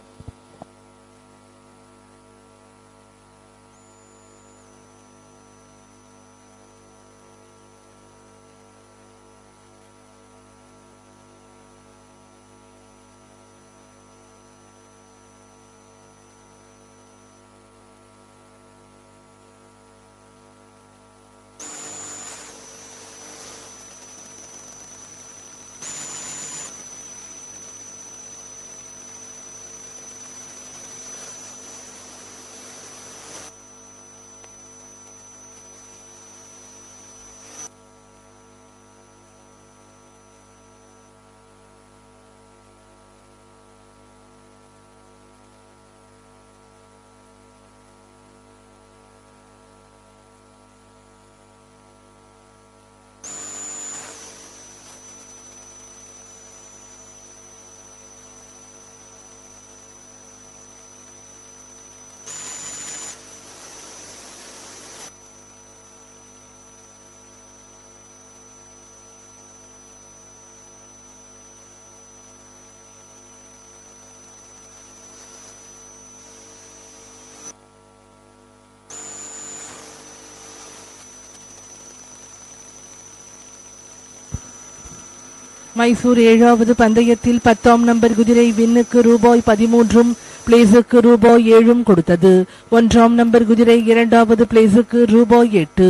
Mysore 7வது பந்தயத்தில் 10ஆம் number குதிரை வின்னுக்கு ரூபாய் 13 பிளேஸுக்கு ரூபாய் 7 கொடுத்தது. 1ஆம் number குதிரை 2வது பிளேஸுக்கு ரூபாய் 8.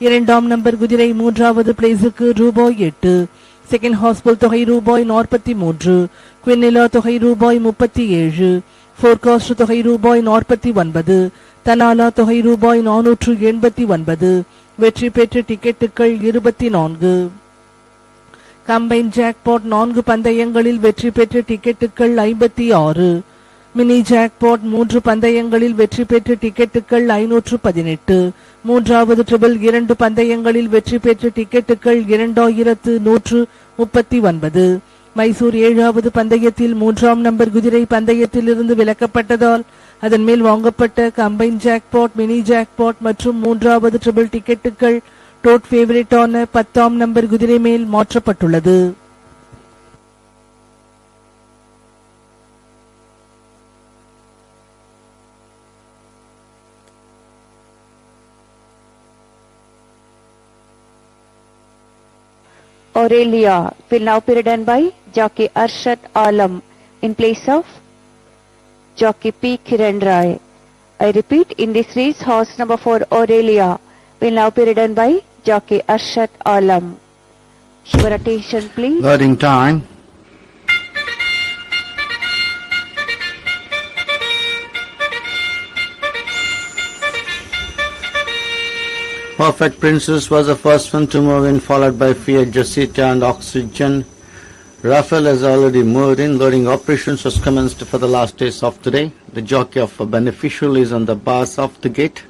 2ஆம் நம்பர் குதிரை 3வது பிளேஸுக்கு ரூபாய் 8. செகண்ட் ஹாஸ்பல் தொகை ரூபாய் 43. குவினிலா தொகை ரூபாய் 37, ஃபோர்காஸ்ட் தொகை ரூபாய் 49, தனாலா தொகை ரூபாய் 489, வெற்றி பெற்ற டிக்கெட்டுகள் 24. கம்பைன் ஜாக்பாட் 4 பந்தயங்களில் வெற்றி பெற்ற டிக்கெட்டுகள் 56. மினி ஜாக்பாட் 3 பந்தயங்களில் வெற்றி பெற்ற டிக்கெட்டுகள் 518. மூன்றாவது ட்ரிபிள் 2 பந்தயங்களில் வெற்றி பெற்ற டிக்கெட்டுகள் 2139. மைசூர் 7வது பந்தயத்தில் 3ஆம் நம்பர் குதிரை பந்தயத்திலிருந்து விலக்கப்பட்டதால் அதன் மேல் வாங்கப்பட்ட கம்பைன் ஜாக்பாட், மினி ஜாக்பாட் மற்றும் 3வது ட்ரிபிள் டிக்கெட்டுகள் டோட் ஃபேவரட்டான 10ஆம் நம்பர் குதிரை மேல் மாற்றப்பட்டுள்ளது. Aurelia will now be ridden by jockey Arshad Alam in place of jockey P. Kiran Rai. I repeat, in this race, horse number 4 Aurelia will now be ridden by jockey Arshad Alam. Your attention please. Loading time. Perfect Princess was the first one to move in, followed by Fiat Jacita and Oxygen. Raphael has already moved in. Loading operations was commenced for the last race of today. The jockey of Beneficial is on the bars of the gate,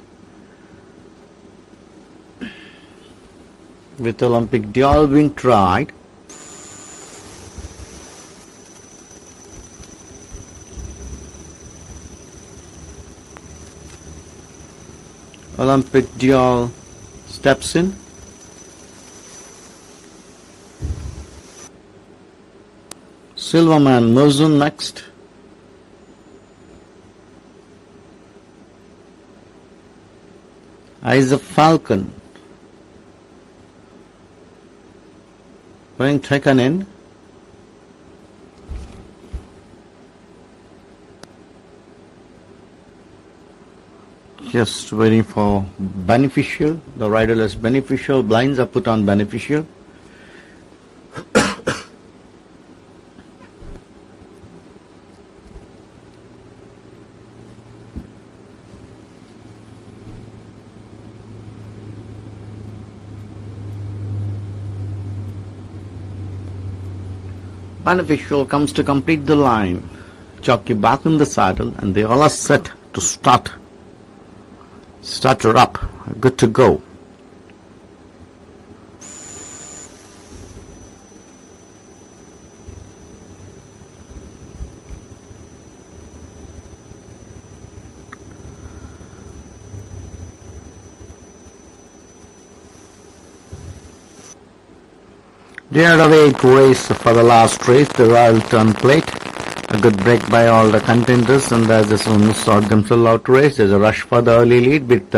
with Olympic Dial being tried. Olympic Dial steps in. Silverman moves in next. Eyes of Falcon being taken in. Just waiting for Beneficial. The rider is Beneficial. Blinds are put on Beneficial. Beneficial comes to complete the line. Jockey back in the saddle, and they all are set to start. Starter up, good to go. They are away to race for the last race, the Royal Turn Plate. A good break by all the contenders, and as the sun sort themselves out to race, there's a rush for the early lead with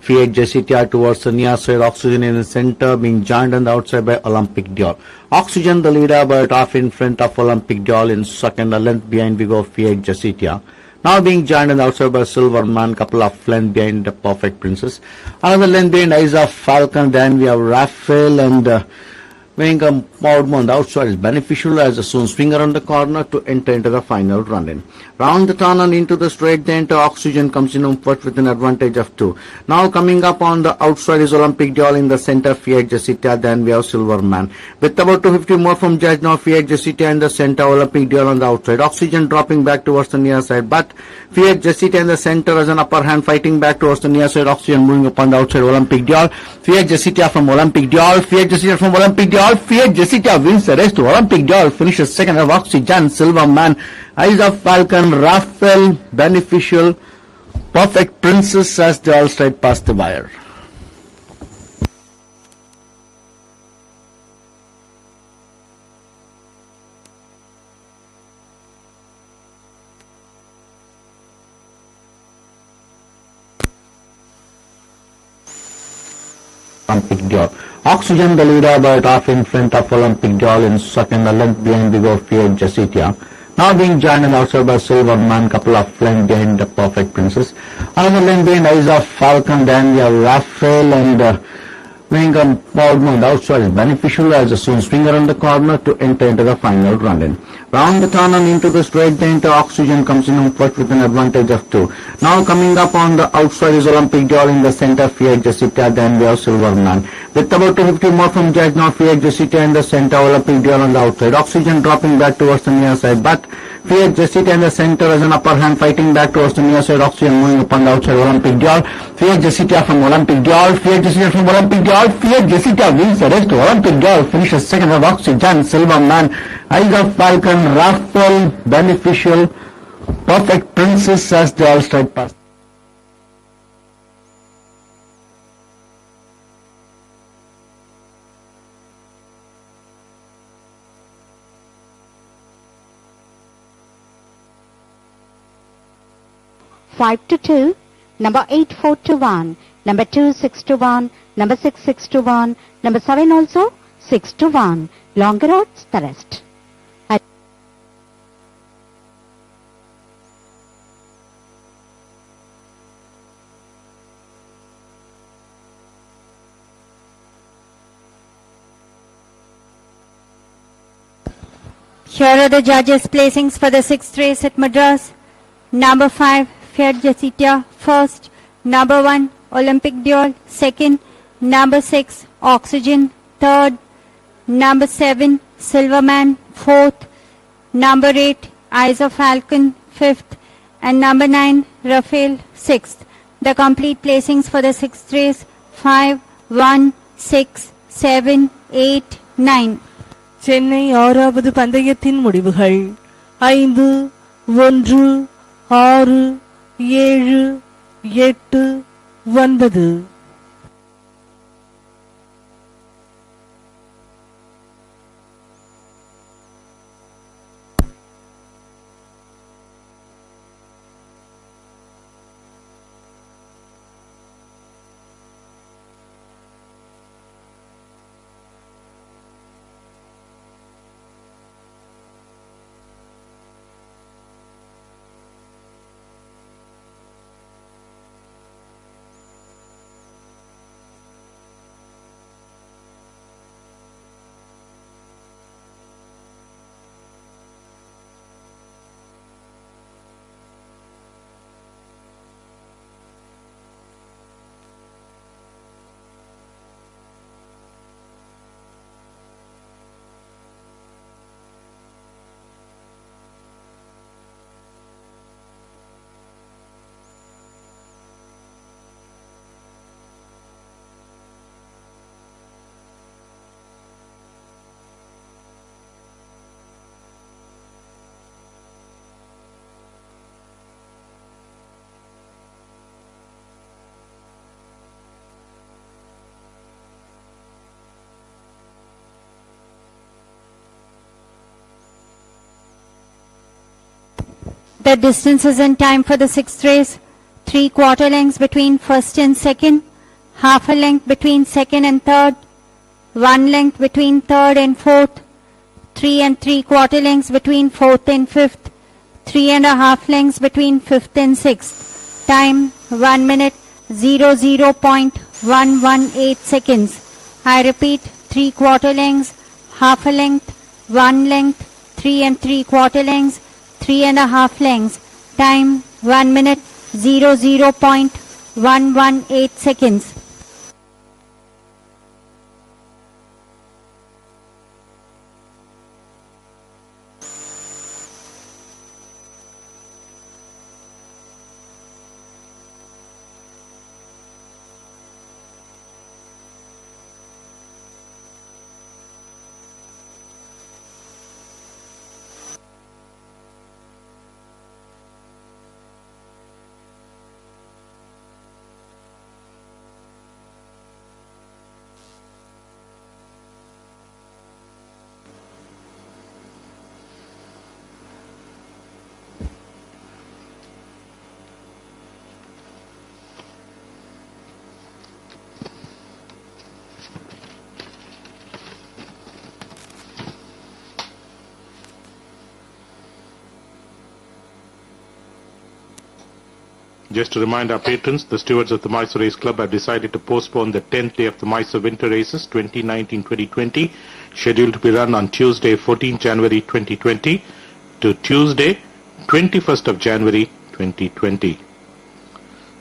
Fiat Jacita towards the near side, Oxygen in the center, being joined on the outside by Olympic Dial. Oxygen the leader, but off in front of Olympic Dial in second, a length behind we go Fiat Jacita. Now being joined on the outside by Silverman, couple of length behind the Perfect Princess. Another length behind Eyes of Falcon, then we have Raphael and weighing a pound on the outside is Beneficial as the soon swing around the corner to enter into the final run-in. Round the turn and into the straight, the enter Oxygen comes in on first with an advantage of 2. Now coming up on the outside is Olympic Dial in the center, Fiat Jacita, then we have Silverman. With about 250 more from judge, now Fiat Jacita in the center, Olympic Dial on the outside. Oxygen dropping back towards the near side, but Fiat Jacita in the center has an upper hand, fighting back towards the near side. Oxygen moving upon the outside, Olympic Dial. Fiat Jacita from Olympic Dial, Fiat Jacita from Olympic Dial. Fiat Jacita wins the race to Olympic Dial, finishes second of Oxygen, Silverman, Eyes of Falcon, Raphael, Beneficial, Perfect Princess as they all straight past the wire. Olympic Dial. Oxygen the leader, but off in front of Olympic Dial in second, a length behind the go Fiat Jacita. Now being joined and outside by Silverman, couple of length behind the Perfect Princess. Another length behind Eyes of Falcon, then we have Raphael and Playing a ball moved outside is beneficial as the soon swing around the corner to enter into the final run-in. Round the turn and into the straight, the enter Oxygen comes in on first with an advantage of 2. Now coming up on the outside is Olympic Dior in the center, Fiat Jessica, then we have Silverman. With about 250 more from Judge, now Fiat Jessica in the center, Olympic Dior on the outside. Oxygen dropping back towards the near side, but Fiat Jessica in the center has an upper hand, fighting back towards the near side. Oxygen moving upon the outside, Olympic Dior. Fiat Jessica from Olympic Dior, Fiat Jessica from Olympic Dior. Fiat Jessica wins the race to Olympic Dior, finishes second of Oxygen, Silverman, Eiger Falcon, Raffle, Beneficial, Perfect Princess as they all strike past. Five to 2, number 8 4 to 1, number 2 6 to 1, number 6 6 to 1, number 7 also 6 to 1. Longer odds the rest. Here are the judges' placings for the 6th race at Madras. Number 5, Fiat Jessica, first. Number 1, Olympic Dior, second. Number 6, Oxygen, third. Number 7, Silverman, fourth. Number 8, Eyes of Falcon, fifth. And number 9, Raphael, sixth. The complete placings for the 6th race, 5, 1, 6, 7, 8, 9. Chennai 6வது பந்தயத்தின் முடிவுகள் 5 1 6 7 8 9. The distances and time for the 6th race: 3/4 lengths between first and second, half a length between second and third, 1 length between third and fourth, 3 3/4 lengths between fourth and fifth, 3 1/2 lengths between fifth and sixth. Time 1 minute 00.118 seconds. I repeat, 3/4 lengths, half a length, 1 length, 3 3/4 lengths, 3 1/2 lengths. Time 1 minute 00.118 seconds. Just to remind our patrons, the stewards of the Mysore Race Club have decided to postpone the 10th day of the Mysore Winter Races 2019-2020, scheduled to be run on Tuesday 14 January 2020 to Tuesday 21st of January 2020.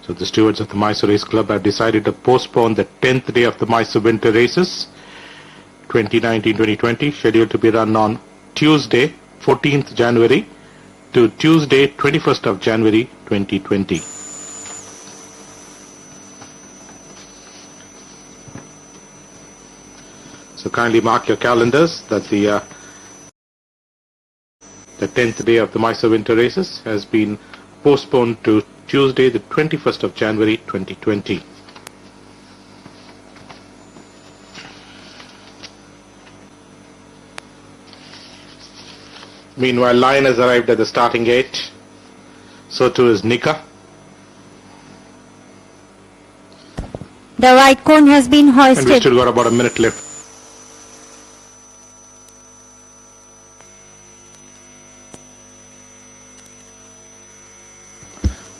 So the stewards of the Mysore Race Club have decided to postpone the 10th day of the Mysore Winter Races 2019-2020, scheduled to be run on Tuesday 14th January to Tuesday 21st of January 2020. So kindly mark your calendars that the 10th day of the Mysore Winter Races has been postponed to Tuesday the 21st of January 2020. Meanwhile, Lion has arrived at the starting gate. So too is Nika. The white cone has been And we hoisted. still got about a minute left.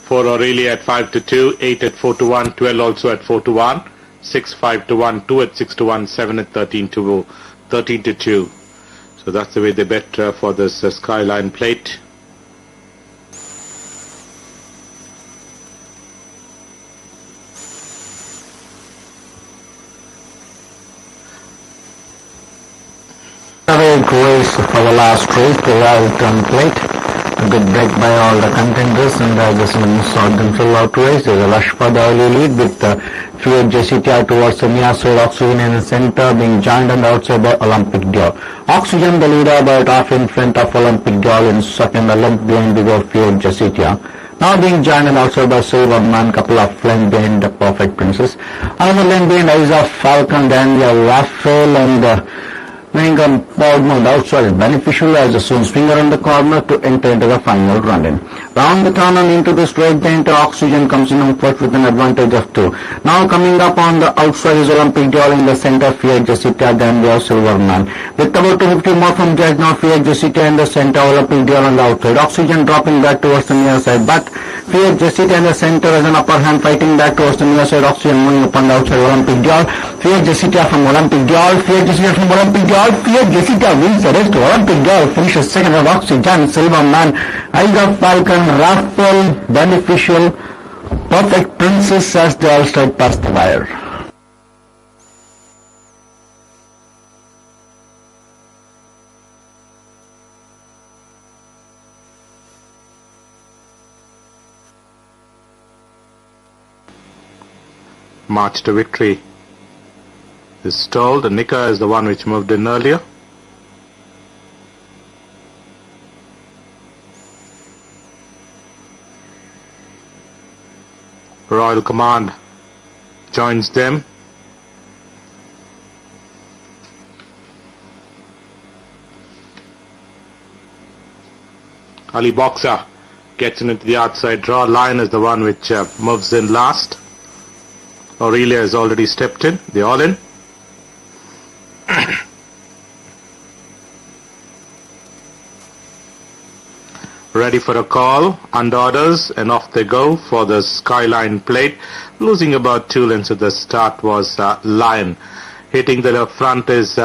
For Aurelia at 5-2, 8 at 4-1, 12 also at 4-1, 6 5-1, 2 at 6-1, 7 at 13-2. So that's the way they bet for this Skyline Plate. Great race for the last race, the Royal Turn Plate. A good break by all the contenders, and the Simmons saw them fill out race. There's a rush for the early lead with Fiat JCTR towards the near side, Oxygen in the center, being joined on the outside by Olympic Dior. Oxygen the leader about half in front of Olympic Dior, in second a length behind bigger Fiat JCTR. Now being joined on outside by Silver Man, couple of length behind the Perfect Princess. Another length behind Eyes of Falcon, then the Raphael and Wingham Podmond outside Beneficial as a soon swing around the corner to enter into the final run-in. Round the turn and into the straight, the enter Oxygen comes in on foot with an advantage of 2. Now coming up on the outside is Olympic Dior in the center, Fiat Jessica, then we have Silverman. With about 250 more from Judge, now Fiat Jessica in the center, Olympic Dior on the outside. Oxygen dropping back towards the near side, but Fiat Jessica in the center has an upper hand, fighting back towards the near side. Oxygen moving upon the outside, Olympic Dior. Fiat Jessica from Olympic Dior, Fiat Jessica from Olympic Dior. Fiat Jessica wins the race to Olympic Dior, finishes second of Oxygen, Silverman, Eyes of Falcon, Raphael, Beneficial, Perfect Princess as they all straight past the wire. March to victory is stalled. Nika is the one which moved in earlier. Royal Command joins them. Ali Boxer gets into the outside draw. Lion is the one which moves in last. Aurelia has already stepped in. They're all in. Ready for a call, under orders, and off they go for the Skyline Plate. Losing about 2 lengths at the start was Lion. Hitting the front is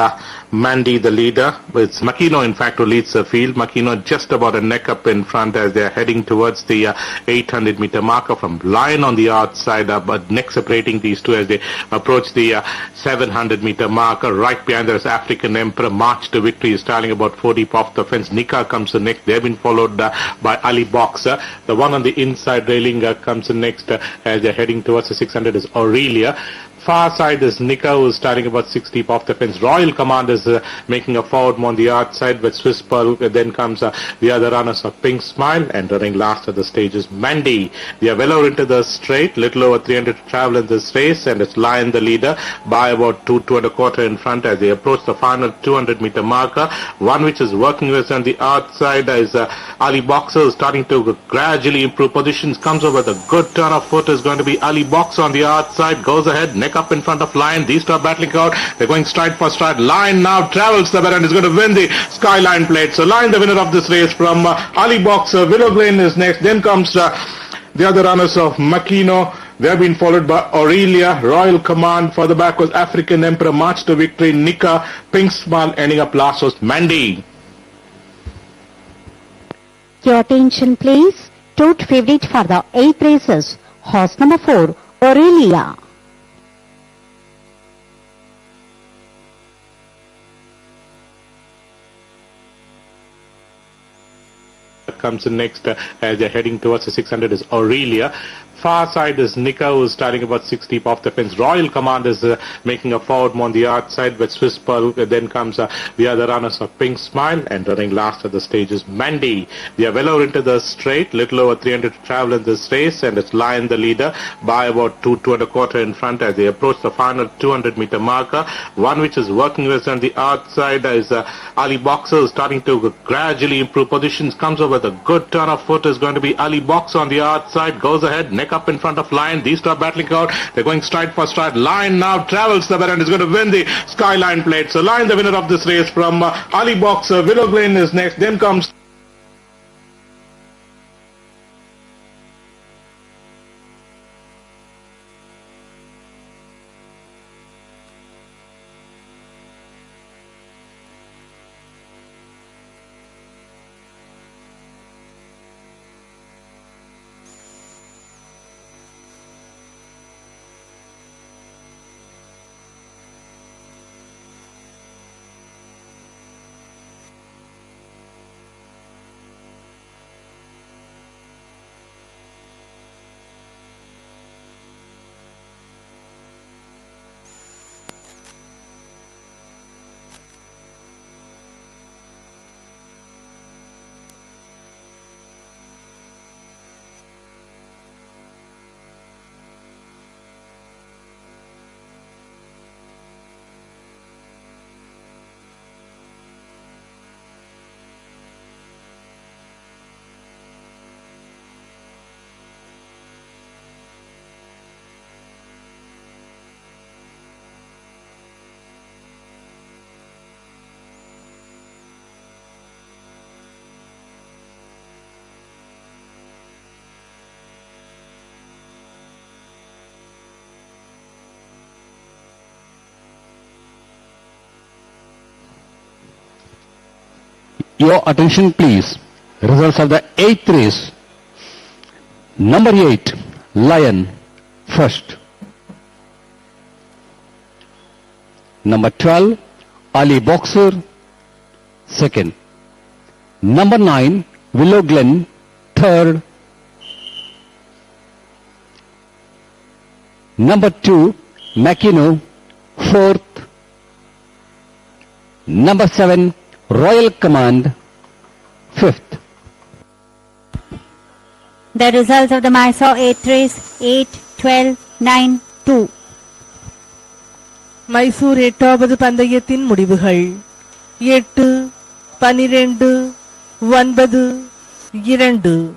Mandy, the leader. It's Makino, in fact, who leads the field. Makino just about a neck up in front as they're heading towards the 800-meter marker from Lion on the outside, but neck separating these two as they approach the 700-meter marker. Right behind there's African Emperor. March to victory is styling about 4 deep off the fence. Nika comes to next. They've been followed by Ali Boxer. The one on the inside railing comes in next as they're heading towards the 600 is Aurelia. Far side is Nika, who's starting about 6 deep off the fence. Royal Command is making a forward move on the outside, but Swiss Pearl. Then comes the other runners of Pink Smile, and running last at the stage is Mandy. They are well over into the straight, little over 300 to travel in this race, and it's Lion the leader by about 2 1/4 in front as they approach the final 200-meter marker. One which is working with on the outside is Ali Boxer, starting to gradually improve positions. Comes over the good turn of foot is going to be Ali Boxer on the outside. Goes ahead, neck up in front of Lion. These two are battling out. They're going stride for stride. Lion now travels the better and is going to win the Skyline Plate. So Lion, the winner of this race from Ali Boxer. Willow Glen is next. Then comes They are the runners of Makino. They have been followed by Aurelia, Royal Command. Further back was African Emperor, March to Victory, Nika, Pink Smile, ending up last was Mandy. Your attention please. Tote favorite for the 8th races. Horse number 4, Aurelia. Comes in next as they're heading towards the 600 is Aurelia. Far side is Nika, who is starting about 6 deep off the fence. Royal Command is making a forward move on the outside, but Swiss Pearl then comes the other runners of Pink Smile, and running last at the stage is Mandy. They are well over into the straight, little over 300 to travel in this race, and it's Lion the leader by about 2.25 in front as they approach the final 200-meter marker. One which is working with on the outside is Ali Boxer, starting to gradually improve positions, comes over with a good turn of foot, is going to be Ali Boxer on the outside, goes ahead, neck up in front of Lion. These two are battling out. They're going stride for stride. Lion now travels the better and is going to win the Skyline Plate. So Lion the winner of this race from Ali Boxer. Willow Glen is next. Then comes Your attention please. Results of the 8th race. Number 8, Lion, first. Number 12, Ali Boxer, second. Number 9, Willow Glen, third. Number 2, Makino, fourth. Number 7, Royal Command, fifth. The results of the Mysore 8th race, 8, 12, 9, 2. Mysore 8வது பந்தயத்தின் முடிவுகள் 8, 12, 9, 2.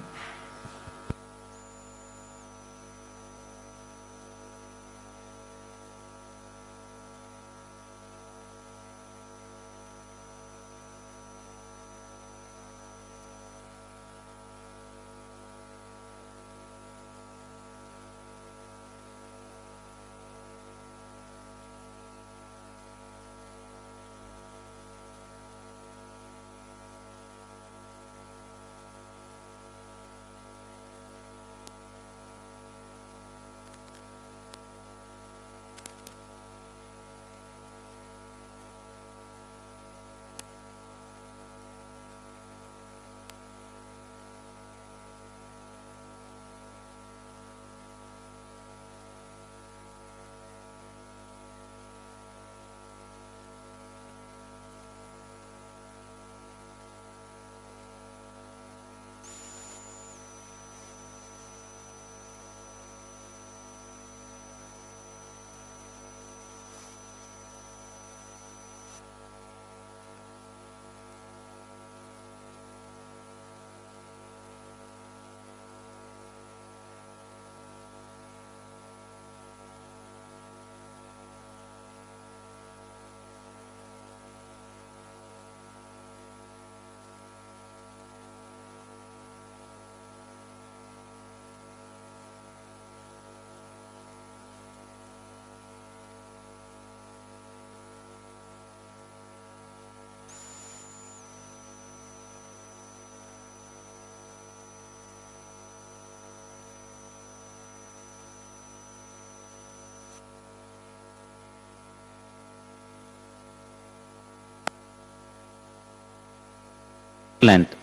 length,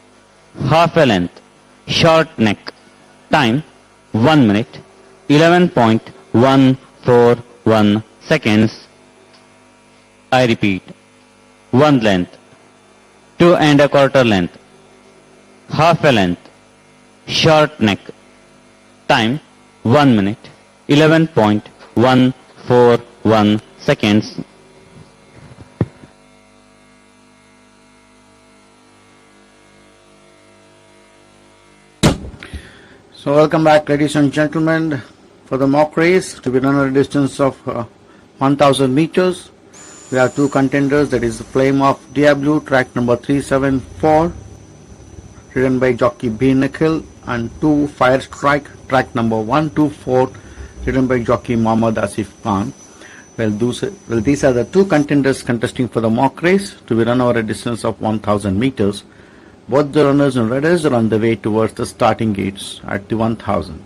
half a length, short neck. Time 1 minute, 11.141 seconds. I repeat, 1 length, 2 1/4 length, half a length, short neck. Time 1 minute, 11.141 seconds. So welcome back, ladies and gentlemen, for the mock race to be run at a distance of 1000 meters. We have two contenders, that is the Flame of Diablo, track number 374, ridden by jockey B. Nikhil, and 2 Fire Strike, track number 124, ridden by jockey Mohammad Asif Khan. Well, these are the two contenders contesting for the mock race to be run over a distance of 1000 meters. Both the runners and riders are on the way towards the starting gates at the 1000.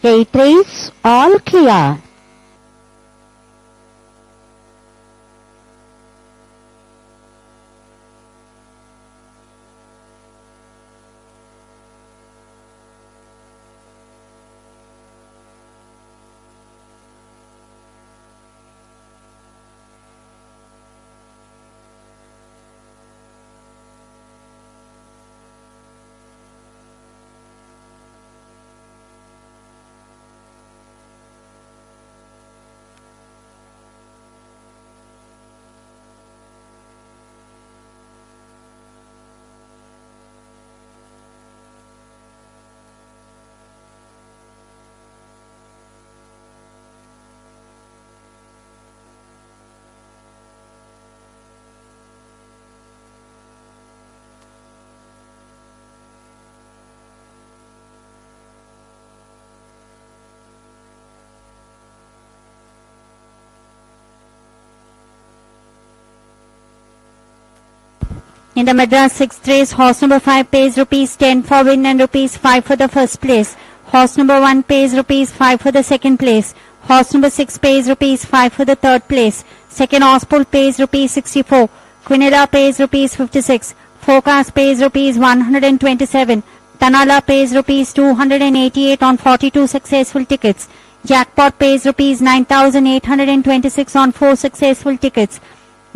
Gate race, all clear. In the Madras 6th race, horse number 5 pays rupees 10 for win and rupees 5 for the first place. Horse number 1 pays rupees 5 for the second place. Horse number 6 pays rupees 5 for the third place. Second horse pool pays rupees 64. Quinella pays rupees 56. Forecast pays rupees 127. Tanala pays rupees 288 on 42 successful tickets. Jackpot pays rupees 9,826 on 4 successful tickets.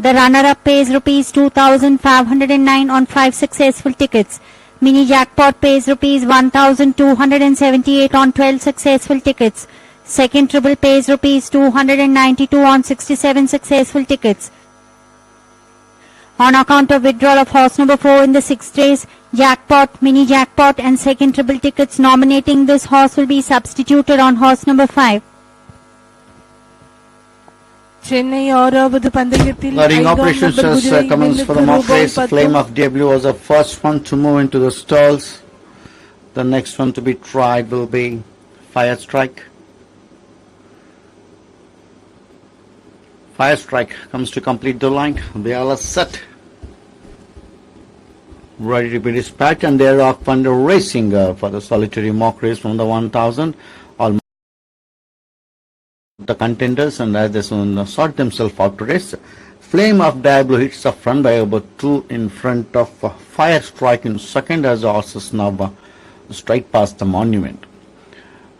The runner-up pays rupees 2,509 on 5 successful tickets. Mini jackpot pays rupees 1,278 on 12 successful tickets. Second triple pays rupees 292 on 67 successful tickets. On account of withdrawal of horse number 4 in the 6th race, jackpot, mini jackpot and second triple tickets nominating this horse will be substituted on horse number 5. Chennai ஆறாவது பந்தயத்தில் The ring operations has commenced for the mock race. Flame of Diablo was the first one to move into the stalls. The next one to be tried will be Fire Strike. Fire Strike comes to complete the line. They all are set, ready to be dispatched, and they are off and racing for the solitary mock race from the 1000. All the contenders, and as they soon sort themselves out to race. Flame of Diablo hits the front by about 2 in front of Fire Strike in second, as the horses now straight past the monument.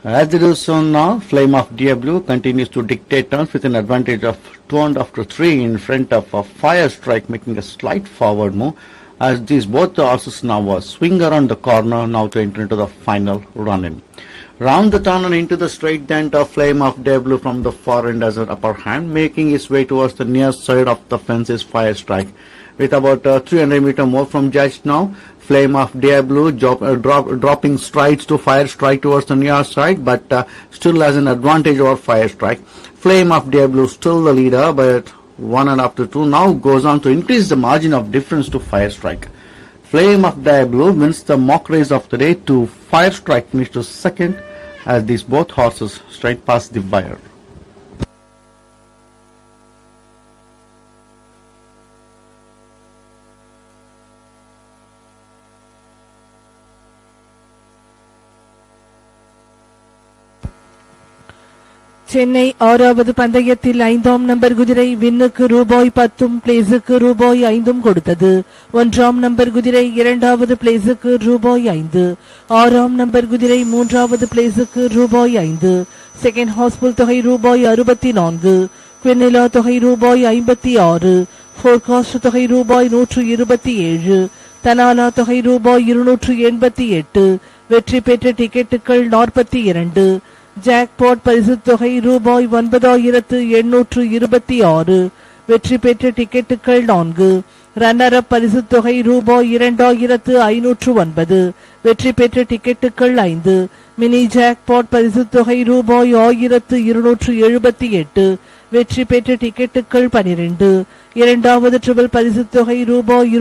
As they do so now, Flame of Diablo continues to dictate turns with an advantage of 2.5 to 3 in front of Fire Strike, making a slight forward move, as these both the horses now swing around the corner now to enter into the final run-in. Round the turn and into the straight dent of Flame of Diablo from the far end as an upper hand, making his way towards the near side of the fence is Fire Strike. With about 300 meter more from judge now, Flame of Diablo dropping strides to Fire Strike towards the near side, but still has an advantage over Fire Strike. Flame of Diablo still the leader, but 1.5 to 2 now goes on to increase the margin of difference to Fire Strike. Flame of Diablo wins the mock race of the day to Fire Strike finished to second, as these both horses straight past the wire. Chennai 6வது பந்தயத்தில் 5ஆம் number குதிரை வின்னுக்கு ரூபாய் 10 பிளேஸுக்கு ரூபாய் 5 கொடுத்தது. 1ஆம் number குதிரை 2வது பிளேஸுக்கு ரூபாய் 5. 6ஆம் நம்பர் குதிரை 3வது பிளேஸுக்கு ரூபாய் 5. செகண்ட் ஹாஸ்புல் தொகை ரூபாய் 64. குவினிலா தொகை ரூபாய் 56. ஃபோர்காஸ்ட் தொகை ரூபாய் 127. தனாலா தொகை ரூபாய் 288. வெற்றி பெற்ற டிக்கெட்டுகள் 42. ஜாக்பாட் பரிசு தொகை ரூபாய் 9826. வெற்றி பெற்ற டிக்கெட்டுகள் 4. ரன்னர் அப் பரிசு தொகை ரூபாய் 2509. வெற்றி பெற்ற டிக்கெட்டுகள் 5. மினி ஜாக்பாட் பரிசு தொகை ரூபாய் 1278. வெற்றி பெற்ற டிக்கெட்டுகள் 12. இரண்டாவது ட்ரிபிள் பரிசு தொகை ரூபாய்